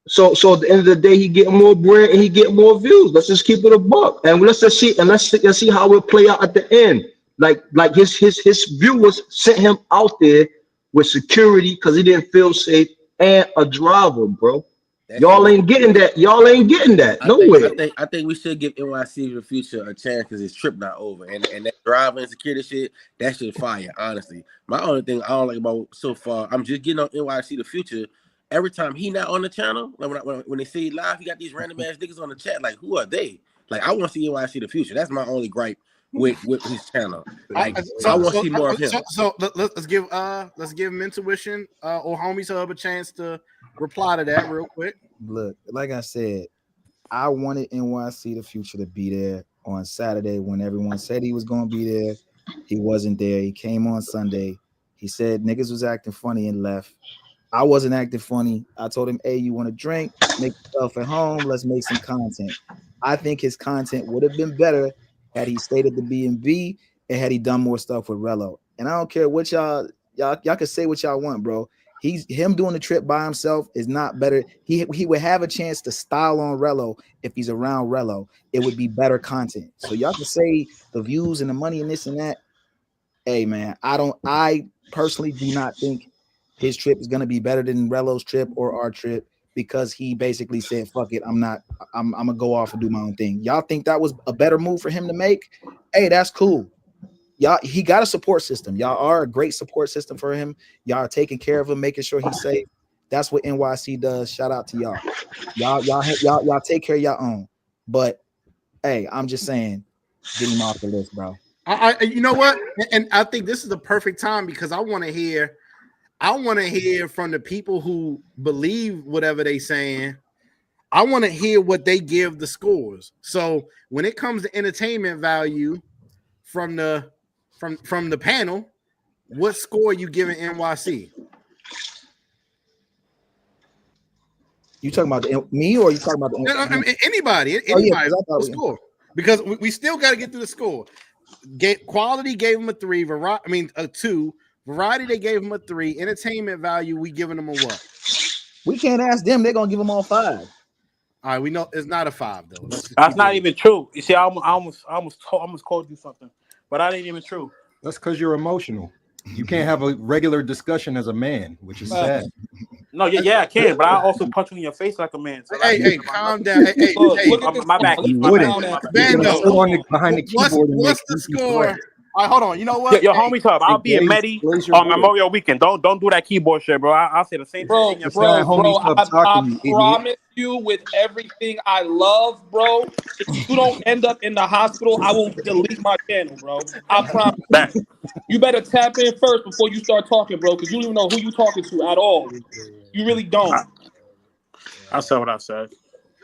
Speaker 12: So at the end of the day, he get more bread and he get more views. Let's just keep it a buck, and let's just see and let's see how it play out at the end. Like his viewers sent him out there with security because he didn't feel safe and a driver, bro. Y'all ain't getting that. Y'all ain't getting that. Nowhere.
Speaker 16: I think we should give NYC the future a chance because his trip not over. And that driving and security shit, that shit fire, honestly. My only thing I don't like about so far, I'm just getting on NYC the future. Every time he not on the channel, like when they see live, he got these random ass niggas on the chat. Like, who are they? Like, I want to see NYC the future. That's my only gripe with his channel. Like, I want to see more of him.
Speaker 13: So let's give MenTuition or Homies Hub a chance to reply to that real quick.
Speaker 11: Look, like I said, I wanted NYC the future to be there on Saturday when everyone said he was going to be there. He wasn't there. He came on Sunday. He said niggas was acting funny and left. I wasn't acting funny. I told him, hey, you want to drink? Make yourself at home. Let's make some content. I think his content would have been better had he stayed at the B&B and had he done more stuff with Rello. And I don't care what y'all can say what y'all want, bro. Him doing the trip by himself is not better. He would have a chance to style on Rello if he's around Rello. It would be better content. So y'all can say the views and the money and this and that. Hey man, I personally do not think his trip is gonna be better than Rello's trip or our trip because he basically said, fuck it, I'm gonna go off and do my own thing. Y'all think that was a better move for him to make? Hey, that's cool. Y'all, he got a support system. Y'all are a great support system for him. Y'all are taking care of him, making sure he's safe. That's what NYC does. Shout out to y'all. Y'all take care of your own. But hey, I'm just saying, get him off the list, bro.
Speaker 13: You know what? And I think this is the perfect time because I want to hear from the people who believe whatever they saying. I want to hear what they give the scores. So when it comes to entertainment value from the panel, what score are you giving NYC?
Speaker 11: You talking about me or you talking about
Speaker 13: anybody? Score because we still got to get through the score. Quality gave him a 3. A 2. Variety they gave him a 3. Entertainment value we giving them a what?
Speaker 11: We can't ask them. They're gonna give them all 5.
Speaker 13: All right, we know it's not a 5 though.
Speaker 19: That's not even true. You see, I almost called you something, but that ain't even true.
Speaker 12: That's because you're emotional. You can't have a regular discussion as a man, which is sad.
Speaker 19: No, yeah, I can, but I also punch you in your face like a man. So
Speaker 13: hey, calm down. Hey,
Speaker 19: look at this. My bad.
Speaker 12: You wouldn't.
Speaker 13: Bando,
Speaker 12: behind the keyboard.
Speaker 13: What's the score? All right, hold on. You know what?
Speaker 19: Your homie talk. I'll be in Medi on Memorial Weekend. Don't do that keyboard shit, bro. I'll say the same thing.
Speaker 15: Bro, I promise you with everything I love, bro. If you don't end up in the hospital, I will delete my channel, bro. I promise. You better tap in first before you start talking, bro, because you don't even know who you talking to at all. You really don't.
Speaker 19: I said what I said.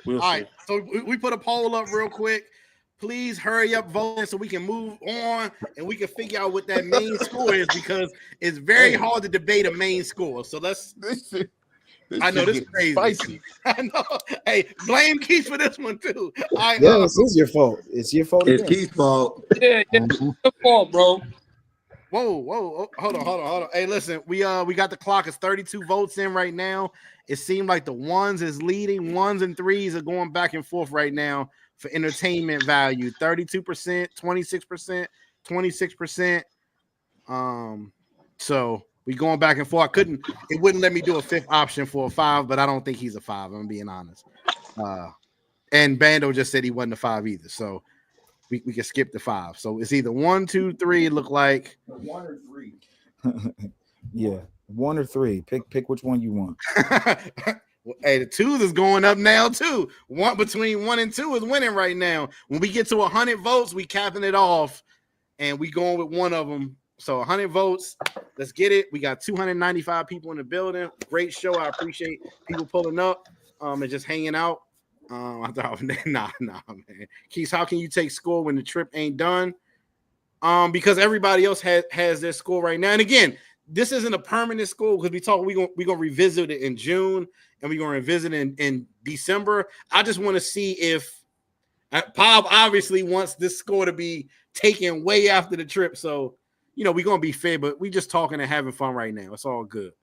Speaker 19: All
Speaker 13: right, so we put a poll up real quick. Please hurry up voting so we can move on and we can figure out what that main score is because it's very hard to debate a main score. So let's. I know this is crazy. Spicy. I know. Hey, blame Keith for this one too.
Speaker 11: This is your fault. It's your fault.
Speaker 17: It's Keith's fault.
Speaker 15: Yeah, it's your fault, bro.
Speaker 13: Whoa. Hold on. Hey, listen, we got the clock. It's 32 votes in right now. It seemed like the ones is leading. 1s and 3s are going back and forth right now for entertainment value. 32%, 26%, 26%. So we going back and forth. It wouldn't let me do a 5th option for a 5, but I don't think he's a 5. I'm being honest. And Bando just said he wasn't a 5 either. So we can skip the 5. So it's either 1, 2, 3. It look like
Speaker 11: 1 or 3. Yeah, 1 or 3. Pick which one you want.
Speaker 13: Hey, the 2s is going up now too. Between 1 and 2 is winning right now. When we get to 100 votes, we capping it off, and we going with one of them. So 100 votes. Let's get it. We got 295 people in the building. Great show. I appreciate people pulling up and just hanging out. I thought, nah, man. Keith, how can you take score when the trip ain't done? Because everybody else has their score right now. And again, this isn't a permanent score because we're gonna revisit it in June and we're gonna revisit it in December. I just want to see if Bob obviously wants this score to be taken way after the trip. So we're gonna be fair, but we just talking and having fun right now. It's all good.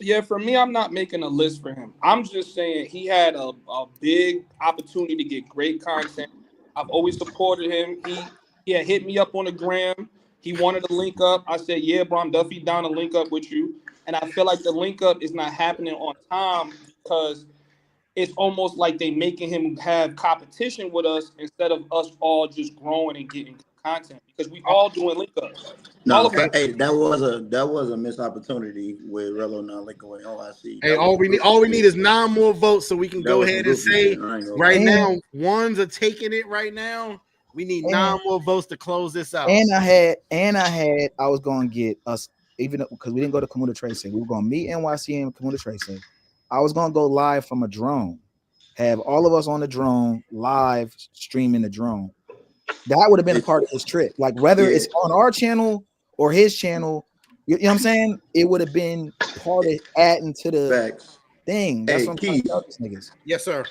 Speaker 15: Yeah, for me, I'm not making a list for him. I'm just saying he had a big opportunity to get great content. I've always supported him. He had hit me up on the gram. He wanted to link up. I said, yeah, bro, I'm definitely down to link up with you. And I feel like the link up is not happening on time because it's almost like they making him have competition with us instead of us all just growing and getting content because we all doing link ups.
Speaker 17: No, hey, that was a missed opportunity with Rello not linking with NYC.
Speaker 13: Hey, all we need is 9 more votes so we can go ahead and say right now 1s are taking it right now. We need 9 more votes to close this out.
Speaker 11: And I was going to get us, even because we didn't go to Commuter Tracing. We were going to meet NYC and Commuter Tracing. I was going to go live from a drone have all of us on the drone live streaming the drone. That would have been a part of his trip. Like whether it's on our channel or his channel, you know what I'm saying? It would have been part of adding to the thing. That's
Speaker 17: Hey,
Speaker 11: what I'm trying to
Speaker 17: Keith.
Speaker 11: tell these niggas.
Speaker 13: Yes, sir.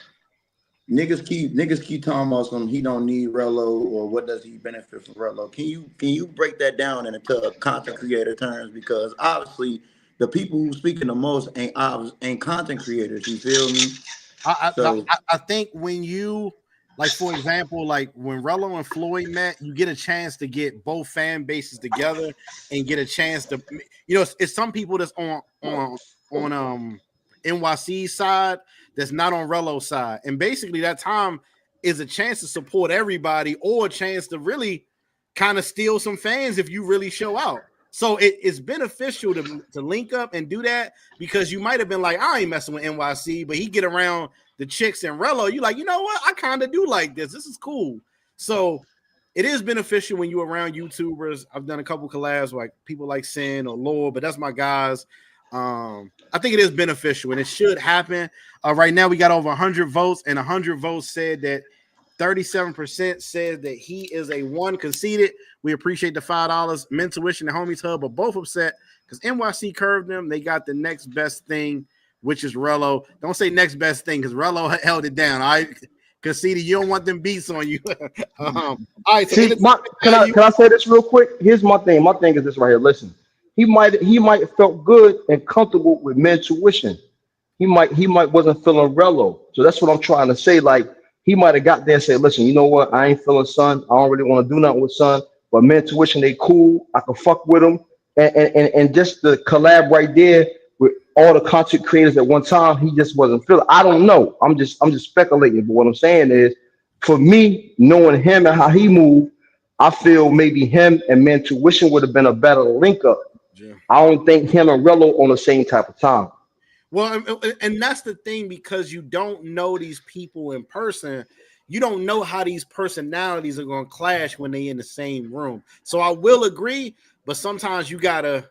Speaker 17: Niggas keep talking about some he don't need Relo or what does he benefit from Relo. Can you break that down into content creator terms? Because obviously the people who speaking the most ain't content creators. You feel me?
Speaker 13: I think when you like, for example, like when Relo and Floyd met, you get a chance to get both fan bases together and get a chance to, you know, it's some people that's on NYC's side that's not on Relo's side, and basically that time is a chance to support everybody or a chance to really kind of steal some fans if you really show out. So it's beneficial to link up and do that, because you might have been like, I ain't messing with NYC, but he get around the chicks and Relo, you like, you know what? I kind of do like this. This is cool. So it is beneficial when you're around YouTubers. I've done a couple collabs like people like Sin or Lord, but that's my guys. I think it is beneficial and it should happen. Right now we got over 100 votes, and 100 votes said that 37% said that he is a 1 conceded. We appreciate the $5. MenTuition and Homies Hub are both upset because NYC curved them. They got the next best thing, which is Relo. Don't say next best thing because Relo held it down. All right, conceded. You don't want them beats on you. All right. So
Speaker 20: can I say this real quick? Here's my thing. My thing is this right here. Listen, he might have felt good and comfortable with MenTuition. He might wasn't feeling Relo. So that's what I'm trying to say. Like, he might have got there and said, listen, you know what? I ain't feeling Son. I don't really want to do nothing with Son. But MenTuition, they cool. I can fuck with them. And just the collab right there with all the content creators at one time, he just wasn't feeling. I don't know. I'm just speculating. But what I'm saying is, for me, knowing him and how he moved, I feel maybe him and MenTuition would have been a better link up. Yeah. I don't think him and Relo on the same type of time.
Speaker 13: Well, and that's the thing, because you don't know these people in person. You don't know how these personalities are going to clash when they in the same room. So I will agree, but sometimes you got to,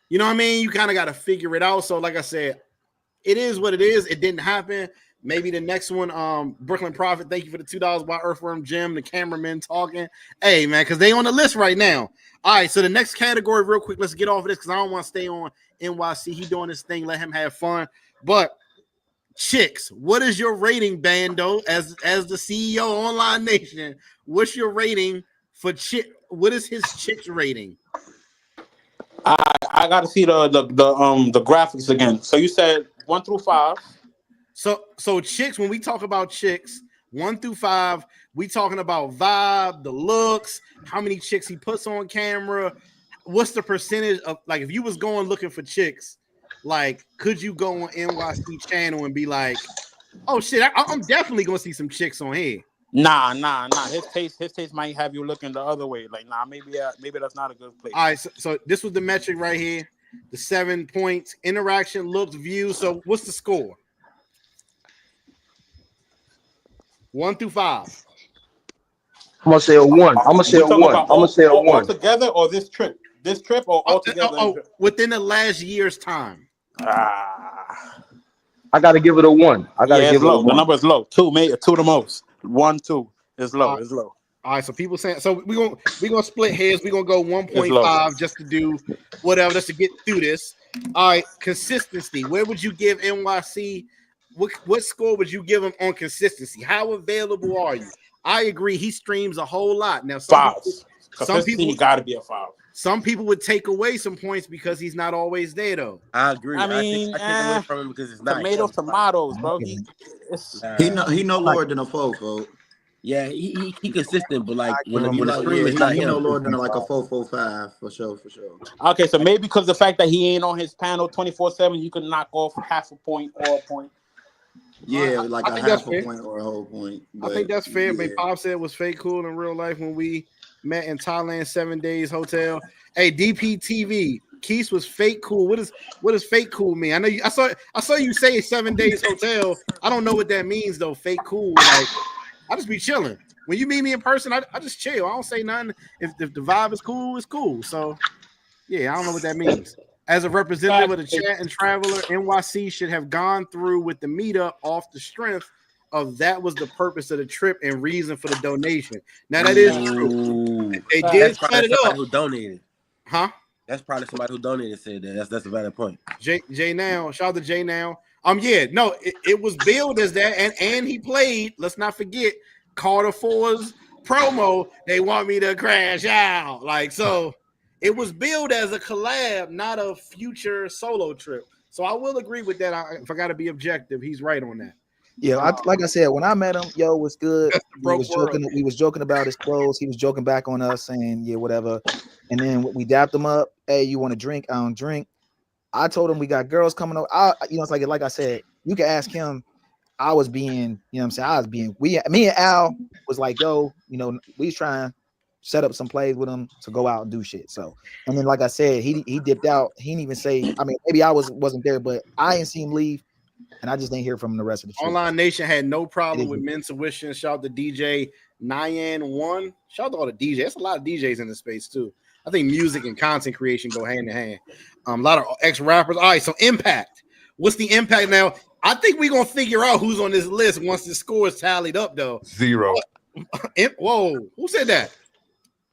Speaker 13: you know what I mean? You kind of got to figure it out. So like I said, it is what it is. It didn't happen. Maybe the next one, Brooklyn Prophet, thank you for the $2 by Earthworm Jim, the cameraman talking. Hey, man, because they on the list right now. All right, so the next category, real quick, let's get off of this because I don't want to stay on NYC. He doing his thing. Let him have fun. But chicks, what is your rating, Bando, as the CEO of Online Nation? What's your rating for chick? What is his chicks rating?
Speaker 19: I got to see the graphics again. So you said 1 through 5.
Speaker 13: So chicks, when we talk about chicks, 1 through 5, we talking about vibe, the looks, how many chicks he puts on camera. What's the percentage of, like, if you was going looking for chicks, like, could you go on NYC channel and be like, oh shit, I'm definitely gonna see some chicks on here?
Speaker 19: Nah. His taste might have you looking the other way. Like, nah, maybe that's not a good place.
Speaker 13: All right, so this was the metric right here, the 7 points: interaction, looks, views. So what's the score? 1 through 5.
Speaker 20: I'm gonna say a 1. I'm gonna say a 1. I'm gonna say a 1.
Speaker 19: All together, or this trip or all together?
Speaker 13: Within the last year's time.
Speaker 20: I gotta give it a 1. I gotta give it a 1.
Speaker 19: The number is low. 2 the most. 1, 2 is low. It's low.
Speaker 13: All right, so people saying, so we're gonna split hairs. We're gonna go 1.5 just to do whatever, just to get through this. All right, consistency. Where would you give NYC? What score would you give him on consistency? How available are you? I agree. He streams a whole lot. Now, some people
Speaker 19: he got to be a 5.
Speaker 13: Some people would take away some points because he's not always there, though.
Speaker 16: I agree.
Speaker 19: I mean,
Speaker 16: I take away from him because it's not
Speaker 19: tomatoes, bro.
Speaker 17: He no lower than a 4, folks.
Speaker 16: Yeah, he consistent, but like when the
Speaker 17: like,
Speaker 16: stream is not
Speaker 17: he
Speaker 16: him.
Speaker 17: no lower than like a 4.45 for sure.
Speaker 19: Okay, so maybe because the fact that he ain't on his panel 24/7, you could knock off half a point or a point.
Speaker 17: Yeah, like a half a point or a whole point.
Speaker 13: I think that's fair. Yeah. But Pop said it was fake cool in real life when we met in Thailand, 7 days hotel. Hey, DPTV, Quis was fake cool. What does fake cool mean? I know I saw you say 7 days hotel. I don't know what that means though. Fake cool, like I just be chilling. When you meet me in person, I just chill. I don't say nothing. If the vibe is cool, it's cool. So yeah, I don't know what that means. As a representative of the chat and traveler, NYC should have gone through with the meetup off the strength of that was the purpose of the trip and reason for the donation. Now that is true. They did set it up.
Speaker 16: Who donated?
Speaker 13: Huh?
Speaker 16: That's probably somebody who donated said that. That's a valid point.
Speaker 13: Jay now, shout out to Jay now. Yeah, no, it was billed as that, and he played. Let's not forget Carter 4's promo. They want me to crash out, like so. It was billed as a collab, not a future solo trip. So I will agree with that. If I got to be objective, he's right on that.
Speaker 11: Yeah, like I said, when I met him, yo, was good. We was joking about his clothes. He was joking back on us, saying, yeah, whatever. And then we dapped him up. Hey, you want to drink? I don't drink. I told him we got girls coming over. It's like I said, you can ask him. I was being, you know what I'm saying? I was being, me and Al was like, yo, we was trying to set up some plays with him to go out and do shit. So, and then like I said, he dipped out. He didn't even say, I mean, maybe I wasn't there, but I didn't see him leave. And I just didn't hear from him the rest of the trip.
Speaker 13: Online Nation had no problem with MenTuition. Shout out to DJ Nyan1. Shout out to all the DJs. That's a lot of DJs in the space too. I think music and content creation go hand in hand. A lot of ex-rappers. All right, so impact. What's the impact now? I think we're going to figure out who's on this list once the score is tallied up, though.
Speaker 14: 0.
Speaker 13: Whoa, who said that?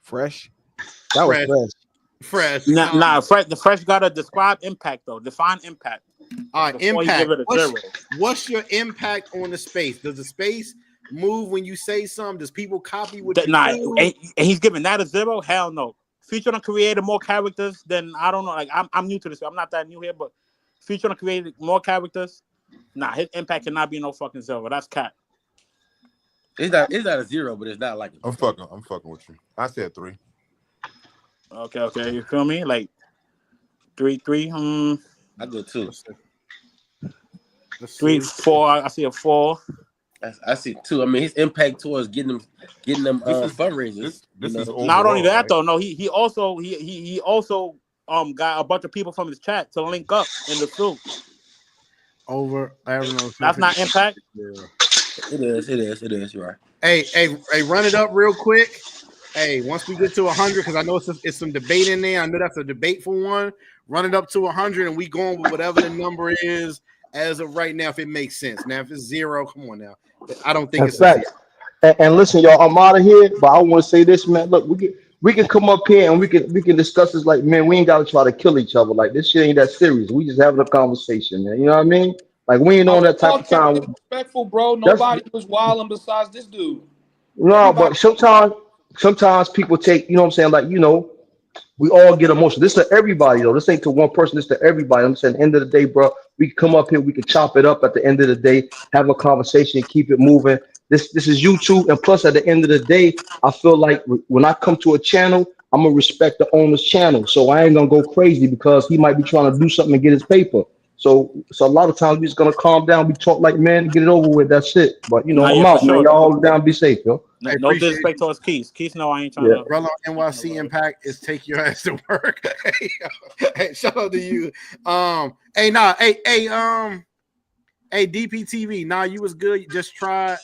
Speaker 11: Fresh. That was
Speaker 13: fresh.
Speaker 19: Nah, fresh. The fresh got to describe impact, though. Define impact.
Speaker 13: All right, impact. What's your impact on the space? Does the space move when you say something? Does people copy what you do?
Speaker 19: And he's giving that a 0? Hell no. Feature on created more characters than, I don't know. Like, I'm new to this. I'm not that new here, but feature on created more characters. Nah, his impact cannot be no fucking 0. That's cat.
Speaker 16: It's not a 0, but it's not like
Speaker 14: I'm fucking with you. I said 3.
Speaker 19: Okay. You feel me? Like 3.
Speaker 16: I go 2.
Speaker 19: 3, 4. I see a 4.
Speaker 16: I see 2. I mean, his impact towards getting them fundraisers.
Speaker 14: This is
Speaker 19: not only that, though. No, he also got a bunch of people from his chat to link up in the suit.
Speaker 13: I don't know.
Speaker 19: That's not impact.
Speaker 16: Yeah. It is. You're right.
Speaker 13: Hey, run it up real quick. Hey, once we get to 100, because I know it's some debate in there. I know that's a debate for one. Run it up to 100, and we going with whatever the number is as of right now, if it makes sense. Now, if it's 0, come on now. I don't think it's
Speaker 20: right. And listen, y'all, I'm out of here, but I want to say this, man. Look, we can come up here and we can discuss this like, man, we ain't gotta try to kill each other. Like, this shit ain't that serious. We just having a conversation, man. You know what I mean? Like, we ain't on that type of time.
Speaker 15: Respectful, bro. Nobody was wilding besides this dude.
Speaker 20: No, but sometimes people take, you know what I'm saying, like, we all get emotional. This is to everybody, though. This ain't to one person. This is to everybody. I'm saying, at the end of the day, bro, we can come up here, we can chop it up at the end of the day, have a conversation, keep it moving. This is YouTube, and plus, at the end of the day, I feel like when I come to a channel, I'm gonna respect the owner's channel. So I ain't gonna go crazy because he might be trying to do something and get his paper. So a lot of times we just gonna calm down, we talk like men, get it over with. That's it. But I'm out, man. Y'all hold down, be safe, yo.
Speaker 19: No disrespect towards Quis. Quis, no, I ain't trying to.
Speaker 13: Brother, NYC impact is take your ass to work. Hey, shout out to you. Hey, DPTV. Nah, you was good. You just try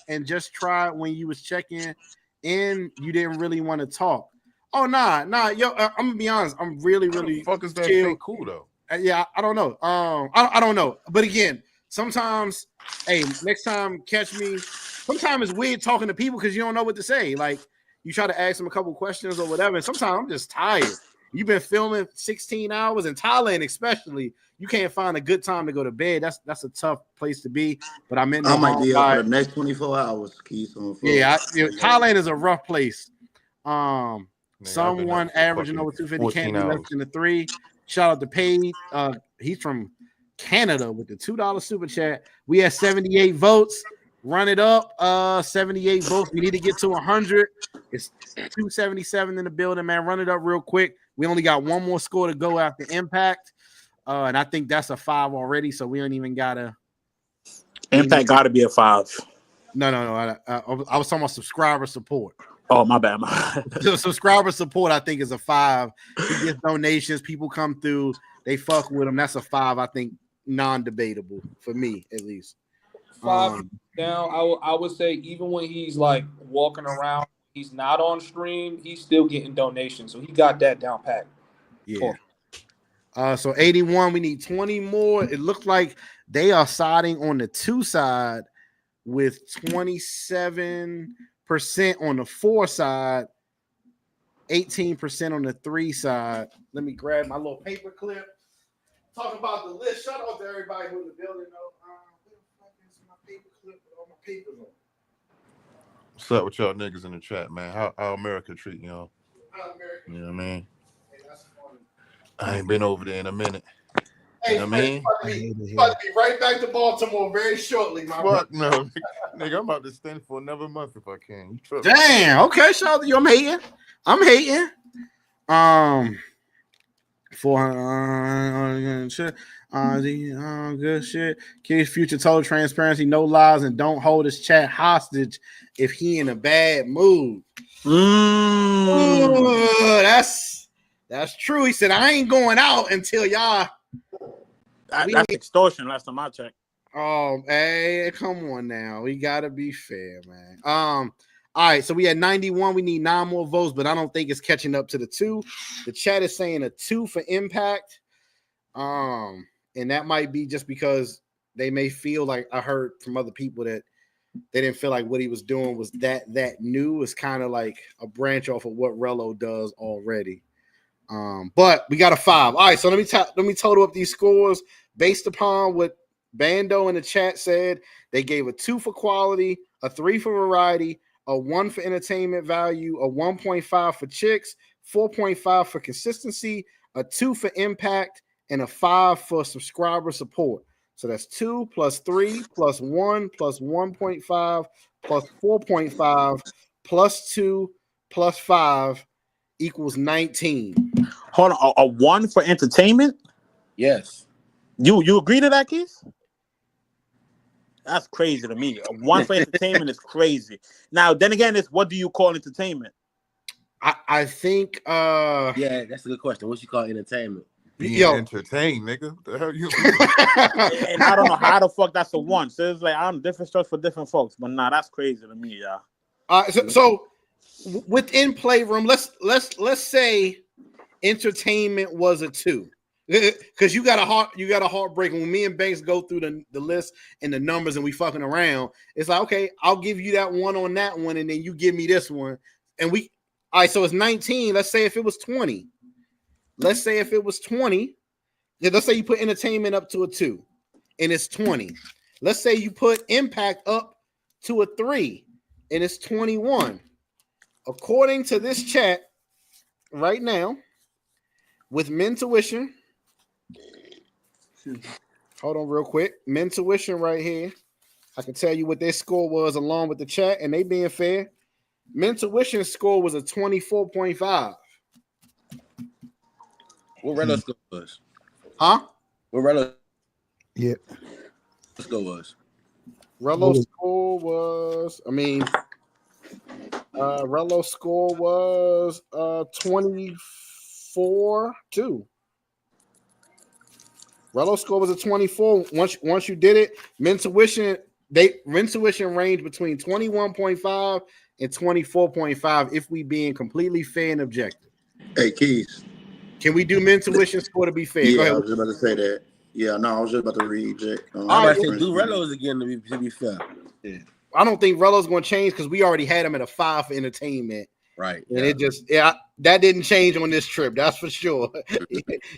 Speaker 13: when you was checking in. You didn't really want to talk. Oh, nah, yo. I'm gonna be honest. I'm really.
Speaker 14: Fuck is that
Speaker 13: chill.
Speaker 14: cool though?
Speaker 13: Yeah, I don't know. I don't know. But again, sometimes, hey, next time catch me. Sometimes it's weird talking to people because you don't know what to say. Like, you try to ask them a couple questions or whatever, and sometimes I'm just tired. You've been filming 16 hours in Thailand, especially. You can't find a good time to go to bed. That's a tough place to be. But I might
Speaker 17: be up for the next 24 hours, Keith.
Speaker 13: Thailand is a rough place. Someone averaging over 250 can't be less than a 3. Shout out to Paid. He's from Canada with the $2 super chat. We had 78 votes. Run it up. 78 votes. We need to get to 100. It's 277 in the building, man. Run it up real quick. We only got one more score to go after Impact. And I think that's a 5 already, so we don't even gotta.
Speaker 19: Impact got to be a 5.
Speaker 13: No. I was talking about subscriber support.
Speaker 19: Oh, my bad.
Speaker 13: So subscriber support, I think, is a 5. He gets donations. People come through. They fuck with him. That's a 5. I think non-debatable for me, at least.
Speaker 15: 5 down. I would say even when he's like walking around, he's not on stream. He's still getting donations, so he got that down pat.
Speaker 13: Yeah. So 81. We need 20 more. It looked like they are siding on the 2 side with 27% on the 4 side, 18% on the 3 side. Let me grab my little paper clip. Talk about the list. Shout out to everybody who's in the building. Where the fuck is my paper clip with all my papers on?
Speaker 14: What's up with y'all niggas in the chat, man? How America treating y'all? You know what I mean?
Speaker 13: Hey, that's funny.
Speaker 14: I ain't been over there in a minute.
Speaker 13: Hey,
Speaker 14: You know what I mean?
Speaker 13: about to be right back to Baltimore very shortly, my
Speaker 14: Fuck no, nigga. I'm about to stand for another month if I can. You trust me?
Speaker 13: Damn. Okay, shout out to you. I'm hating. 400 shit. Good shit. Kids, future total transparency, no lies, and don't hold his chat hostage if he in a bad mood. Ooh, that's true. He said, I ain't going out until y'all.
Speaker 19: That's extortion. Last time I checked.
Speaker 13: Oh, hey, come on now. We gotta be fair, man. All right, so we had 91. We need 9 more votes, but I don't think it's catching up to the 2. The chat is saying a 2 for impact. And that might be just because they may feel like I heard from other people that they didn't feel like what he was doing was that new. It's kind of like a branch off of what Rello does already. But we got a 5. All right, so let me total up these scores based upon what Bando in the chat said. They gave a 2 for quality, a 3 for variety, a 1 for entertainment value, a 1.5 for chicks, 4.5 for consistency, a 2 for impact, and a 5 for subscriber support. So that's 2 plus 3 plus 1 plus 1.5 plus 4.5 plus 2 plus 5 equals 19.
Speaker 19: Hold on, a 1 for entertainment?
Speaker 16: Yes.
Speaker 19: You agree to that, Keith? That's crazy to me. A 1 for entertainment is crazy. Now, then again, it's what do you call entertainment?
Speaker 13: I think
Speaker 16: yeah, that's a good question. What you call entertainment?
Speaker 14: Being entertained, nigga. What the hell you?
Speaker 19: And I don't know how the fuck that's a 1. So it's like I'm different stuff for different folks, but nah, that's crazy to me, yeah.
Speaker 13: So within Playroom, let's say entertainment was a 2. Because you got a heartbreak. When me and Banks go through the list and the numbers and we fucking around, it's like, okay, I'll give you that 1 on that one, and then you give me this one. And all right, so it's 19. Let's say if it was 20. Let's say if it was 20. Let's say you put entertainment up to a 2 and it's 20. Let's say you put impact up to a 3 and it's 21. According to this chat right now, with MenTuition, hold on real quick. MenTuition right here. I can tell you what their score was along with the chat, and they being fair. MenTuition's score was a 24.5.
Speaker 16: What Rello's score was?
Speaker 13: Huh?
Speaker 16: What Rello's
Speaker 11: score
Speaker 16: was?
Speaker 13: Rello's score was, Rello's score was 24-2. Rello's score was a 24. Once you did it, MenTuition ranged between 21.5 and 24.5 if we being completely fair and objective.
Speaker 17: Hey, Keith.
Speaker 13: Can we do MenTuition score to be fair?
Speaker 17: Yeah,
Speaker 13: Go ahead.
Speaker 17: I was just about to say that. Yeah, no, I was just about to read it.
Speaker 16: I'm about to say do Rello's again to be fair.
Speaker 13: Yeah. I don't think Rello's going to change because we already had him at a 5 for entertainment.
Speaker 16: Right.
Speaker 13: And it just, that didn't change on this trip. That's for sure.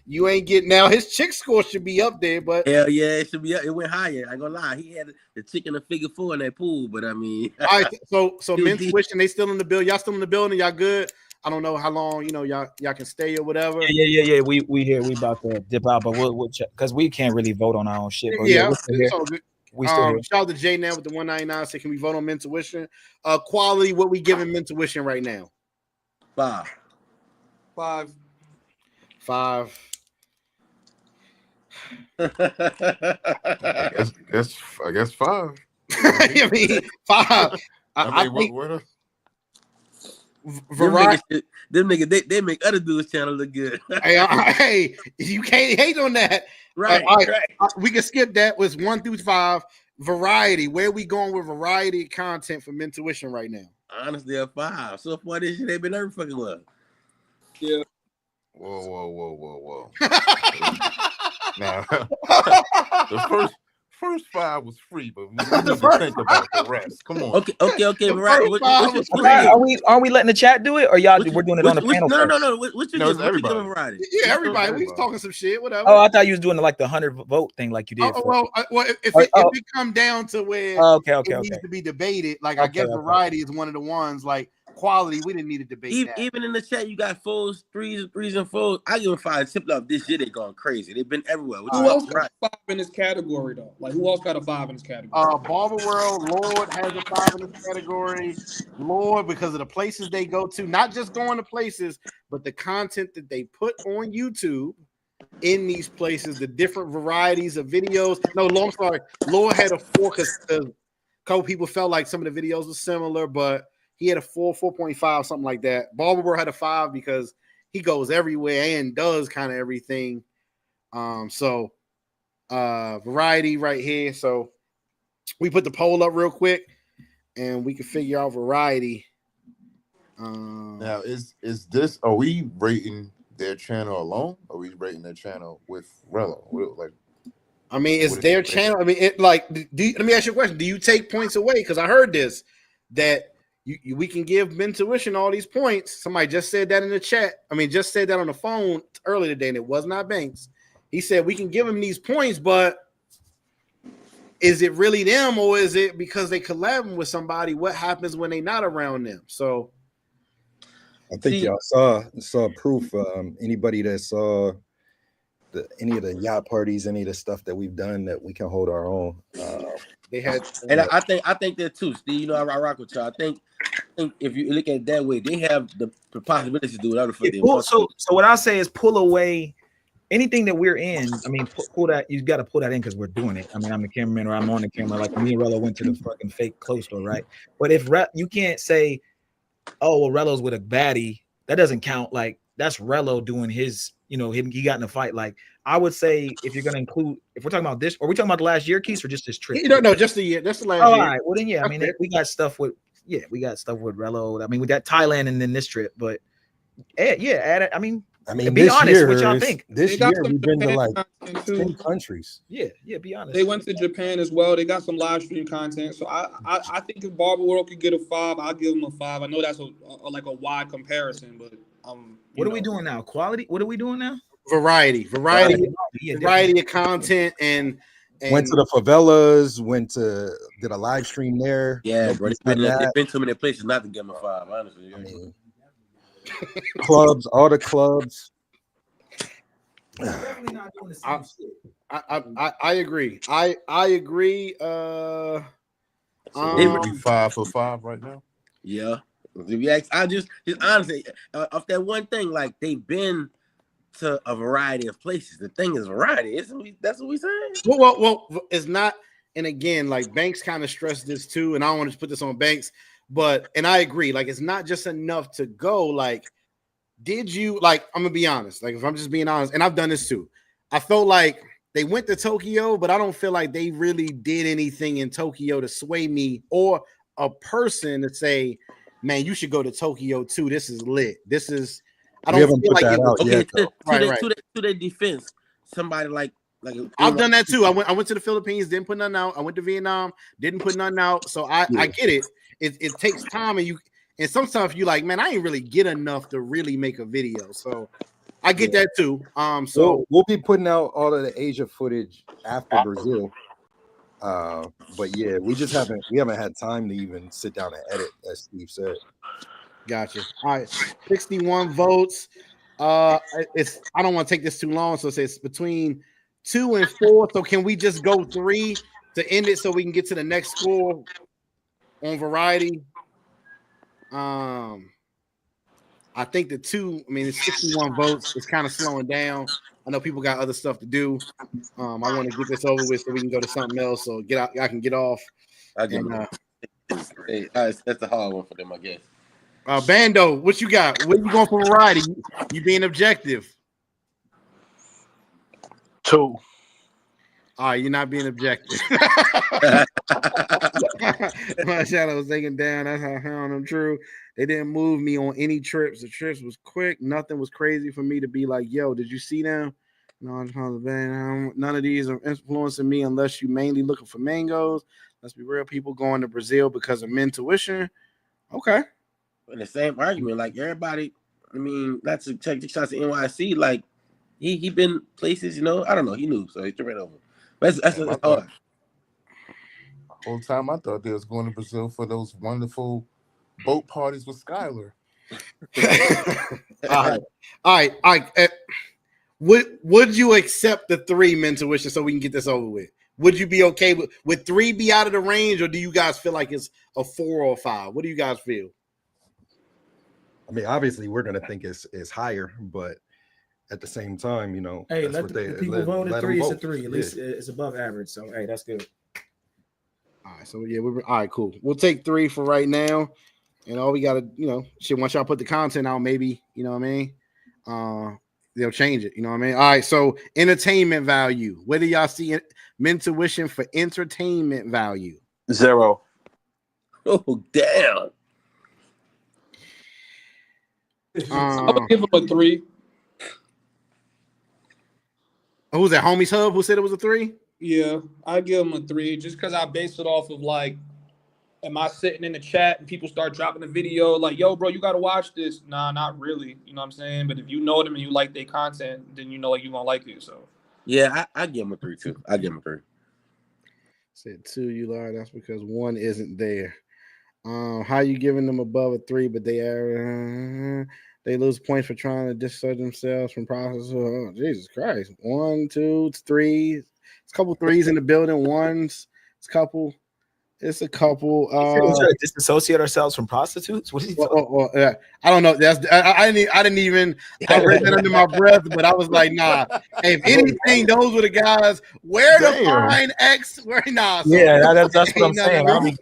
Speaker 13: You ain't getting now. His chick score should be up there, but
Speaker 16: hell yeah, it should be up. It went higher. I ain't gonna lie. He had the chick in the figure 4 in that pool, but I mean,
Speaker 13: all right. So MenTuition, they still in the building. Y'all still in the building? Y'all good? I don't know how long y'all can stay or whatever.
Speaker 11: Yeah. We here. We about to dip out, but we'll check because we can't really vote on our own shit. But
Speaker 13: Yeah,
Speaker 11: we're still here.
Speaker 13: it's all good.
Speaker 11: We still here.
Speaker 13: Shout out to Jay now with the 199. Say, can we vote on MenTuition? Quality, what we giving MenTuition right now?
Speaker 16: 5.
Speaker 15: 5.
Speaker 14: I guess 5.
Speaker 13: I mean 5. I think
Speaker 16: what variety. Them niggas, they make other dudes channel look good.
Speaker 13: Hey, you can't hate on that.
Speaker 16: Right,
Speaker 13: right. We can skip that. Was 1 through 5. Variety. Where we going with variety content for MenTuition right now?
Speaker 16: Honestly, a 5. So far this shit, they been every fucking well.
Speaker 15: Yeah.
Speaker 14: Whoa. Now, the first 5 was free, but we need to think about the rest. Come on.
Speaker 16: Okay. Right.
Speaker 11: Are we letting the chat do it, or y'all we're doing it on the panel?
Speaker 16: No. What you giving? What you
Speaker 14: everybody.
Speaker 16: giving variety?
Speaker 13: Yeah, everybody. We was talking some shit. Whatever.
Speaker 11: Oh, I thought you was doing like the 100 vote thing, like you did.
Speaker 13: If it come down to where it needs to be debated, like I guess variety is one of the ones. Like quality, we didn't need to debate that.
Speaker 16: Even in the chat, you got fours, threes and fours. I give them 5 simply off this year. They going crazy. They've been everywhere.
Speaker 15: Who else got a 5 in this category though? Like who else got a 5 in this category?
Speaker 13: Barber World, Lord has a 5 in this category. Lord, because of the places they go to, not just going to places, but the content that they put on YouTube in these places, the different varieties of videos. No, I'm sorry. Lord had a 4 because a couple people felt like some of the videos were similar, but he had a 4.5, something like that. Barber World had a 5 because he goes everywhere and does kind of everything. Variety right here. So we put the poll up real quick and we can figure out variety.
Speaker 14: Now is this, are we rating their channel alone, or are we rating their channel with Rello? Like,
Speaker 13: I mean, it's their channel. I mean, it like. Let me ask you a question. Do you take points away? Because I heard this that we can give MenTuition all these points. Somebody just said that in the chat. I mean, just said that on the phone earlier today, and it was not Banks. He said we can give him these points, but is it really them, or is it because they collabing with somebody? What happens when they not around them? So
Speaker 12: I think y'all saw proof. Anybody that saw any of the yacht parties, any of the stuff that we've done, that we can hold our own.
Speaker 13: They had,
Speaker 16: and I think that too, Steve. You know, I rock with y'all. I think if you look at it that way, they have the possibility to do whatever for them.
Speaker 11: So what I say is pull away anything that we're in. I mean, pull that. You got to pull that in because we're doing it. I mean, I'm the cameraman or I'm on the camera. Like me and Rello went to the fucking fake clothes store, right? But if you can't say, oh, well, Rello's with a baddie, that doesn't count. Like that's Rello doing his, he got in a fight. Like I would say, if you're gonna include, if we're talking about this, are we talking about the last year, Keith, or just this trip?
Speaker 13: No, just the year. That's the last year.
Speaker 11: All right. Well, then, yeah. I mean, we got stuff with Rello. I mean, we got Thailand and then this trip, but yeah. I mean, be honest. What y'all think?
Speaker 12: This year we've been to like 10 countries.
Speaker 11: Yeah. Be honest.
Speaker 15: They went to Japan as well. They got some live stream content. So I think if Barber World could get a 5, I'll give them a 5. I know that's a wide comparison, but
Speaker 11: what are we doing now? Quality. What are we doing now?
Speaker 13: Variety of content and
Speaker 12: went to the favelas, did a live stream there.
Speaker 16: Yeah, bro. They've been to many places not to give them a 5, honestly.
Speaker 12: I mean, clubs, all the clubs.
Speaker 11: Definitely not doing the same shit.
Speaker 13: I agree. I agree.
Speaker 14: So would you 5 for 5 right now?
Speaker 16: Yeah. I just honestly off that one thing, like they've been to a variety of places. The thing is variety, that's what we saying.
Speaker 13: Well, it's not. And again, like Banks kind of stressed this too, and I don't want to put this on Banks, and I agree. Like it's not just enough to go. Like, did you like? I'm gonna be honest. Like if I'm just being honest, and I've done this too. I felt like they went to Tokyo, but I don't feel like they really did anything in Tokyo to sway me or a person to say, man, you should go to Tokyo too. This is lit. This is. I don't feel like it was
Speaker 16: okay. To their defense, somebody like
Speaker 13: I've done that too. I went to the Philippines, didn't put nothing out. I went to Vietnam, didn't put nothing out. So I get it. It takes time, and sometimes you like, man, I ain't really get enough to really make a video. So I get that too. So
Speaker 12: we'll be putting out all of the Asia footage after Brazil. But yeah, we haven't had time to even sit down and edit, as Steve said.
Speaker 13: Gotcha. All right, 61 votes. I don't want to take this too long, so it's between 2 and 4. So can we just go 3 to end it so we can get to the next score on variety? I think the 2. I mean, it's 61 votes. It's kind of slowing down. I know people got other stuff to do. I want to get this over with so we can go to something else. So I can get off.
Speaker 16: That's the hard one for them, I guess.
Speaker 13: Bando, what you got? What you going for variety? You being objective?
Speaker 19: 2.
Speaker 13: All right, you're not being objective. My shadow was taken down. That's how I found them true. They didn't move me on any trips. The trips was quick. Nothing was crazy for me to be like, yo, did you see them?
Speaker 1: None of these are influencing me unless you mainly looking for mangoes. Let's be real, people going to Brazil because of MenTuition. Okay.
Speaker 16: In the same argument, like everybody, I mean, that's to check the shots at NYC. Like he been places, you know. I don't know. He knew, so he threw it over. But that's hard.
Speaker 14: The whole time I thought they was going to Brazil for those wonderful boat parties with Skylar.
Speaker 13: All right. Would you accept the 3 MenTuition so we can get this over with? Would you be okay with 3 be out of the range, or do you guys feel like it's a 4 or 5? What do you guys feel?
Speaker 12: I mean, obviously, we're gonna think it's higher, but at the same time, you know,
Speaker 7: Hey,
Speaker 12: that's
Speaker 7: let
Speaker 12: what
Speaker 7: the people vote at 3. It's a 3. At least it's above average. So hey, that's good.
Speaker 13: All right, so yeah, all right, cool. We'll take 3 for right now, and all we gotta, you know, shit. Once y'all put the content out, maybe, you know what I mean. They'll change it, you know what I mean. All right, so entertainment value. Where do y'all see MenTuition for entertainment value?
Speaker 18: 0.
Speaker 16: Oh damn.
Speaker 15: I would give him a 3.
Speaker 13: Who's that? Homies Hub? Who said it was a 3?
Speaker 15: Yeah, I give him a 3 just because I base it off of like, am I sitting in the chat and people start dropping a video like, yo, bro, you got to watch this? Nah, not really. You know what I'm saying? But if you know them and you like their content, then you know like you're going to like it. So,
Speaker 16: yeah, I give him a 3 too. I give him a 3.
Speaker 13: Said 2, you lied. That's because 1 isn't there. How you giving them above a 3, but they lose points for trying to distance themselves from process? Oh, Jesus Christ. 1, 2, 3. It's a couple 3s in the building. 1's. It's a couple. It's a couple.
Speaker 11: We try to disassociate ourselves from prostitutes. What is he talking?
Speaker 13: Yeah. I don't know. I didn't even. I read that under my breath, but I was like, nah. Hey, if anything, those were the guys. Where to find X? Where nah? So,
Speaker 11: Yeah, that's what I'm saying.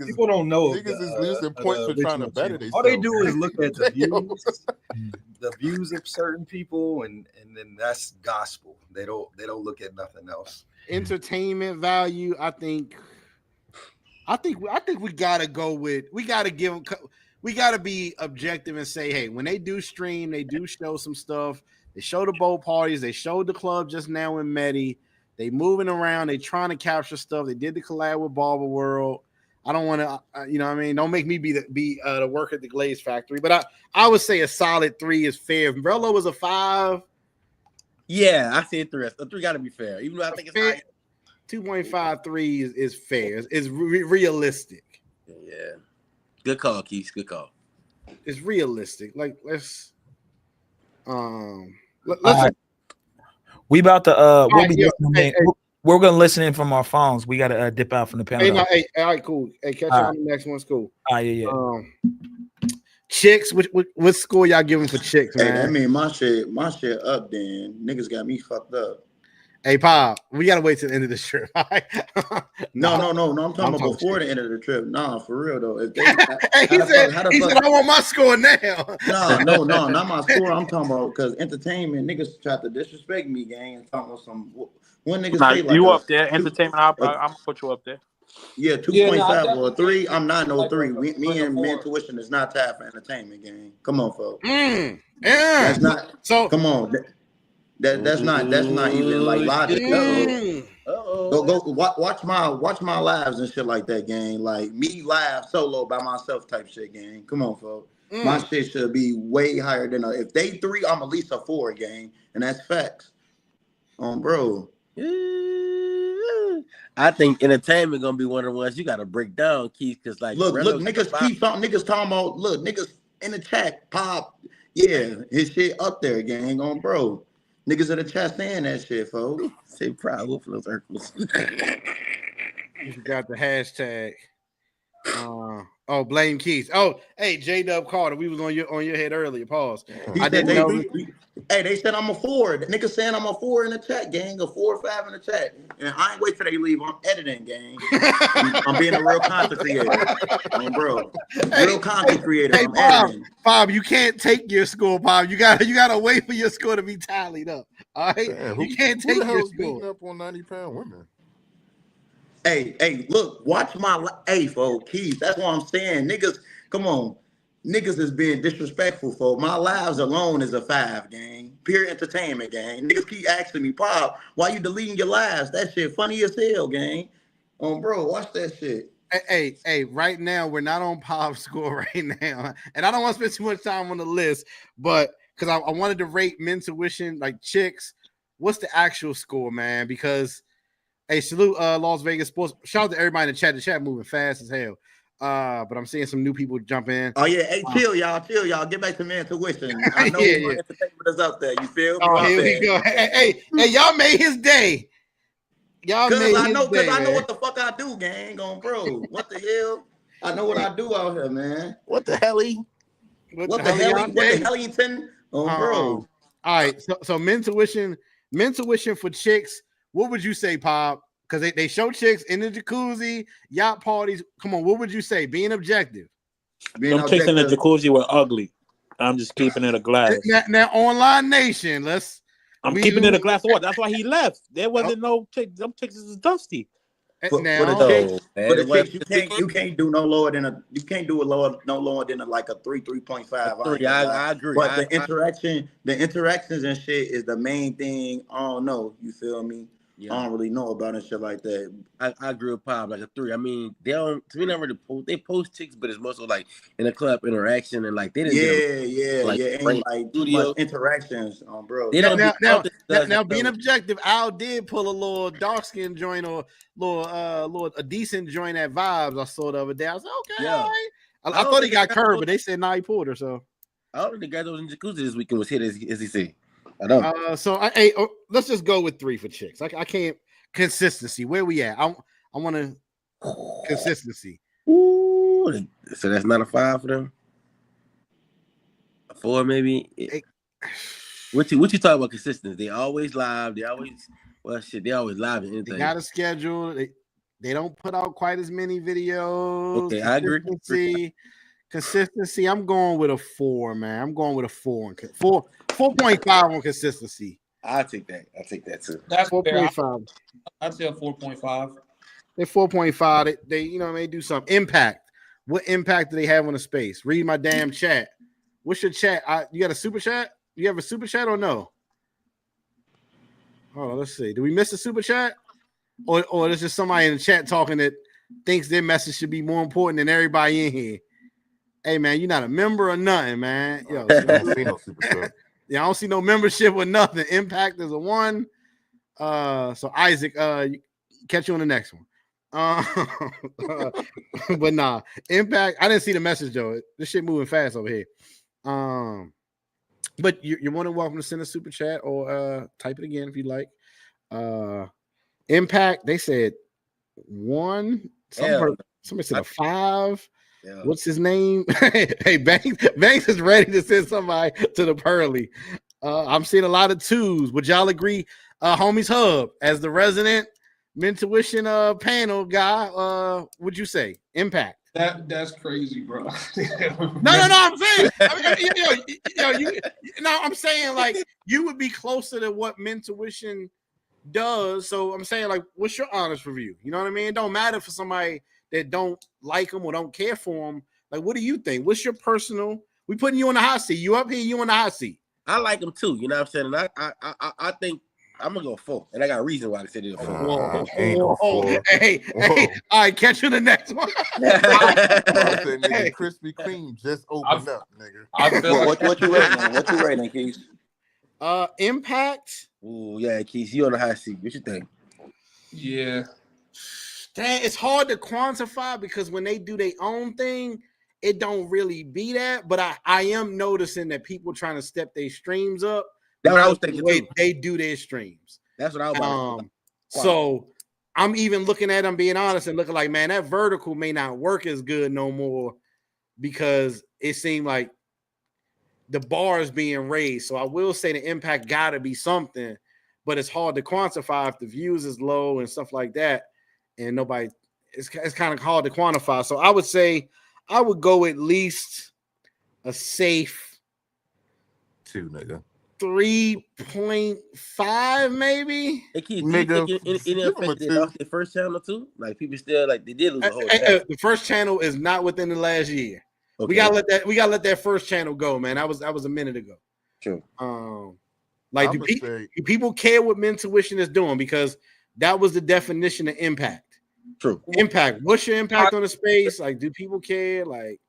Speaker 12: People don't know.
Speaker 14: Niggas is losing points for trying to better themselves.
Speaker 12: All they do is look at the views of certain people, and then that's gospel. They don't look at nothing else.
Speaker 13: Entertainment value, I think we gotta go with. We gotta give them. We gotta be objective and say, hey, when they do stream, they do show some stuff. They show the boat parties. They showed the club just now in Medi. They moving around. They trying to capture stuff. They did the collab with Barber World. I don't want to, you know what I mean? Don't make me be the work at the Glaze Factory. But I would say a solid 3 is fair. If Brello was a 5.
Speaker 16: Yeah, I say 3. A 3 got to be fair. Even though I think it's high.
Speaker 13: 2.53 is fair. It's realistic.
Speaker 16: Yeah. Good call, Keith. Good call.
Speaker 13: It's realistic. Like let's
Speaker 11: we about to we'll be listening. We're gonna listen in from our phones. We gotta dip out from the panel.
Speaker 13: Hey, all right, cool. Hey, catch you on the next one. It's cool.
Speaker 11: Yeah.
Speaker 13: Chicks, what score y'all giving for chicks, man?
Speaker 17: Hey, that mean my shit up then. Niggas got me fucked up.
Speaker 13: Hey, Pop, we gotta wait till the end of the trip.
Speaker 17: No. I'm talking about before the end of the trip. Nah, for real though. If they,
Speaker 13: he said, I want my score now.
Speaker 17: No, not my score. I'm talking about because entertainment niggas tried to disrespect me, gang, and talking about some when niggas
Speaker 19: Nah,
Speaker 17: say like
Speaker 19: you up there, entertainment. I'm gonna put you up there.
Speaker 17: Yeah, 2.5 or 3. I'm not no 3. Me and MenTuition is not tied for entertainment, gang. Come on, folks.
Speaker 13: Yeah.
Speaker 17: That's not so. Come on. That's not even like logic. Go watch my lives and shit like that, gang. Like me live solo by myself type shit, gang. Come on, folks. My shit should be way higher than if they 3, I'm at least a 4, gang, and that's facts. Bro.
Speaker 16: I think entertainment gonna be one of the ones you gotta break down, Keith, because like
Speaker 17: look, niggas talking about niggas in the chat, Pop, yeah, his shit up there, gang, on bro. Niggas in the chat saying that shit, folks.
Speaker 16: Say proud for those Urkels.
Speaker 13: You got the hashtag. Blame Keith. Oh, hey, J-Dub Carter. We was on your head earlier. Pause. I didn't know.
Speaker 17: They said I'm a 4. The niggas saying I'm a 4 in the chat, gang. A 4 or 5 in the chat. And I ain't wait till they leave. I'm editing, gang. I'm being a real content creator. Bro. Real content creator.
Speaker 13: Hey,
Speaker 17: I'm editing.
Speaker 13: Bob, you can't take your score, Bob. You gotta wait for your score to be tallied up. All right.
Speaker 14: Damn,
Speaker 13: you can't take your score.
Speaker 14: Beating up on 90-pound women.
Speaker 17: Hey, look, watch my folks, Keith. That's what I'm saying. Niggas, come on. niggas is being disrespectful for. My lives alone is a 5, gang. Pure entertainment, gang. Niggas keep asking me, Pop, why you deleting your lives? That shit funny as hell, gang. Bro, watch that shit.
Speaker 13: Hey, right now we're not on Pop score right now, and I don't want to spend too much time on the list, but because I wanted to rate MenTuition like chicks. What's the actual score, man? Because hey, salute Las Vegas Sports. Shout out to everybody in the chat. The chat moving fast as hell. But I'm seeing some new people jump in.
Speaker 17: Oh yeah, hey, chill, y'all. Get back to MenTuition. I know
Speaker 13: Yeah.
Speaker 17: entertainment is up there. You feel me?
Speaker 13: Oh, here we go. Hey, y'all made his day. Y'all made his day.
Speaker 17: Because I know what the fuck I do, gang. Bro. What the hell? I know what I do out here, man.
Speaker 16: What the hell?
Speaker 17: What the hell? Bro.
Speaker 13: All right. So MenTuition for chicks. What would you say, Pop? Because they show chicks in the jacuzzi, yacht parties. Come on, what would you say? Being objective.
Speaker 19: Them chicks in the jacuzzi were ugly. I'm just keeping it a glass.
Speaker 13: Now Online Nation,
Speaker 19: I'm keeping it a glass of water. That's why he left. There wasn't no chicks. Them chicks is dusty.
Speaker 17: For the chicks, you can't do no lower than a no lower than like a 3.5.
Speaker 16: I agree.
Speaker 17: But the interactions and shit is the main thing. I don't know. You feel me? Yeah. I don't really know about and shit like that.
Speaker 16: I agree with Pop, like a 3. I mean, they don't. To me, not really post. They post chicks, but it's mostly like in a club interaction and like they didn't.
Speaker 17: Ain't like too much interactions, bro.
Speaker 13: They don't now being objective, Al did pull a little dark skin joint or a decent joint at Vibes. I saw the other day. I was like, okay, all right. I thought he got curved, but they said he pulled her. So
Speaker 16: I don't think the guy that was in jacuzzi this weekend was hit as he said. I don't.
Speaker 13: Let's just go with 3 for chicks. I can't consistency. Where we at? I want to consistency.
Speaker 16: Ooh, so that's not a 5 for them. A 4 maybe. What you talk about consistency? They always live. They always live and anything.
Speaker 13: They got a schedule. They don't put out quite as many videos.
Speaker 16: Okay, I agree.
Speaker 13: Consistency. I'm going with a 4, man. I'm going with a 4. 4.5 on consistency.
Speaker 16: I'll take that too.
Speaker 15: That's
Speaker 13: 4.5.
Speaker 15: I'd say a 4.5.
Speaker 13: They're 4.5. They they do some impact. What impact do they have on the space? Read my damn chat. What's your chat? You got a super chat? You have a super chat or no? Hold on, let's see. Do we miss a super chat? Or there's just somebody in the chat talking that thinks their message should be more important than everybody in here. Hey man, you're not a member or nothing, man. Yo, yeah, I don't see no membership or nothing. Impact is a 1. So Isaac, catch you on the next one. But nah, Impact. I didn't see the message though. This shit moving fast over here. But you're more than welcome to send a super chat or type it again if you like. Impact. They said 1. Somebody said a 5. Yeah. What's his name? Hey, Banks is ready to send somebody to the Pearly. I'm seeing a lot of 2s. Would y'all agree? Homies Hub, as the resident MenTuition panel guy, would you say Impact?
Speaker 15: That's crazy, bro.
Speaker 13: No. I'm saying, I'm saying like you would be closer to what MenTuition does. So I'm saying like, what's your honest review? You know what I mean? It don't matter for somebody that don't like them or don't care for them. Like, what do you think? What's your personal? We putting you on the hot seat. You up here, you on the hot seat.
Speaker 16: I like them too. You know what I'm saying? And I think I'm gonna go 4, and I got a reason why I said it. 4.
Speaker 13: Hey, all right, catch you in the next one.
Speaker 14: Nigga, Krispy Kreme just opened up, nigga.
Speaker 17: What you rating? What you rating, Keith?
Speaker 13: Impact.
Speaker 16: Ooh, yeah, Keith, you on the hot seat. What you think?
Speaker 15: Yeah.
Speaker 13: Dang, it's hard to quantify because when they do their own thing, it don't really be that. But I am noticing that people trying to step their streams up.
Speaker 16: That's what I was thinking too.
Speaker 13: They do their streams.
Speaker 16: That's what I was
Speaker 13: So I'm even looking at them, being honest, and looking like, man, that vertical may not work as good no more because it seemed like the bar is being raised. So I will say the impact got to be something, but it's hard to quantify if the views is low and stuff like that. And it's kind of hard to quantify. So I would say I would go at least a safe
Speaker 14: 2, nigga.
Speaker 13: 3.5 maybe.
Speaker 16: Hey, Keith, any effect they lost their first channel too? Like people still like they did lose the whole channel.
Speaker 13: The first channel is not within the last year. We gotta let that first channel go, man. That was a minute ago.
Speaker 16: True.
Speaker 13: Like, do people care what MenTuition is doing? Because that was the definition of impact.
Speaker 16: True.
Speaker 13: Impact. What's your impact on the space? Like, do people care? Like,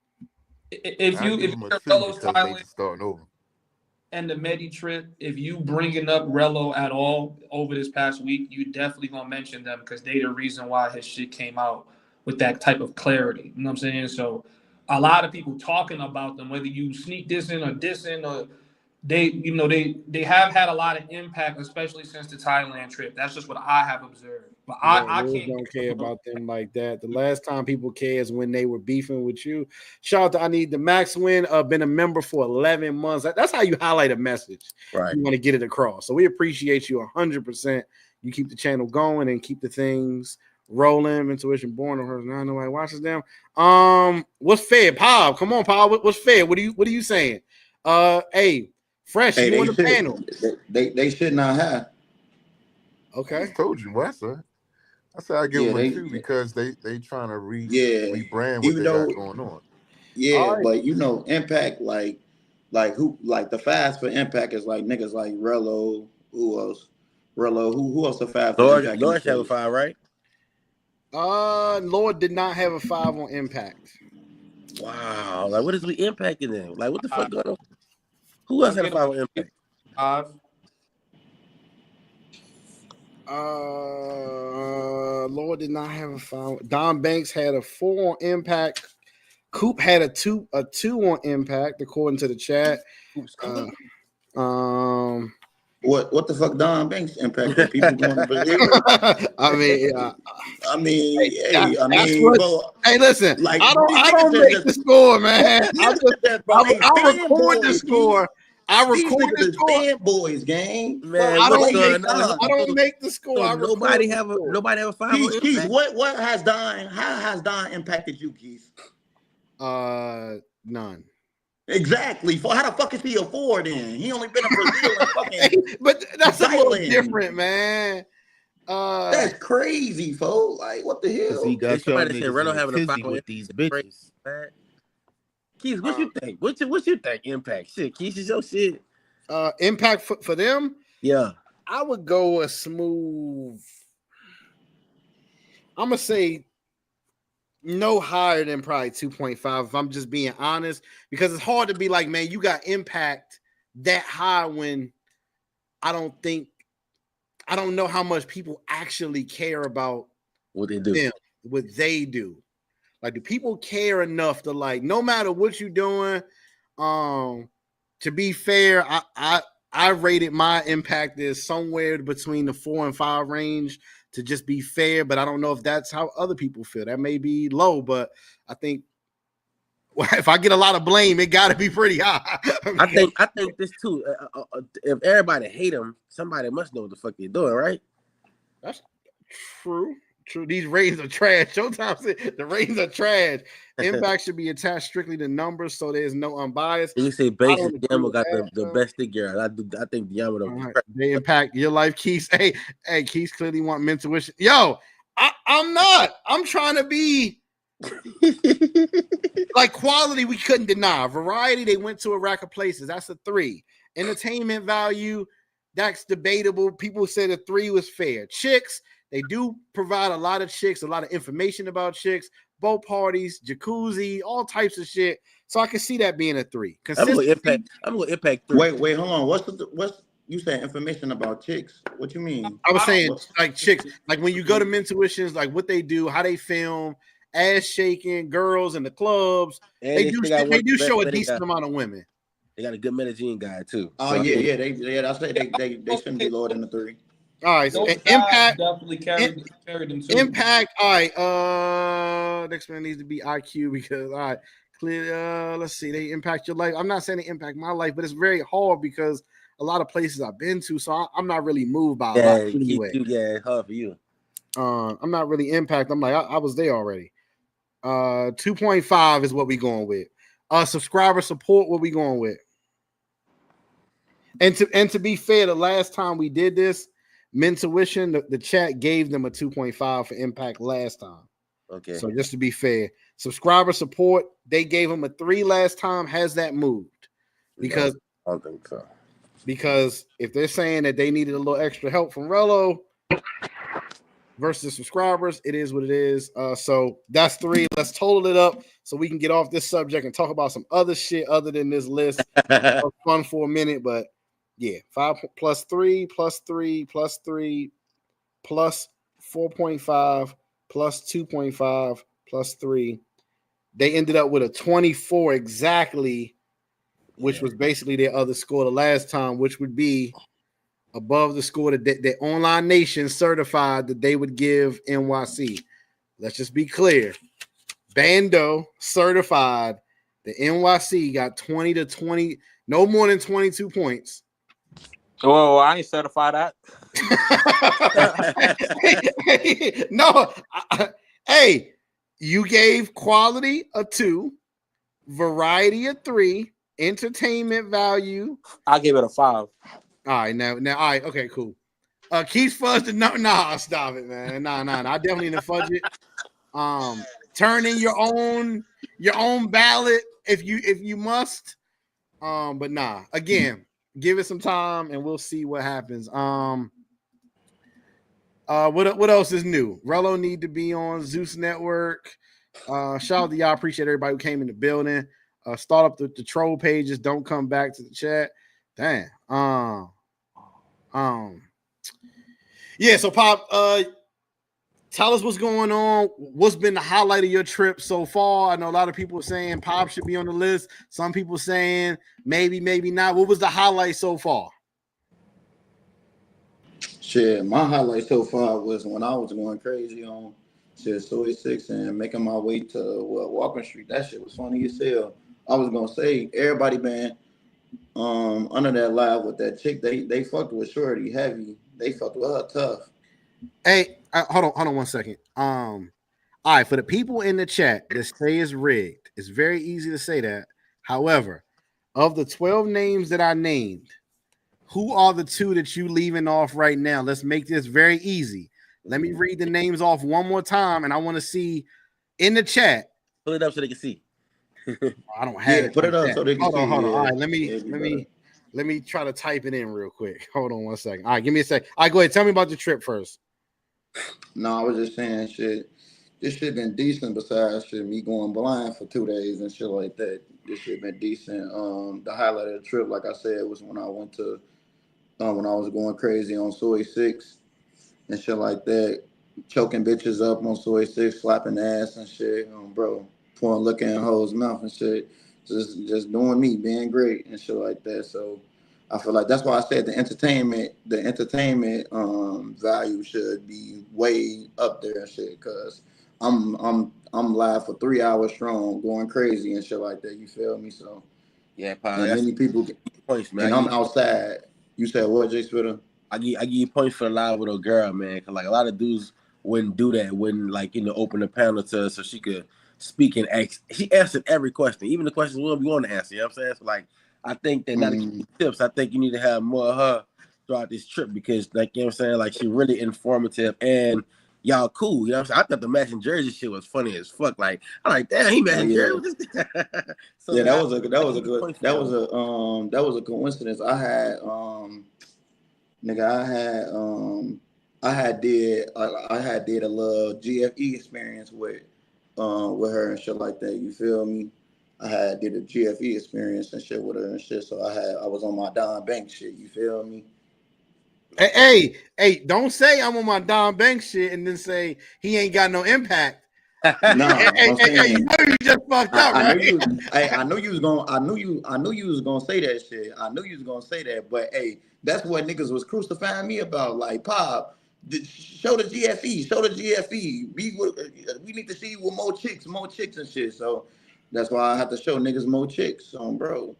Speaker 21: if you're Relo's Thailand
Speaker 14: starting over
Speaker 21: and the Medi trip, if you bringing up Relo at all over this past week, you definitely gonna mention them because they the reason why his shit came out with that type of clarity. You know what I'm saying? So a lot of people talking about them, whether you sneak dissing or dissing, or they have had a lot of impact, especially since the Thailand trip. That's just what I have observed. But I
Speaker 13: don't care about them like that. The last time people care is when they were beefing with you. Shout out to I Need the Max Win. Been a member for 11 months. That's how you highlight a message.
Speaker 16: Right.
Speaker 13: You want to get it across. So we appreciate you 100%. You keep the channel going and keep the things rolling. MenTuition born on her. Now nobody watches them. What's fair? Pop, come on, Pop. What's fair? What are you saying? Hey, Fresh, you on the panel.
Speaker 17: They should not have.
Speaker 13: Okay.
Speaker 14: I told you what I said. I said I give them a 2 because they trying to rebrand what they got going on.
Speaker 17: Yeah, right. But Impact like the fast for Impact is like niggas like Relo. Who else? Relo. Who else the fast for Impact?
Speaker 16: Lord have a 5, right?
Speaker 13: Lord did not have a 5 on Impact.
Speaker 16: Wow. Like, what is we impacting them? Like, what the fuck going on? Who else had a 5 on Impact?
Speaker 13: Lord did not have a 5. Don Banks had a 4 on Impact. Coop had a 2 on Impact, according to the chat.
Speaker 17: What the fuck Don Banks impacted people going to believe?
Speaker 13: Hey, listen, like, I don't make the score, man. I record the score. I record the score.
Speaker 17: Fanboys game.
Speaker 16: Man,
Speaker 13: I don't make the score.
Speaker 16: So nobody have a 5 on Impact.
Speaker 17: Keith, what has Don? How has Don impacted you, Keith?
Speaker 13: None.
Speaker 17: Exactly. How the fuck is he a 4 then? He only been in Brazil and fucking.
Speaker 13: But that's a little different, man.
Speaker 17: That's crazy, folks. Like, what the hell?
Speaker 16: He got somebody said Reno having a 5 with these bitches. Keith, what you think? What you think? Impact shit. Keith, is your shit.
Speaker 13: Impact for them?
Speaker 16: Yeah.
Speaker 13: I would go a smooth. I'm gonna say no higher than probably 2.5 if I'm just being honest, because it's hard to be like, man, you got Impact that high when I don't know how much people actually care about
Speaker 16: what they do.
Speaker 13: What they do. Like, do people care enough to, like, no matter what you're doing? To be fair, I rated my Impact as somewhere between the 4 and 5 range to just be fair, but I don't know if that's how other people feel. That may be low, but I think if I get a lot of blame, it got to be pretty high.
Speaker 16: I think this too. If everybody hate them, somebody must know what the fuck they're doing, right?
Speaker 13: That's true. True. These ratings are trash. Showtime said the ratings are trash. Impact should be attached strictly to numbers, so there's no unbiased.
Speaker 16: You say Banks and Diamo got the best stick girl. I think Diamo
Speaker 13: don't. They impact your life, Keith. Hey, Keith clearly want MenTuition. Yo, I'm not. I'm trying to be like quality. We couldn't deny variety. They went to a rack of places. That's a 3. Entertainment value. That's debatable. People say the 3 was fair. Chicks. They do provide a lot of chicks, a lot of information about chicks, boat parties, jacuzzi, all types of shit. So I can see that being a 3.
Speaker 16: I'm going to impact 3.
Speaker 17: Wait, hold on. What's you saying information about chicks? What you mean?
Speaker 13: I was saying like chicks, like when you go to MenTuitions, like what they do, how they film, ass shaking, girls in the clubs.
Speaker 16: And
Speaker 13: they do show a decent amount of women.
Speaker 16: They got a good Medellin guy too.
Speaker 17: Oh, so yeah. I say they shouldn't be lower than the 3.
Speaker 13: All right, so Impact
Speaker 21: definitely carried them too.
Speaker 13: Impact. All right, next one needs to be IQ because all right, clear. Let's see, they impact your life. I'm not saying they impact my life, but it's very hard because a lot of places I've been to, so I'm not really moved by a lot anyway.
Speaker 16: Yeah, hard for you.
Speaker 13: I'm not really impact. I'm like I was there already. 2.5 is what we going with. Subscriber support, what we going with. And to be fair, the last time we did this. MenTuition, the chat gave them a 2.5 for Impact last time.
Speaker 16: Okay.
Speaker 13: So just to be fair, Subscriber support, they gave him a 3 last time. Has that moved? Because
Speaker 16: I don't think so.
Speaker 13: Because if they're saying that they needed a little extra help from Rello versus subscribers, it is what it is. So that's 3. Let's total it up so we can get off this subject and talk about some other shit other than this list. Fun for a minute, but yeah, 5 plus 3 plus 3 plus 3 plus 4.5 plus 2.5 plus 3. They ended up with a 24 exactly, which was basically their other score the last time, which would be above the score that the Online Nation certified that they would give NYC. Let's just be clear. Bando certified the NYC got 20 to 20, no more than 22 points.
Speaker 19: Oh, I ain't certified that.
Speaker 13: No, hey, you gave quality a 2, variety a 3, entertainment value.
Speaker 19: I gave it a 5.
Speaker 13: All right, now, all right, okay, cool. Keith fudged nah, stop it, man. Nah. I definitely didn't fudge it. Turn in your own ballot if you must. But nah, again, give it some time and we'll see what happens. What else is new? Rello need to be on Zeus Network. Shout out to y'all. Appreciate everybody who came in the building. Start up the troll pages. Don't come back to the chat. Damn. Yeah. So Pop, tell us what's going on. What's been the highlight of your trip so far? I know a lot of people are saying Pop should be on the list. Some people saying maybe not. What was the highlight so far?
Speaker 17: Shit, my highlight so far was when I was going crazy on Soy 6 and making my way to Walker Street. That shit was funny as hell. I was gonna say everybody been under that live with that chick. They fucked with Shorty heavy. They fucked with her tough.
Speaker 13: Hey, hold on 1 second. All right, for the people in the chat that say it's rigged, it's very easy to say that. However, of the 12 names that I named, who are the 2 that you leaving off right now? Let's make this very easy. Let me read the names off one more time, and I want to see in the chat.
Speaker 16: Pull it up so they can see.
Speaker 13: I don't have it.
Speaker 17: Put it up so they can see.
Speaker 13: Hold on.
Speaker 17: Yeah.
Speaker 13: All right, let me try to type it in real quick. Hold on 1 second. All right, give me a sec. All right, go ahead. Tell me about your trip first.
Speaker 17: No, I was just saying shit. This shit been decent besides shit me going blind for 2 days and shit like that. This shit been decent. The highlight of the trip, like I said, was when I went to when I was going crazy on Soy 6 and shit like that, choking bitches up on Soy 6, slapping ass and shit, bro, pouring liquor in hoes' mouth and shit, just doing me, being great and shit like that. So I feel like that's why I said the entertainment value should be way up there and shit, cause I'm live for 3 hours strong, going crazy and shit like that. You feel me? So
Speaker 16: yeah, Pop,
Speaker 17: and many people get
Speaker 16: points, man.
Speaker 17: And I'm outside. You said what, J Spitter?
Speaker 16: I give you points for the live with a girl, man. Cause like a lot of dudes wouldn't do that, wouldn't open the panel to her so she could speak and ask. She answered every question, even the questions we wouldn't be want to answer. You know what I'm saying? So like, I think that not to give you tips. I think you need to have more of her throughout this trip because, like, you know what I'm saying? Like, she really informative and y'all cool. You know what I'm saying? I thought the matching jersey shit was funny as fuck. Like, I'm like, damn, he matching jersey. So
Speaker 17: yeah, that was a coincidence. I had did a little GFE experience with her and shit like that. You feel me? I had did a GFE experience and shit with her and shit. So I was on my Don Banks shit. You feel me?
Speaker 13: Hey, don't say I'm on my Don Banks shit and then say he ain't got no impact.
Speaker 17: No,
Speaker 13: hey, you know you just fucked up, right?
Speaker 17: I knew you was gonna say that shit. I knew you was gonna say that, but hey, that's what niggas was crucifying me about. Like, Pop, show the GFE. We need to see you with more chicks and shit. So that's why I have to show niggas more chicks, bro.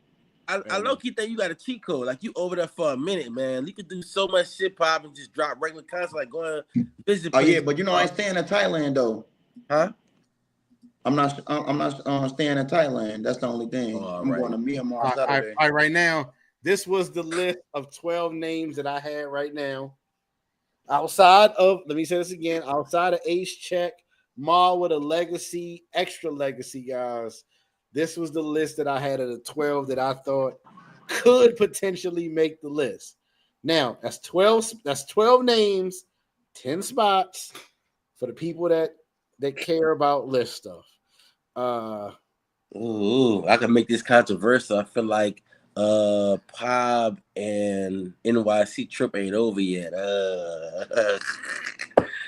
Speaker 16: I low-key think you got a cheat code. Like, you over there for a minute, man. You could do so much shit, Pop, and just drop regular content, like going visit.
Speaker 17: Oh yeah, but you know I ain't staying in Thailand though.
Speaker 16: Huh?
Speaker 17: I'm not staying in Thailand. That's the only thing. I'm going to Myanmar Saturday.
Speaker 13: All right, right now, this was the list of 12 names that I had right now. Outside of, let me say this again, outside of Ace Check,
Speaker 1: Ma with a legacy, extra legacy, guys. This was the list that I had of the 12 that I thought could potentially make the list. Now, that's 12 names, 10 spots for the people that care about list stuff.
Speaker 16: Ooh, I can make this controversial. I feel like Pop and NYC trip ain't over yet.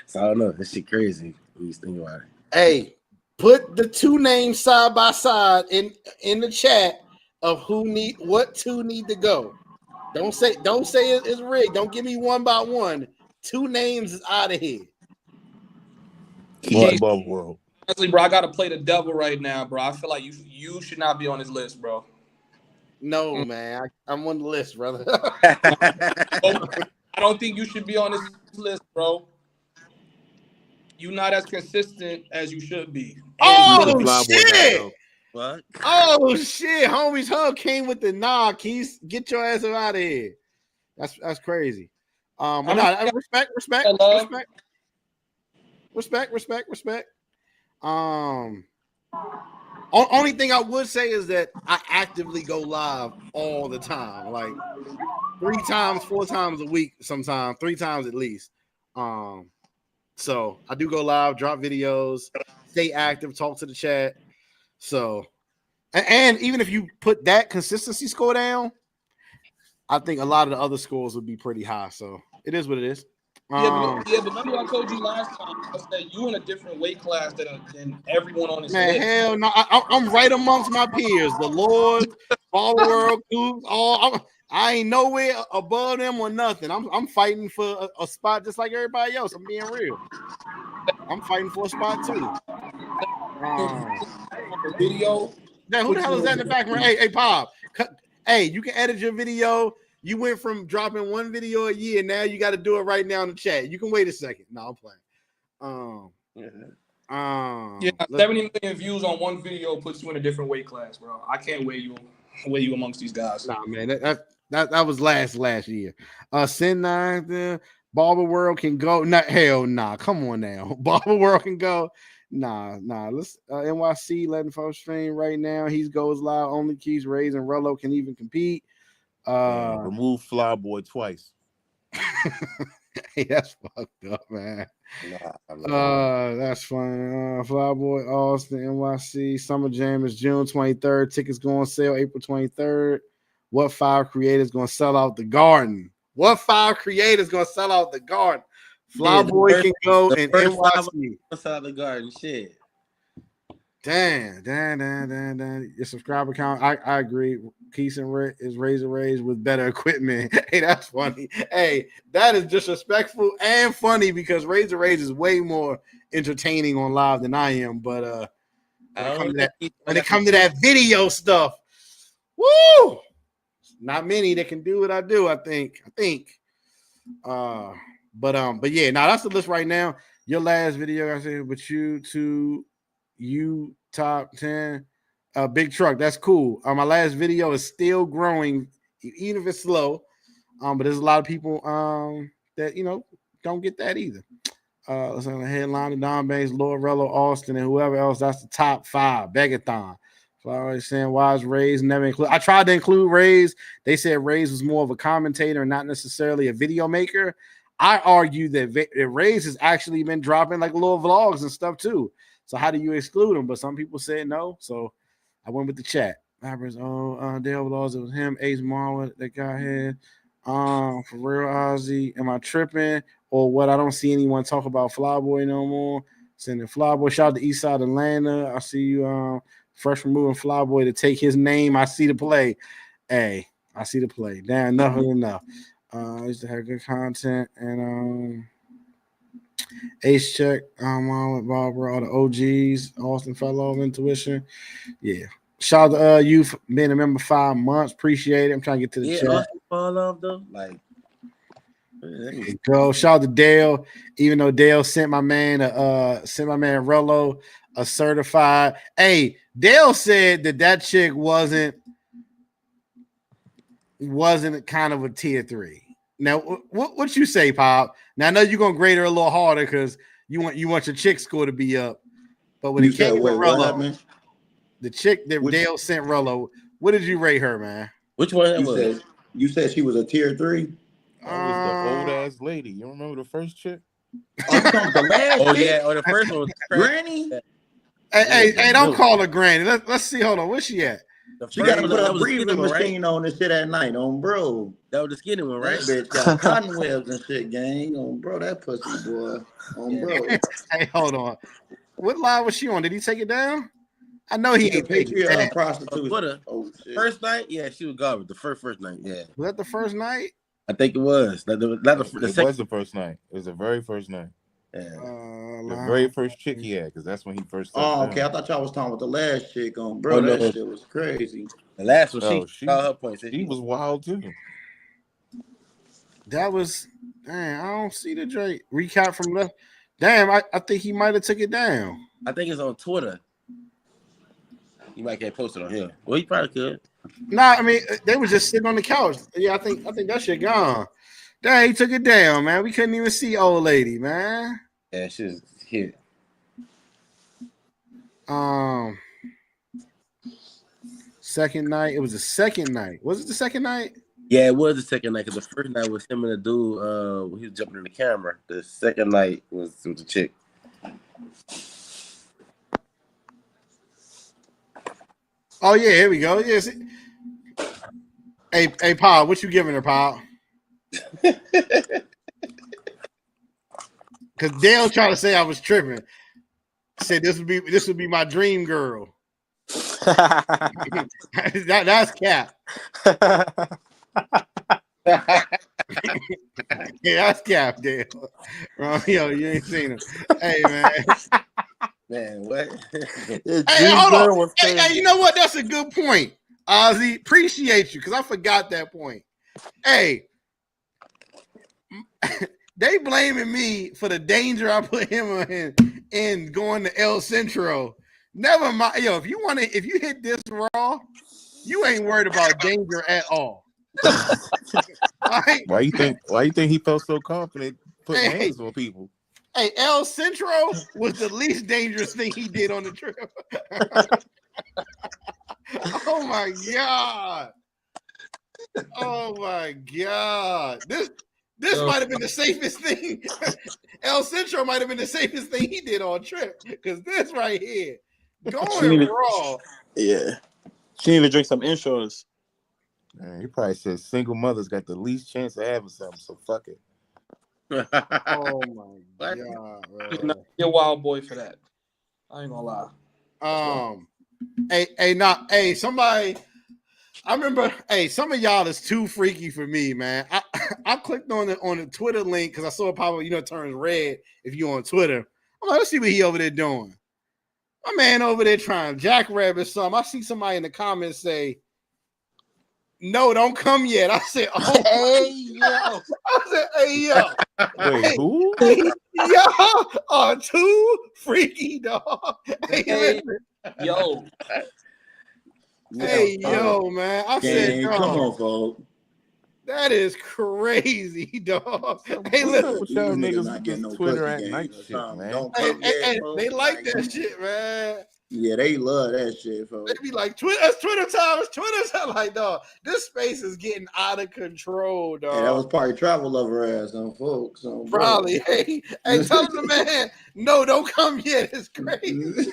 Speaker 16: So I don't know. This shit crazy. Let me think about it.
Speaker 1: Hey, put the two names side by side in the chat of what two need to go. Don't say it's rigged. Don't give me one by one. Two names is out of here.
Speaker 18: Above world.
Speaker 21: Honestly, bro, I gotta play the devil right now, bro. I feel like you should not be on this list, bro.
Speaker 1: No, man, I'm on the list, brother.
Speaker 21: I don't think you should be on this list, bro. You're not as consistent as you should be.
Speaker 1: Oh shit!
Speaker 16: What?
Speaker 1: Oh shit! Homies Hub came with the Quis. Get your ass out of here. That's crazy. Respect. Only thing I would say is that I actively go live all the time, like 3 times, 4 times a week, sometimes 3 times at least. So I do go live, drop videos, stay active, talk to the chat. So, and even if you put that consistency score down, I think a lot of the other scores would be pretty high. So it is what it is.
Speaker 21: But remember I told you last time, I said you in a different weight class than everyone on this
Speaker 1: man,
Speaker 21: list.
Speaker 1: hell no. I'm right amongst my peers. The Lord, Ball World, I ain't nowhere above them or nothing. I'm fighting for a spot just like everybody else. I'm being real. I'm fighting for a spot too.
Speaker 21: Video.
Speaker 1: Now, who the hell is that in the background? Hey, Pop. Hey, you can edit your video. You went from dropping 1 video a year. Now you got to do it right now in the chat. You can wait a second. No, I'm playing.
Speaker 21: 70 million views on 1 video puts you in a different weight class, bro. I can't weigh you amongst these guys.
Speaker 1: Nah, man, that was last year. Sin 9, Barber World can go. Not hell, nah. Come on now, Barber World can go. Nah. Let's NYC letting folks stream right now. He goes live. Only Keys, Rays, and Rello can even compete.
Speaker 14: Remove Flyboy twice.
Speaker 1: Hey, that's fucked up, man. That's funny. Flyboy, Austin, NYC. Summer Jam is June 23rd. Tickets go on sale April 23rd. What 5 creators gonna sell out the Garden? Flyboy can go and NYC.
Speaker 16: Sell out the Garden, shit.
Speaker 1: Damn. Your subscriber count. I agree. Keith is Razor Rays with better equipment. Hey, that's funny. Hey, that is disrespectful and funny because Razor Rays is way more entertaining on live than I am. But when it comes to that video stuff, woo! Not many that can do what I do. I think. But yeah, now that's the list right now. Your last video, I said, but you top 10 big truck. That's cool. My last video is still growing, even if it's slow. But there's a lot of people that don't get that either. Let's say the headline of Don Banks, Lord Rello, Austin, and whoever else. That's the top 5. Begathon. So I was saying, why is Rays never include? I tried to include Rays. They said Rays was more of a commentator and not necessarily a video maker. I argue that Rays has actually been dropping like little vlogs and stuff too. So how do you exclude him? But some people said no. So I went with the chat. Dale Vlogs, it was him, Ace Marlon, that guy had. For real, Ozzy, am I tripping or what? I don't see anyone talk about Flyboy no more. Sending Flyboy. Shout out to Eastside Atlanta. I see you fresh from moving Flyboy to take his name. I see the play. Hey, I see the play. Damn, enough is enough. I used to have good content and Ace Check, with Barbara, all the OGs, Austin Fellow, MenTuition. Yeah. Shout out to you for being a member 5 months. Appreciate it. I'm trying to get to the chat.
Speaker 16: Austin fall off though. Like,
Speaker 1: go. Shout out to Dale. Even though Dale sent my man Rello a certified. Hey, Dale said that chick wasn't kind of a tier 3. Now, what you say, Pop? Now I know you're gonna grade her a little harder because
Speaker 13: you want your chick score to be up. But when
Speaker 17: You
Speaker 13: it came
Speaker 17: said,
Speaker 13: to
Speaker 17: wait, what
Speaker 13: Rello,
Speaker 17: happened?
Speaker 13: the chick that Dale sent Rello, what did you rate her, man?
Speaker 16: Which one that
Speaker 17: You
Speaker 16: was?
Speaker 17: said she was a tier 3?
Speaker 14: That was the old ass lady. You remember the first chick?
Speaker 17: The last
Speaker 16: Oh
Speaker 17: chick?
Speaker 16: yeah, the first one was
Speaker 17: Granny?
Speaker 13: Hey, don't call her Granny. Let's see. Hold on, where's she at?
Speaker 17: She got to put
Speaker 16: that
Speaker 17: a
Speaker 16: was the skinny
Speaker 17: breathing
Speaker 16: one,
Speaker 17: machine
Speaker 16: right?
Speaker 17: on and shit at night, on bro.
Speaker 16: That was the skinny one, right?
Speaker 17: That bitch got cotton webs and shit, gang. On bro, that pussy boy. On bro.
Speaker 13: Hey, hold on. What live was she on? Did he take it down? I know he ain't take it down.
Speaker 17: Prostitution.
Speaker 16: Oh, first night, yeah, she was garbage. The first night, yeah.
Speaker 13: Was that the first night?
Speaker 16: I think it was.
Speaker 14: It was the first night. It was the very first night.
Speaker 16: Yeah.
Speaker 14: The very first chick he had, because that's when he first started.
Speaker 17: Oh, okay. I thought y'all was talking about the last chick on bro.
Speaker 16: Oh, no.
Speaker 17: That shit was crazy.
Speaker 16: The last one,
Speaker 14: she
Speaker 16: got her points.
Speaker 14: She was wild too.
Speaker 13: That was damn. I don't see the Drake recap from left. Damn, I think he might have took it down.
Speaker 16: I think it's on Twitter. You might get posted on here. Well, he probably could.
Speaker 13: Nah, I mean they was just sitting on the couch. Yeah, I think that shit gone. Dang, he took it down, man. We couldn't even see old lady, man.
Speaker 16: Yeah, she's here.
Speaker 13: Second night. It was the second night. Was it the second night?
Speaker 16: Yeah, it was the second night because the first night was him and the dude. He was jumping in the camera. The second night was with the chick.
Speaker 13: Oh yeah, here we go. Yes. Hey, Paul, what you giving her, Paul? Because Dale tried to say I was tripping. Said this would be my dream girl. That's cap. Yeah, that's cap, Dale. Yo, you ain't seen him. Hey, man.
Speaker 16: Man, what?
Speaker 13: Hey, hold on. Hey, you know what? That's a good point, Ozzy. Appreciate you because I forgot that point. Hey, they blaming me for the danger I put him in going to El Centro. Never mind, yo. If you hit this raw, you ain't worried about danger at all. Right?
Speaker 14: Why you think he felt so confident putting hands on people?
Speaker 13: Hey, El Centro was the least dangerous thing he did on the trip. Oh my god! Oh my god! This might have been the safest thing. El Centro might have been the safest thing he did on trip because this right here, going raw.
Speaker 19: Yeah, she need to drink some insurance.
Speaker 14: Man, he probably said single mothers got the least chance of having something, so fuck it.
Speaker 13: Oh my god, bro.
Speaker 21: You're a wild boy for that. I ain't gonna lie.
Speaker 13: Somebody. I remember. Hey, some of y'all is too freaky for me, man. I clicked on the Twitter link because I saw it probably turns red if you on Twitter. I'm like, let's see what he over there doing. My man over there trying jackrabbit something. I see somebody in the comments say, "No, don't come yet." I said, "Oh, hey yo!" I said, "Hey yo!"
Speaker 14: Wait, who?
Speaker 13: Y'all are too freaky, dog. Hey,
Speaker 21: yo.
Speaker 13: Hey, yo, man. I said,
Speaker 17: come on, folks.
Speaker 13: That is crazy, dog. Hey, listen.
Speaker 14: What's y'all niggas not getting no Twitter at night shit, man?
Speaker 13: Hey, they like that shit, man.
Speaker 17: Yeah, they love that shit, folks.
Speaker 13: They be like, That's Twitter time. It's Twitter time. Like, dog, this space is getting out of control, dog.
Speaker 17: Hey, that was probably travel lover ass on folks.
Speaker 13: Probably. Hey, tell the man, no, don't come yet. It's crazy.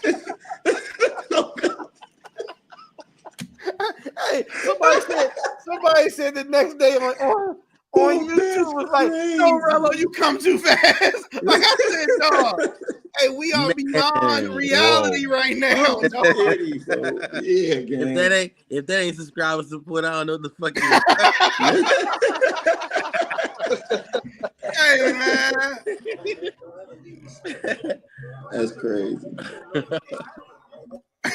Speaker 13: Hey, somebody said the next day on YouTube was like, "No, Rello, you come too fast." Like I said, dog. Hey, we are beyond reality right now.
Speaker 17: Yeah,
Speaker 16: if that ain't subscribers support, I don't know what the fuck.
Speaker 13: Hey, man.
Speaker 17: That's crazy.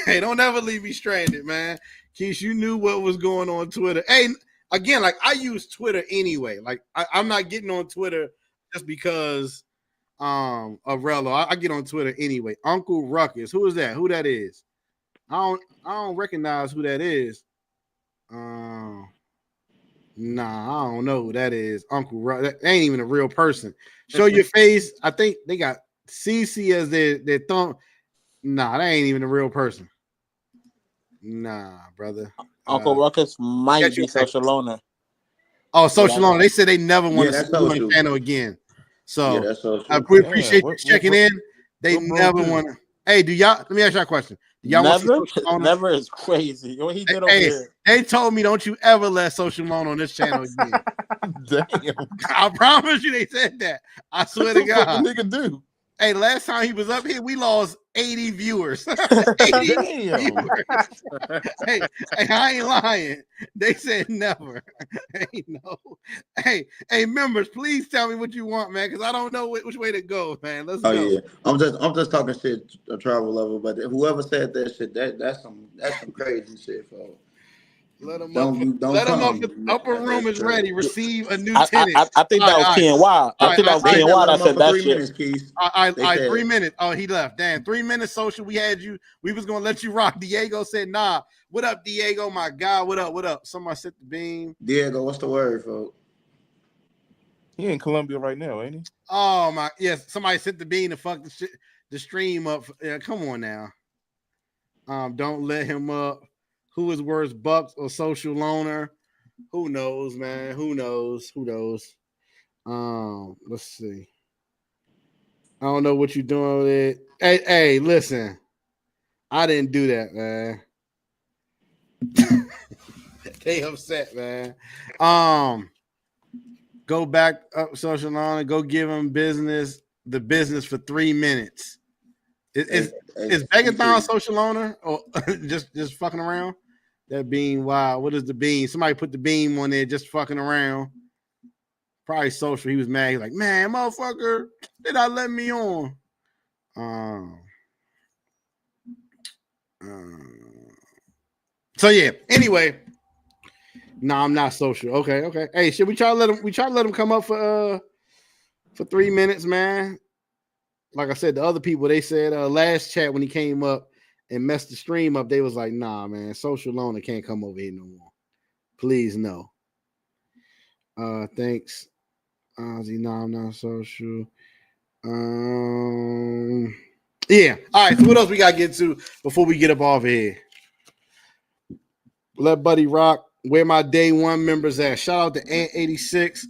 Speaker 13: Hey, don't ever leave me stranded, man. Quis, you knew what was going on Twitter. Hey, again, like I use Twitter anyway. Like I'm not getting on Twitter just because of Rello. I get on Twitter anyway. Uncle Ruckus. Who is that? Who that is? I don't recognize who that is. Nah, I don't know who that is. Uncle Ruckus. That ain't even a real person. Show your face. I think they got CC as their thumb. Nah, that ain't even a real person. Nah, brother.
Speaker 19: Uncle Ruckus might be social loner.
Speaker 13: Oh, social loner. They said they never want to
Speaker 17: that's
Speaker 13: see you on the
Speaker 17: social.
Speaker 13: channel again. So
Speaker 17: Yeah, that's social.
Speaker 13: we appreciate you checking in. They never want to. Hey, do y'all? Let me ask y'all a question. Do y'all want to see social loner?
Speaker 19: Never is crazy. What he did over there.
Speaker 13: They told me don't you ever let social loner on this channel again.
Speaker 14: Damn.
Speaker 13: I promise you, they said that. I swear to God.
Speaker 14: What the nigga do?
Speaker 13: Hey, last time he was up here, we lost 80 viewers. 80 viewers. Hey, I ain't lying. They said never. Hey, no. Hey, members, please tell me what you want, man, because I don't know which way to go, man. Let's go.
Speaker 17: Yeah, I'm just talking shit, a travel level, but whoever said that shit, that's some crazy shit, folks.
Speaker 13: Let them up. Let them up. The upper room is ready. Receive a new tenant.
Speaker 19: I think that was KNY. I think that was KNY that said that shit.
Speaker 13: All right, 3 minutes. Oh, he left. Damn, 3 minutes social. We had you. We was gonna let you rock. Diego said, "Nah." What up, Diego? My God. What up? What up? Somebody set the beam.
Speaker 17: Diego, what's the word, folks?
Speaker 14: He in Colombia right now, ain't he?
Speaker 13: Oh my, yes. Somebody set the beam to fuck the stream up. Yeah, come on now. Don't let him up. Who is worse, Bucks or social loner? Who knows, man? Who knows? Let's see. I don't know what you're doing with it. Hey, listen. I didn't do that, man. They upset, man. Go back up social loner. Go give him the business for 3 minutes. Is Begathon social loner or just fucking around? That beam, wow. What is the beam? Somebody put the beam on there just fucking around. Probably social. He was mad. He's like, man, motherfucker, did I let me on? So yeah. Anyway, no, I'm not social. Okay. Hey, should we try to let him come up for 3 minutes, man? Like I said, the other people, they said last chat when he came up and messed the stream up, they was like, nah, man, social loner can't come over here no more. Please, no. Thanks. No, I'm not social. Yeah. All right, so what else we got to get to before we get up off of here? Let Buddy rock. Where my day one members at? Shout out to Ant86.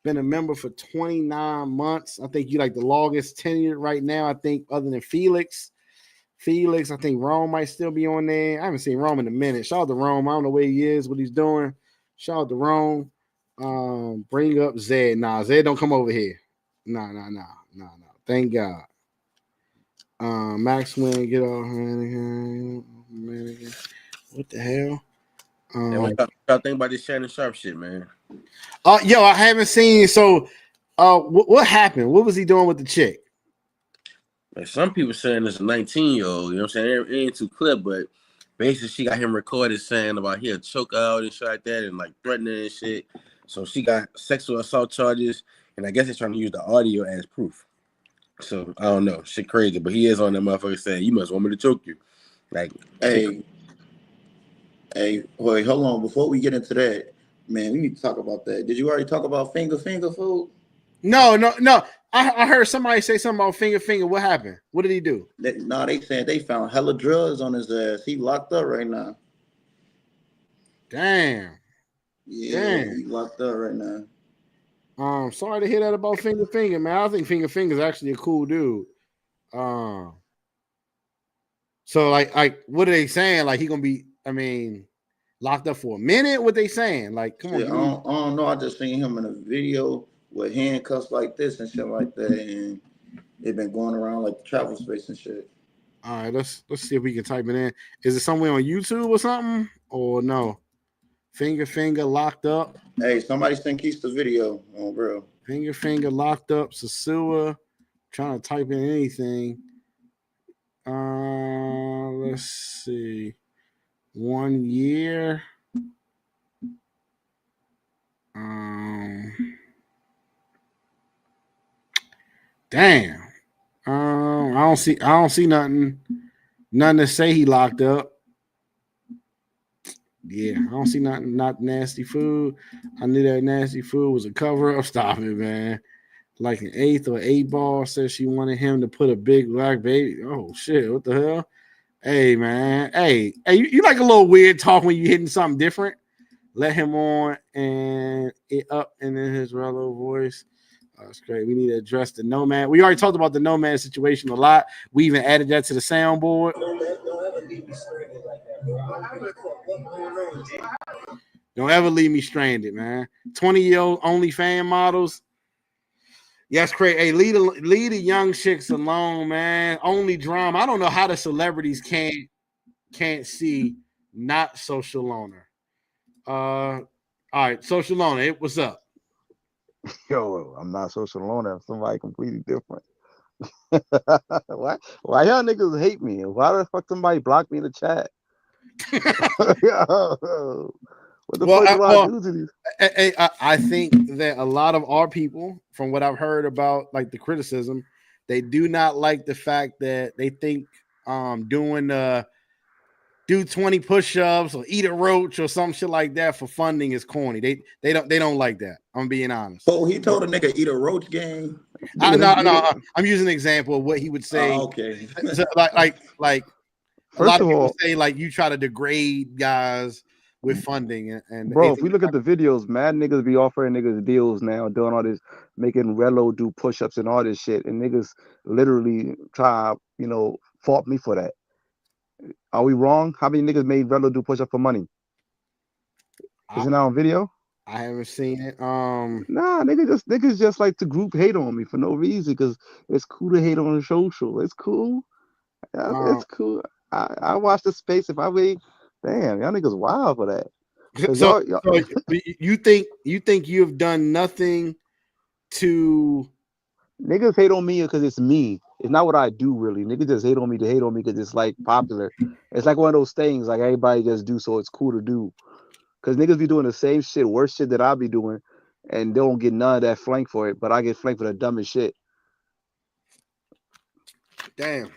Speaker 13: Been a member for 29 months. I think you like the longest tenure right now, I think, other than Felix. I think Rome might still be on there. I haven't seen Rome in a minute. Shout out to Rome. I don't know where he is, what he's doing. Shout out to Rome. Bring up Zed. Nah, Zed don't come over here. No. Thank God. Max Win, get off. What the hell?
Speaker 16: What y'all think about this Shannon Sharp shit, man?
Speaker 13: Yo, I haven't seen. So, what happened? What was he doing with the chick?
Speaker 16: Like some people saying it's a 19-year-old. You know what I'm saying? It ain't too clear, but basically she got him recorded saying about he'll choke out and shit like that, and like threatening and shit. So she got sexual assault charges, and I guess they're trying to use the audio as proof. So I don't know, shit crazy, but he is on that motherfucker saying you must want me to choke you. Like,
Speaker 17: hey, wait, hold on. Before we get into that, man, we need to talk about that. Did you already talk about finger food?
Speaker 13: No. I heard somebody say something about finger. What happened? What did he do?
Speaker 17: They said they found hella drugs on his ass. He locked up right now.
Speaker 13: Damn.
Speaker 17: Yeah, he locked up right now.
Speaker 13: Sorry to hear that about finger, man. I think finger is actually a cool dude. So like what are they saying? Like he gonna be, locked up for a minute? What they saying? Like, come on.
Speaker 17: I don't know. I just seen him in a video with handcuffs like this and shit like that, and they've been going around like the travel space and shit.
Speaker 13: All right, let's see if we can type it in. Is it somewhere on YouTube or something? Or no? Finger locked up.
Speaker 17: Hey, somebody send Keith the video on bro.
Speaker 13: Finger locked up. Sosua. Trying to type in anything. Let's see. 1 year. Damn. I don't see nothing to say he locked up. Yeah, I don't see nothing. Not nasty food. I knew that nasty food was a cover up. Stop it, man.
Speaker 3: like an 8th or 8 ball. Said she wanted him to put a big black baby. Oh shit! What the hell? Hey man, hey, you like a little weird talk when you hitting something different. Let him on and it up and then his Rello voice. That's great. We need to address the nomad. We already talked about the nomad situation a lot. We even added that to the soundboard. Don't ever leave me stranded, man. 20-year-old only fan models. Yes, crazy. Hey, leave the young chicks alone, man. Only drama. I don't know how the celebrities can't see not social loner. All right, social loner. What's up?
Speaker 22: Yo, I'm not social loner. I'm somebody completely different. Why y'all niggas hate me? Why the fuck somebody blocked me in the chat? Yo, what the fuck do I do to these?
Speaker 3: I think that a lot of our people, from what I've heard about like the criticism, they do not like the fact that they think do 20 push-ups or eat a roach or some shit like that for funding is corny. They don't like that. I'm being honest.
Speaker 17: Oh, he told a nigga eat a roach game.
Speaker 3: No. I'm using an example of what he would say.
Speaker 17: Oh, okay.
Speaker 3: So, like a
Speaker 22: First
Speaker 3: lot of
Speaker 22: of
Speaker 3: people
Speaker 22: all,
Speaker 3: say like you try to degrade guys with funding and
Speaker 22: bro, if we look at the videos, mad niggas be offering niggas deals now, doing all this, making Rello do push-ups and all this shit, and niggas literally try, fault me for that. Are we wrong? How many niggas made Rello do push-up for money? Isn't that on video?
Speaker 3: I haven't seen it.
Speaker 22: Nah, niggas just like to group hate on me for no reason because it's cool to hate on the social. It's cool. It's cool. I watch the space. If I wait, damn, y'all niggas wild for that.
Speaker 3: So you think you've done nothing to
Speaker 22: niggas hate on me because it's me. It's not what I do really. Niggas just hate on me to hate on me because it's like popular. It's like one of those things like everybody just do, so it's cool to do. Because niggas be doing the same shit, worse shit that I be doing, and they don't get none of that flank for it, but I get flanked for the dumbest shit.
Speaker 3: Damn.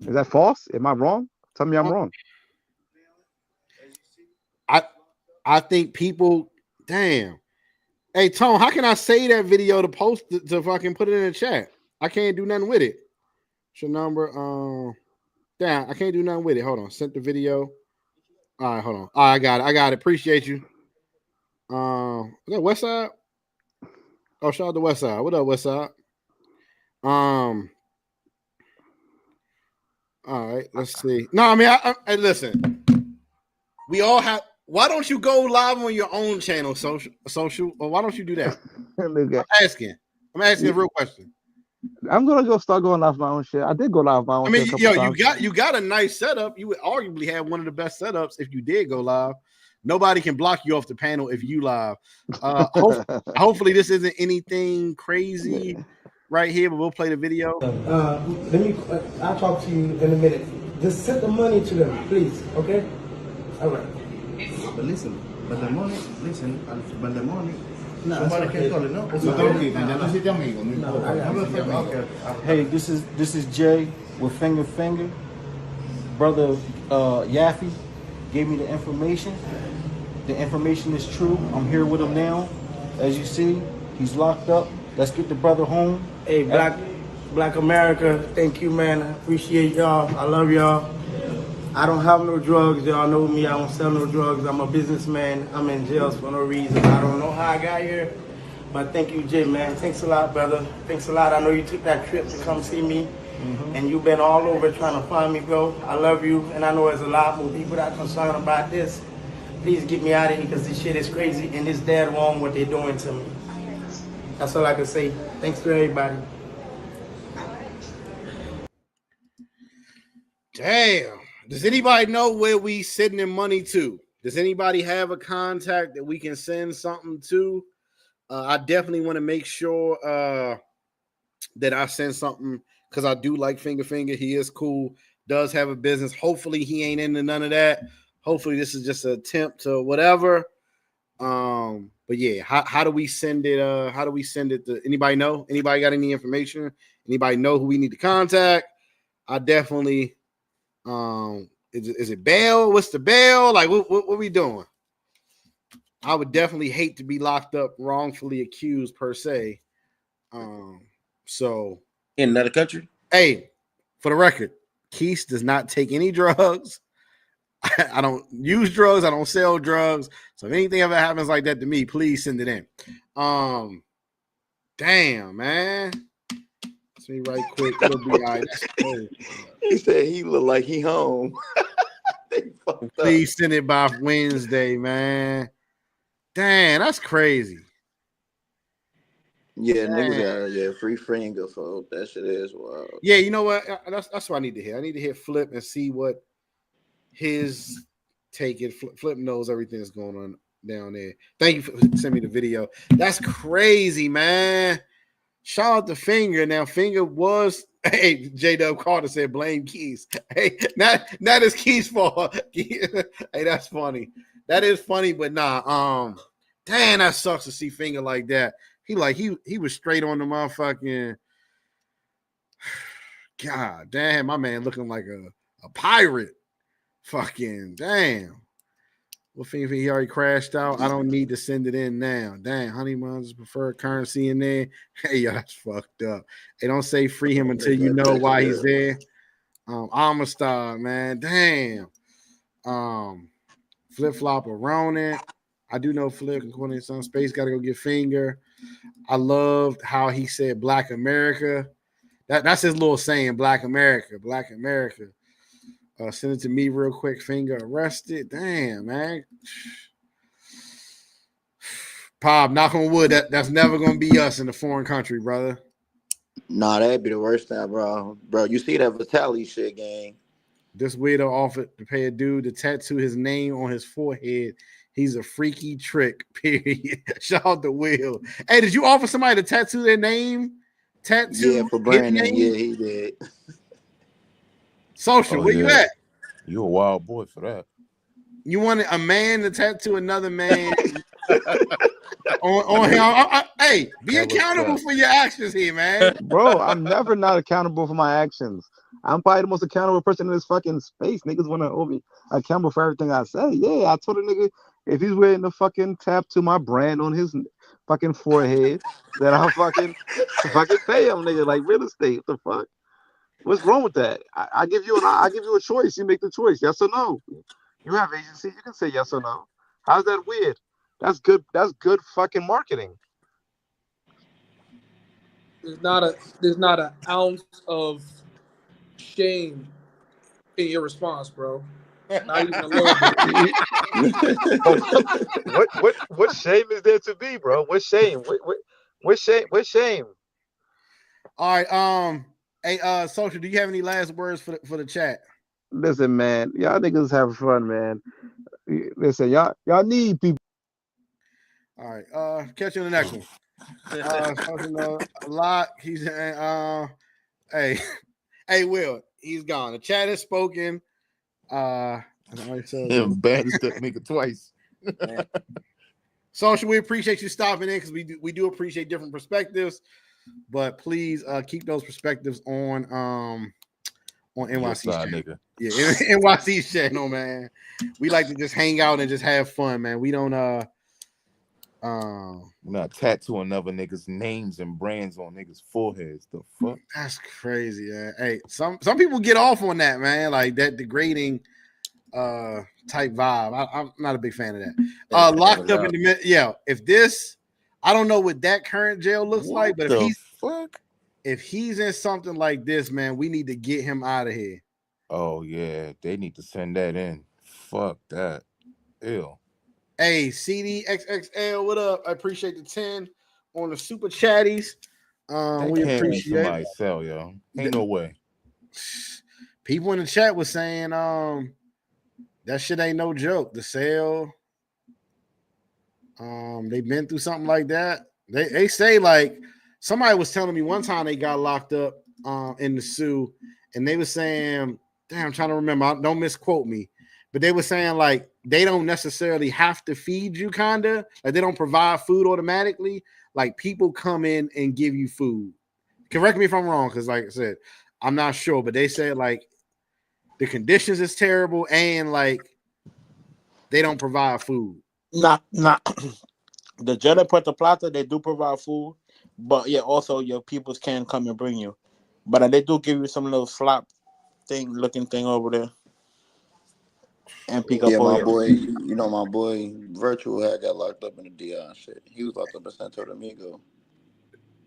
Speaker 22: Is that false? Am I wrong? Tell me I'm wrong.
Speaker 3: I think people, damn. Hey, Tone, how can I say that video to post to fucking put it in the chat? I can't do nothing with it. What's your number? Damn, I can't do nothing with it. Hold on. Sent the video. All right, hold on. All right, I got it. Appreciate you. Is that Westside? Oh, shout out to Westside. What up, Westside? All right, let's see. No, I mean, I listen. We all have. Why don't you go live on your own channel, social? Or why don't you do that? I'm asking a real question.
Speaker 22: I'm gonna start going live my own shit. I did go live my own.
Speaker 3: I mean,
Speaker 22: shit a couple times.
Speaker 3: you got a nice setup. You would arguably have one of the best setups if you did go live. Nobody can block you off the panel if you live. Hopefully, this isn't anything crazy right here, but we'll play the video.
Speaker 23: I'll talk to you in a minute. Just send the money to them, please. Okay? All right.
Speaker 24: But listen, but the money.
Speaker 23: No,
Speaker 24: somebody can call it, no?
Speaker 23: Hey, this is Jay with Finger. Brother Yaffe gave me the information. The information is true. I'm here with him now. As you see, he's locked up. Let's get the brother home. Hey, Black America, thank you, man. I appreciate y'all. I love y'all. I don't have no drugs. Y'all know me. I don't sell no drugs. I'm a businessman. I'm in jail for no reason. I don't know how I got here. But thank you, Jay, man. Thanks a lot, brother. Thanks a lot. I know you took that trip to come see me. And you've been all over trying to find me, bro. I love you. And I know there's a lot more people that are concerned about this. Please get me out of here because this shit is crazy and it's dead wrong what they're doing to me. That's all I can say. Thanks to everybody.
Speaker 3: Damn. Does anybody know where we sending money to? Does anybody have a contact that we can send something to? I definitely want to make sure that I send something because I do like Finger. He is cool, does have a business. Hopefully he ain't into none of that. Hopefully this is just an attempt to whatever. But yeah, how do we send it? How do we send it to anybody know? Anybody got any information? Anybody know who we need to contact? I definitely is it bail? What's the bail? Like what we doing? I would definitely hate to be locked up wrongfully accused per se. So
Speaker 16: in another country.
Speaker 3: Hey, for the record, Quis does not take any drugs. I don't use drugs. I don't sell drugs. So if anything ever happens like that to me, please send it in. Damn, man. Let's me right quick. It'll be all right. That's crazy.
Speaker 17: He said he looked like he home.
Speaker 3: Please send it by Wednesday, man. Damn, that's crazy.
Speaker 17: Yeah, niggas got free finger, folks. That shit is wild.
Speaker 3: Yeah, you know what? That's what I need to hear. I need to hear Flip and see what his take is. Flip knows everything that's going on down there. Thank you for sending me the video. That's crazy, man. Shout out to Finger. Now, Finger was J-Dub Carter said blame Quis. Hey, that is Quis' fault. Hey, that's funny. That is funny, but nah. Damn, that sucks to see Finger like that. He was straight on the motherfucking. God damn, my man looking like a pirate. Fucking damn. Well, he already crashed out. I don't need to send it in now. Damn, Honeymoon's preferred currency in there. Hey, yo, that's fucked up. Hey, don't say free him until you know why he's there. Amistad, man. Damn. Flip flop around it. I do know Flip and Quentin some space. Got to go get Finger. I loved how he said Black America. That's his little saying, Black America, Black America. Send it to me real quick. Finger arrested. Damn, man. Pop, knock on wood. That's never going to be us in a foreign country, brother.
Speaker 17: Nah, that'd be the worst time, bro. Bro, you see that Vitaly shit, gang.
Speaker 3: This weirdo offered to pay a dude to tattoo his name on his forehead. He's a freaky trick, period. Shout out to Will. Hey, did you offer somebody to tattoo their name?
Speaker 17: Yeah, for Brandon. Yeah, he did.
Speaker 3: Social, where you at?
Speaker 14: You a wild boy for that.
Speaker 3: You wanted a man to tattoo another man on him. Hey, be accountable for your actions here, man.
Speaker 22: Bro, I'm never not accountable for my actions. I'm probably the most accountable person in this fucking space. Niggas want to hold me accountable for everything I say. Yeah, I told a nigga if he's wearing the fucking tattoo my brand on his fucking forehead, then I'll fucking pay him, nigga, like real estate. What the fuck? What's wrong with that? I give you a choice. You make the choice, yes or no. You have agency. You can say yes or no. How's that weird? That's good. That's good fucking marketing.
Speaker 21: There's not an ounce of shame in your response, bro. Not even a little bit.
Speaker 22: What shame is there to be, bro? What shame? What shame? What shame?
Speaker 3: All right. Hey, Social, do you have any last words for the chat?
Speaker 22: Listen, man, y'all niggas have fun, man. Listen, y'all need people.
Speaker 3: All right. Catch you in the next one. Talking a lot. He's hey, Will, he's gone. The chat is spoken.
Speaker 14: Bad as that nigga twice.
Speaker 3: Social, we appreciate you stopping in because we do appreciate different perspectives, but please keep those perspectives on NYC channel. Yeah, NYC channel, man. We like to just hang out and just have fun, man. We don't
Speaker 14: we're not tattooing other niggas' names and brands on niggas' foreheads. The fuck?
Speaker 3: That's crazy, man. Hey, some people get off on that, man. Like that degrading type vibe. I'm not a big fan of that. Locked up in the if this, I don't know what that current jail looks like, but if he's in something like this, man, we need to get him out of here.
Speaker 14: Oh yeah, they need to send that in. Fuck that. Ew.
Speaker 3: Hey, CDXXL, what up? I appreciate the 10 on the super chatties. We appreciate
Speaker 14: somebody sell, yo. Ain't no way.
Speaker 3: People in the chat was saying that shit ain't no joke. The sale, they've been through something like that. They say, like, somebody was telling me one time they got locked up in the Sioux, and they were saying, damn, I'm trying to remember, don't misquote me, but they were saying like they don't necessarily have to feed you, kinda like they don't provide food automatically. Like people come in and give you food. Correct me if I'm wrong, because like I said, I'm not sure, but they said like the conditions is terrible and like they don't provide food.
Speaker 19: Not the jail in Puerto Plata, they do provide food, But yeah, also your peoples can come and bring you. But they do give you some little slop looking thing over there and pick up
Speaker 17: Yeah,
Speaker 19: all
Speaker 17: my
Speaker 19: your.
Speaker 17: boy, you know my boy Virtual had got locked up in the DI and shit. He was locked up in Santo Domingo.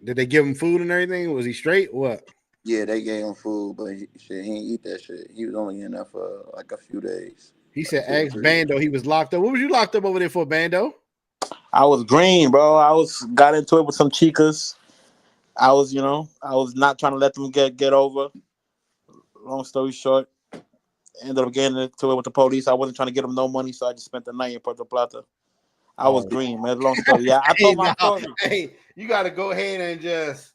Speaker 3: Did they give him food and everything? Was he straight? What?
Speaker 17: Yeah, they gave him food, but he ain't eat that shit. He was only in there for like a few days.
Speaker 3: He
Speaker 17: Like
Speaker 3: said,
Speaker 17: 2 or
Speaker 3: "Ask
Speaker 17: 3 days.
Speaker 3: Bando." He was locked up. What was you locked up over there for, Bando?
Speaker 19: I was green, bro. Got into it with some chicas. I was not trying to let them get over. Long story short, ended up getting into it with the police. I wasn't trying to get them no money, so I just spent the night in Puerto Plata. I was
Speaker 3: Oh,
Speaker 19: green, man. Long story. Yeah, I
Speaker 3: hey,
Speaker 19: told my story.
Speaker 3: hey, you got to go ahead and just.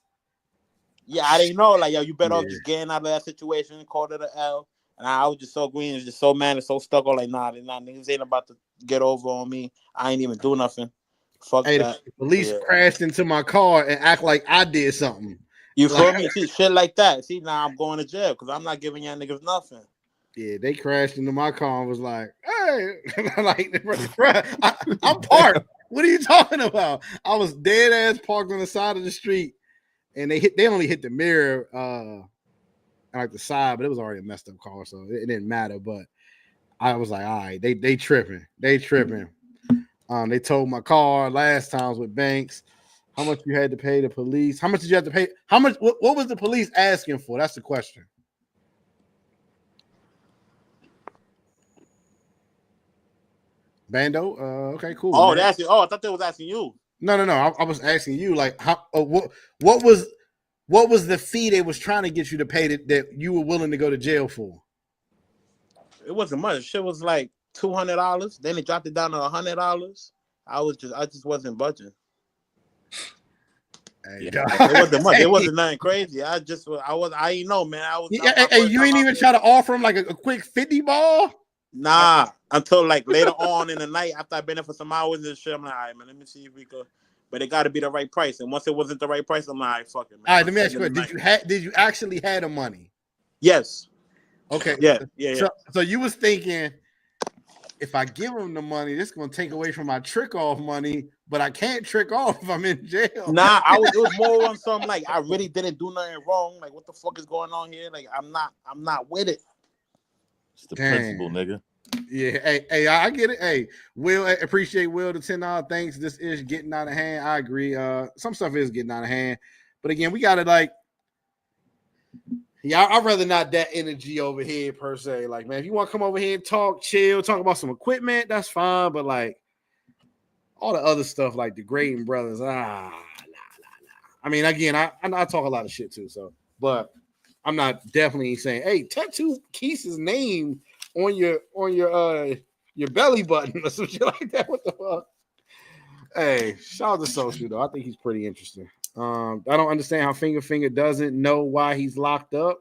Speaker 19: Yeah, I didn't know. Like, yo, you better off
Speaker 3: Yeah.
Speaker 19: just getting out of that situation, called it an L. And I was just so green, just so mad and so stuck on like, nah, niggas ain't about to get over on me. I ain't even do nothing. Fuck
Speaker 3: Hey,
Speaker 19: that.
Speaker 3: the police
Speaker 19: Yeah.
Speaker 3: crashed into my car and act like I did something.
Speaker 19: You feel
Speaker 3: Like,
Speaker 19: me? See, shit like that. See, now I'm going to jail because I'm not giving y'all niggas nothing.
Speaker 3: yeah, they crashed into my car and was like, "Hey," like, bruh, I'm parked. What are you talking about? I was dead ass parked on the side of the street, and they only hit the mirror, like the side, but it was already a messed up car, so it didn't matter. But I was like, all right, they tripping. They towed my car last times with banks. How much you had to pay the police? How much did you have to pay? How much? What was the police asking for? That's the question. Bando. Okay, cool.
Speaker 19: Oh,
Speaker 3: Man.
Speaker 19: that's it. Oh, I thought they was asking you.
Speaker 3: No. I was asking you, like, how? What was the fee they was trying to get you to pay that you were willing to go to jail for?
Speaker 19: It wasn't much. Shit was like $200. Then they dropped it down to $100. I just wasn't budging.
Speaker 3: Hey,
Speaker 19: Yeah, it wasn't much. It wasn't nothing crazy. I ain't know, man.
Speaker 3: You ain't even try to offer him like a quick 50 ball.
Speaker 19: Nah, until like later on in the night after I've been there for some hours and shit. I'm like, all right, man, let me see if we could. But it got to be the right price. And once it wasn't the right price, I'm like, all right, fuck it, man.
Speaker 3: All right, let me ask you a question. Did you actually have the money?
Speaker 19: Yes.
Speaker 3: Okay.
Speaker 19: Yeah.
Speaker 3: So you was thinking, if I give him the money, this is gonna take away from my trick off money, but I can't trick off if I'm in jail.
Speaker 19: Nah, it was more on something like I really didn't do nothing wrong. Like, what the fuck is going on here? Like, I'm not with it.
Speaker 2: It's the principle, nigga.
Speaker 3: Yeah, hey, I get it. Hey, Will, I appreciate Will the $10. Thanks. This is getting out of hand. I agree. Some stuff is getting out of hand, but again, we gotta like. Yeah, I'd rather not that energy over here per se. Like, man, if you want to come over here and talk, chill, talk about some equipment, that's fine. But like all the other stuff, like the Graydon brothers, nah. I mean, again, I talk a lot of shit too. So, but I'm not definitely saying, hey, tattoo Quis's name on your belly button or some shit like that. What the fuck? Hey, shout out to Sosua though. I think he's pretty interesting. I don't understand how Finger doesn't know why he's locked up.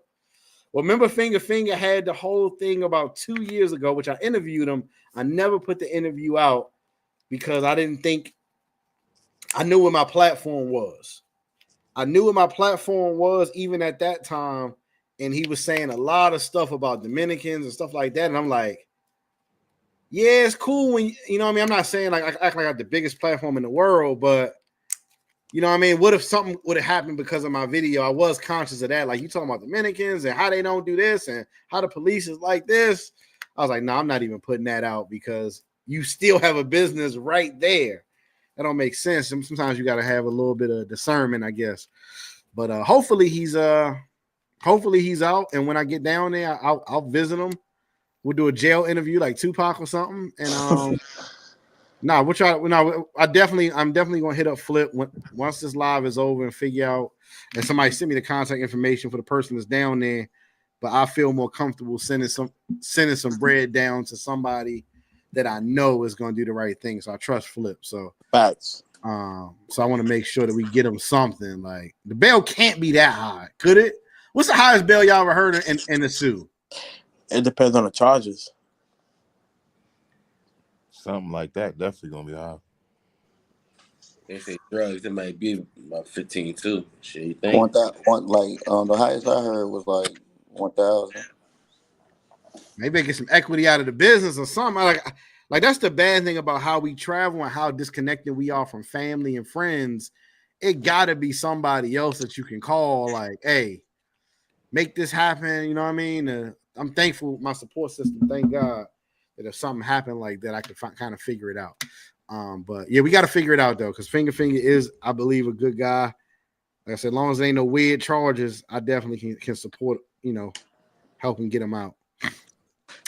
Speaker 3: Well, remember Finger had the whole thing about 2 years ago, which I interviewed him. I never put the interview out because I didn't think I knew what my platform was. Even at that time, and he was saying a lot of stuff about Dominicans and stuff like that, and I'm like, yeah, it's cool when you know what I mean. I'm not saying like I act like I have the biggest platform in the world, but you know what I mean? What if something would have happened because of my video? I was conscious of that. Like, you talking about Dominicans and how they don't do this and how the police is like this. I was like, no, I'm not even putting that out because you still have a business right there. That don't make sense. Sometimes you got to have a little bit of discernment, I guess. But hopefully he's out. And when I get down there, I'll visit him. We'll do a jail interview like Tupac or something. And we'll try. I'm definitely gonna hit up Flip once this live is over and figure out. And somebody send me the contact information for the person that's down there. But I feel more comfortable sending some bread down to somebody that I know is gonna do the right thing. So I trust Flip. So
Speaker 19: facts.
Speaker 3: So I want to make sure that we get him something. Like the bail can't be that high, could it? What's the highest bail y'all ever heard in the sue?
Speaker 19: It depends on the charges.
Speaker 2: Something like that definitely gonna be high.
Speaker 16: They say drugs, it might be about 15 too. Shit, you think?
Speaker 17: The highest I heard was like 1,000.
Speaker 3: Maybe I get some equity out of the business or something. Like that's the bad thing about how we travel and how disconnected we are from family and friends. it gotta be somebody else that you can call, like, hey, make this happen. You know what I mean? I'm thankful my support system. Thank God that if something happened like that, I could kind of figure it out. But yeah, we got to figure it out though, because Finger is, I believe, a good guy. Like I said, as long as there ain't no weird charges, I definitely can support, help him get him out.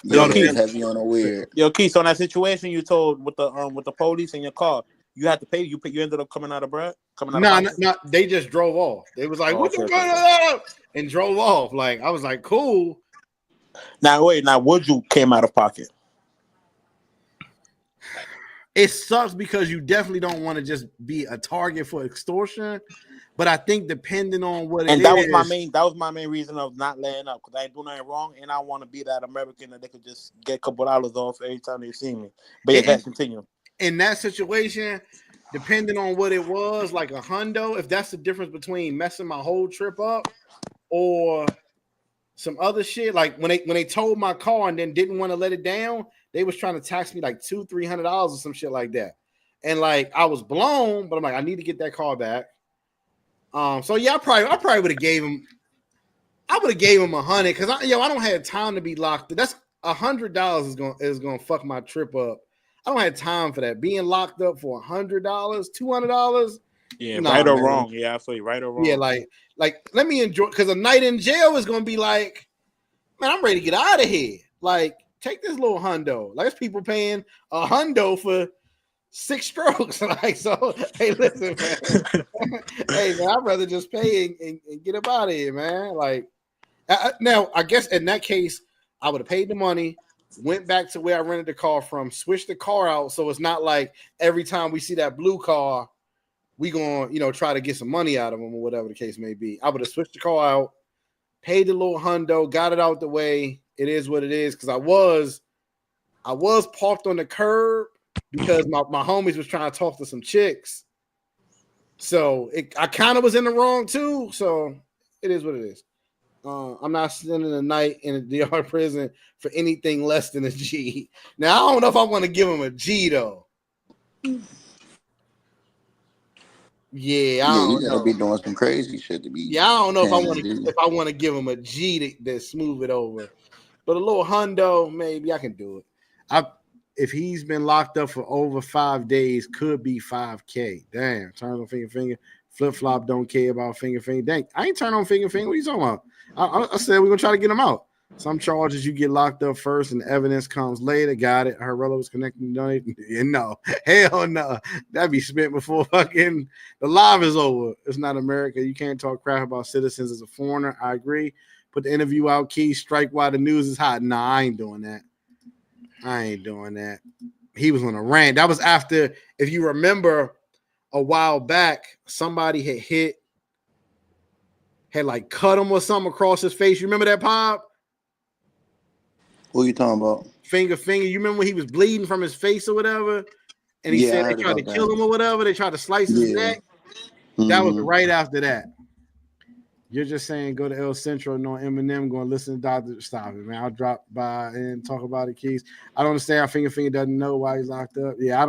Speaker 17: Yeah, heavy on a weird.
Speaker 19: Yo, Keith, on that situation you told with the police in your car, you had to pay. You ended up coming out of bread.
Speaker 3: No, they just drove off. They was like, "What the fuck?" and drove off. Like I was like, "Cool."
Speaker 19: Now would you came out of pocket?
Speaker 3: It sucks because you definitely don't want to just be a target for extortion. But I think depending on what
Speaker 19: that was my main reason of not laying up, because I ain't do nothing wrong and I want to be that American that they could just get a couple dollars off every time they see me. But yeah, continue.
Speaker 3: In that situation, depending on what it was, like a hundo, if that's the difference between messing my whole trip up or some other shit, like when they towed my car and then didn't want to let it down, they was trying to tax me like $200-300 or some shit like that. And like I was blown, but I'm like, I need to get that car back. So yeah, I probably would have gave him. I would have gave him $100 because I don't have time to be locked up. That's $100 is gonna fuck my trip up. I don't have time for that. Being locked up for $100, $200.
Speaker 19: Yeah, right or wrong. Yeah, I feel you. Right or wrong.
Speaker 3: Yeah, like let me enjoy, because a night in jail is gonna be like, man, I'm ready to get out of here. Like, take this little hundo. Like, there's people paying a hundo for 6 strokes. Like, so hey, listen, man. Hey, man, I'd rather just pay and get up out of here, man. Like, now I guess in that case, I would have paid the money, went back to where I rented the car from, switched the car out, so it's not like every time we see that blue car, we gonna try to get some money out of them or whatever the case may be. I would have switched the car out, paid the little hundo, got it out the way. It is what it is, because I was parked on the curb because my homies was trying to talk to some chicks. So I kind of was in the wrong too. So it is what it is. I'm not spending a night in a DR prison for anything less than a G. Now I don't know if I want to give him a G though. Yeah,
Speaker 17: you gotta be doing some crazy shit to be.
Speaker 3: Yeah, I don't know if I want to give him a G to smooth it over, but a little hundo, maybe I can do it. If he's been locked up for over 5 days, could be $5K. Damn, turn on finger. Flip flop don't care about finger. Dang, I ain't turn on finger. What are you talking about? I said we're gonna try to get him out. Some charges you get locked up first and evidence comes later. Got it. Her brother was connecting to donate. No, hell no. That'd be spent before fucking the live is over. It's not America. You can't talk crap about citizens as a foreigner. I agree. Put the interview out, Key. Strike while the news is hot. Nah, I ain't doing that. He was on a rant. That was after, if you remember, a while back, somebody had like cut him or something across his face. You remember that, Pop?
Speaker 17: What are you talking about?
Speaker 3: Finger. You remember when he was bleeding from his face or whatever? And he said they tried to kill him or whatever. They tried to slice his neck. Mm-hmm. That was right after that. You're just saying go to El Centro, no Eminem, going to listen to Dr. Stop it, man. I'll drop by and talk about the keys. I don't understand how Finger doesn't know why he's locked up. Yeah, I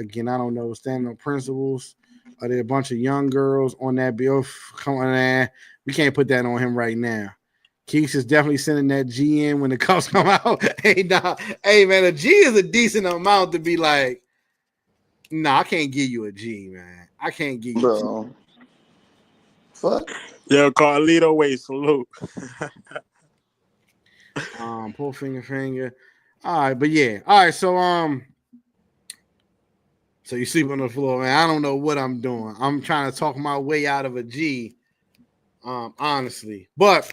Speaker 3: don't know. Standing on principles. Are there a bunch of young girls on that bill? Come on, man. We can't put that on him right now. Keith is definitely sending that G in when the cups come out. Hey, man, a G is a decent amount to be like, I can't give you a G, man. I can't give you a G.
Speaker 17: Fuck.
Speaker 19: Yo, Carlito, wait, salute.
Speaker 3: Pull finger. All right, but yeah. All right, so you sleep on the floor, man. I don't know what I'm doing. I'm trying to talk my way out of a G. Honestly, but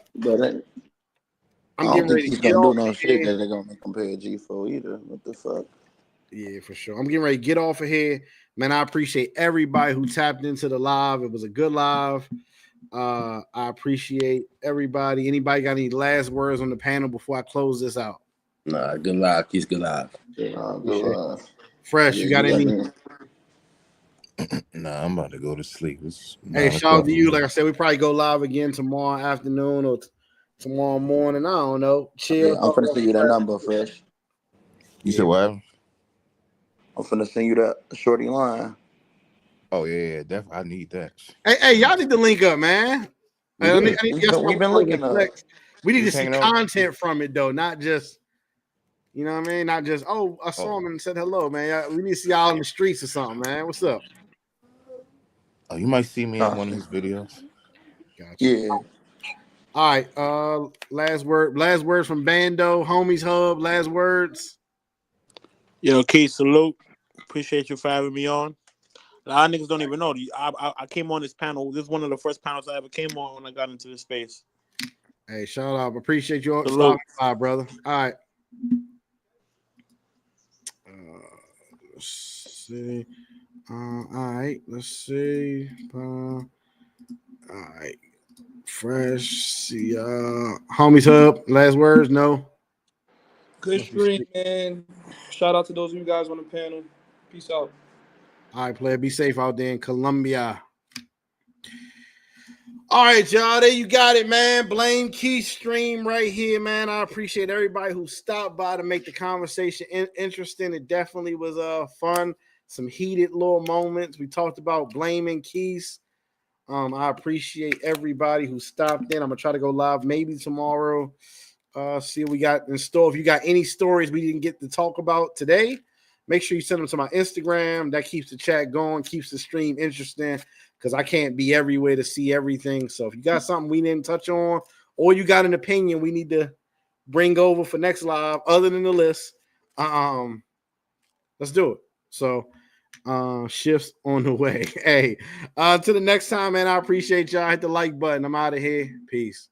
Speaker 3: I'm getting ready to get off
Speaker 17: no shit that they're gonna compare a G for either. What the fuck?
Speaker 3: Yeah, for sure. I'm getting ready to get off of here, man. I appreciate everybody who tapped into the live. It was a good live. I appreciate everybody. Anybody got any last words on the panel before I close this out?
Speaker 16: Nah, good live. Keep good live.
Speaker 17: Good live.
Speaker 3: Fresh, you got any?
Speaker 2: Nah, I'm about to go to sleep.
Speaker 3: Hey, shout out to you. Like I said, we probably go live again tomorrow afternoon or tomorrow morning. I don't know. Chill.
Speaker 17: Yeah, I'm finna send you that number, Fresh.
Speaker 2: You said what?
Speaker 17: I'm finna send you that shorty line.
Speaker 2: Oh yeah, definitely. I need that.
Speaker 3: Hey, y'all need to link up, man. I need
Speaker 17: We've been linking up.
Speaker 3: We need
Speaker 2: We
Speaker 3: to see
Speaker 2: hanging out.
Speaker 3: content from it though, not just you know what I mean. Not just I saw him and said hello, man. We need to see y'all in the streets or something, man. What's up?
Speaker 2: Oh, you might see me in one of his videos.
Speaker 3: Gotcha.
Speaker 17: Yeah.
Speaker 3: All right. Last words from Bando, homies hub. Last words.
Speaker 19: Yo, Keith, salute. Appreciate you for having me on. A lot of niggas don't even know. I came on this panel. This is one of the first panels I ever came on when I got into this space.
Speaker 3: Hey, shout out. Appreciate you
Speaker 19: Salute.
Speaker 3: stopping by, brother. All right. Let's see. All right. Let's see. All right. Fresh. See. Homies hub. Last words. No.
Speaker 21: Good stream, man. Shout out to those of you guys on the panel. Peace out.
Speaker 3: All right, player. Be safe out there in Colombia. All right, y'all. There you got it, man. Blame Key stream right here, man. I appreciate everybody who stopped by to make the conversation interesting. It definitely was fun. Some heated little moments. We talked about blaming Keys. I appreciate everybody who stopped in. I'm gonna try to go live maybe tomorrow. See what we got in store. If you got any stories we didn't get to talk about today, make sure you send them to my Instagram. That keeps the chat going, keeps the stream interesting, because I can't be everywhere to see everything. So if you got something we didn't touch on, or you got an opinion we need to bring over for next live, other than the list, let's do it. So shifts on the way. Hey, to the next time, man. I appreciate y'all. Hit the like button. I'm out of here. Peace.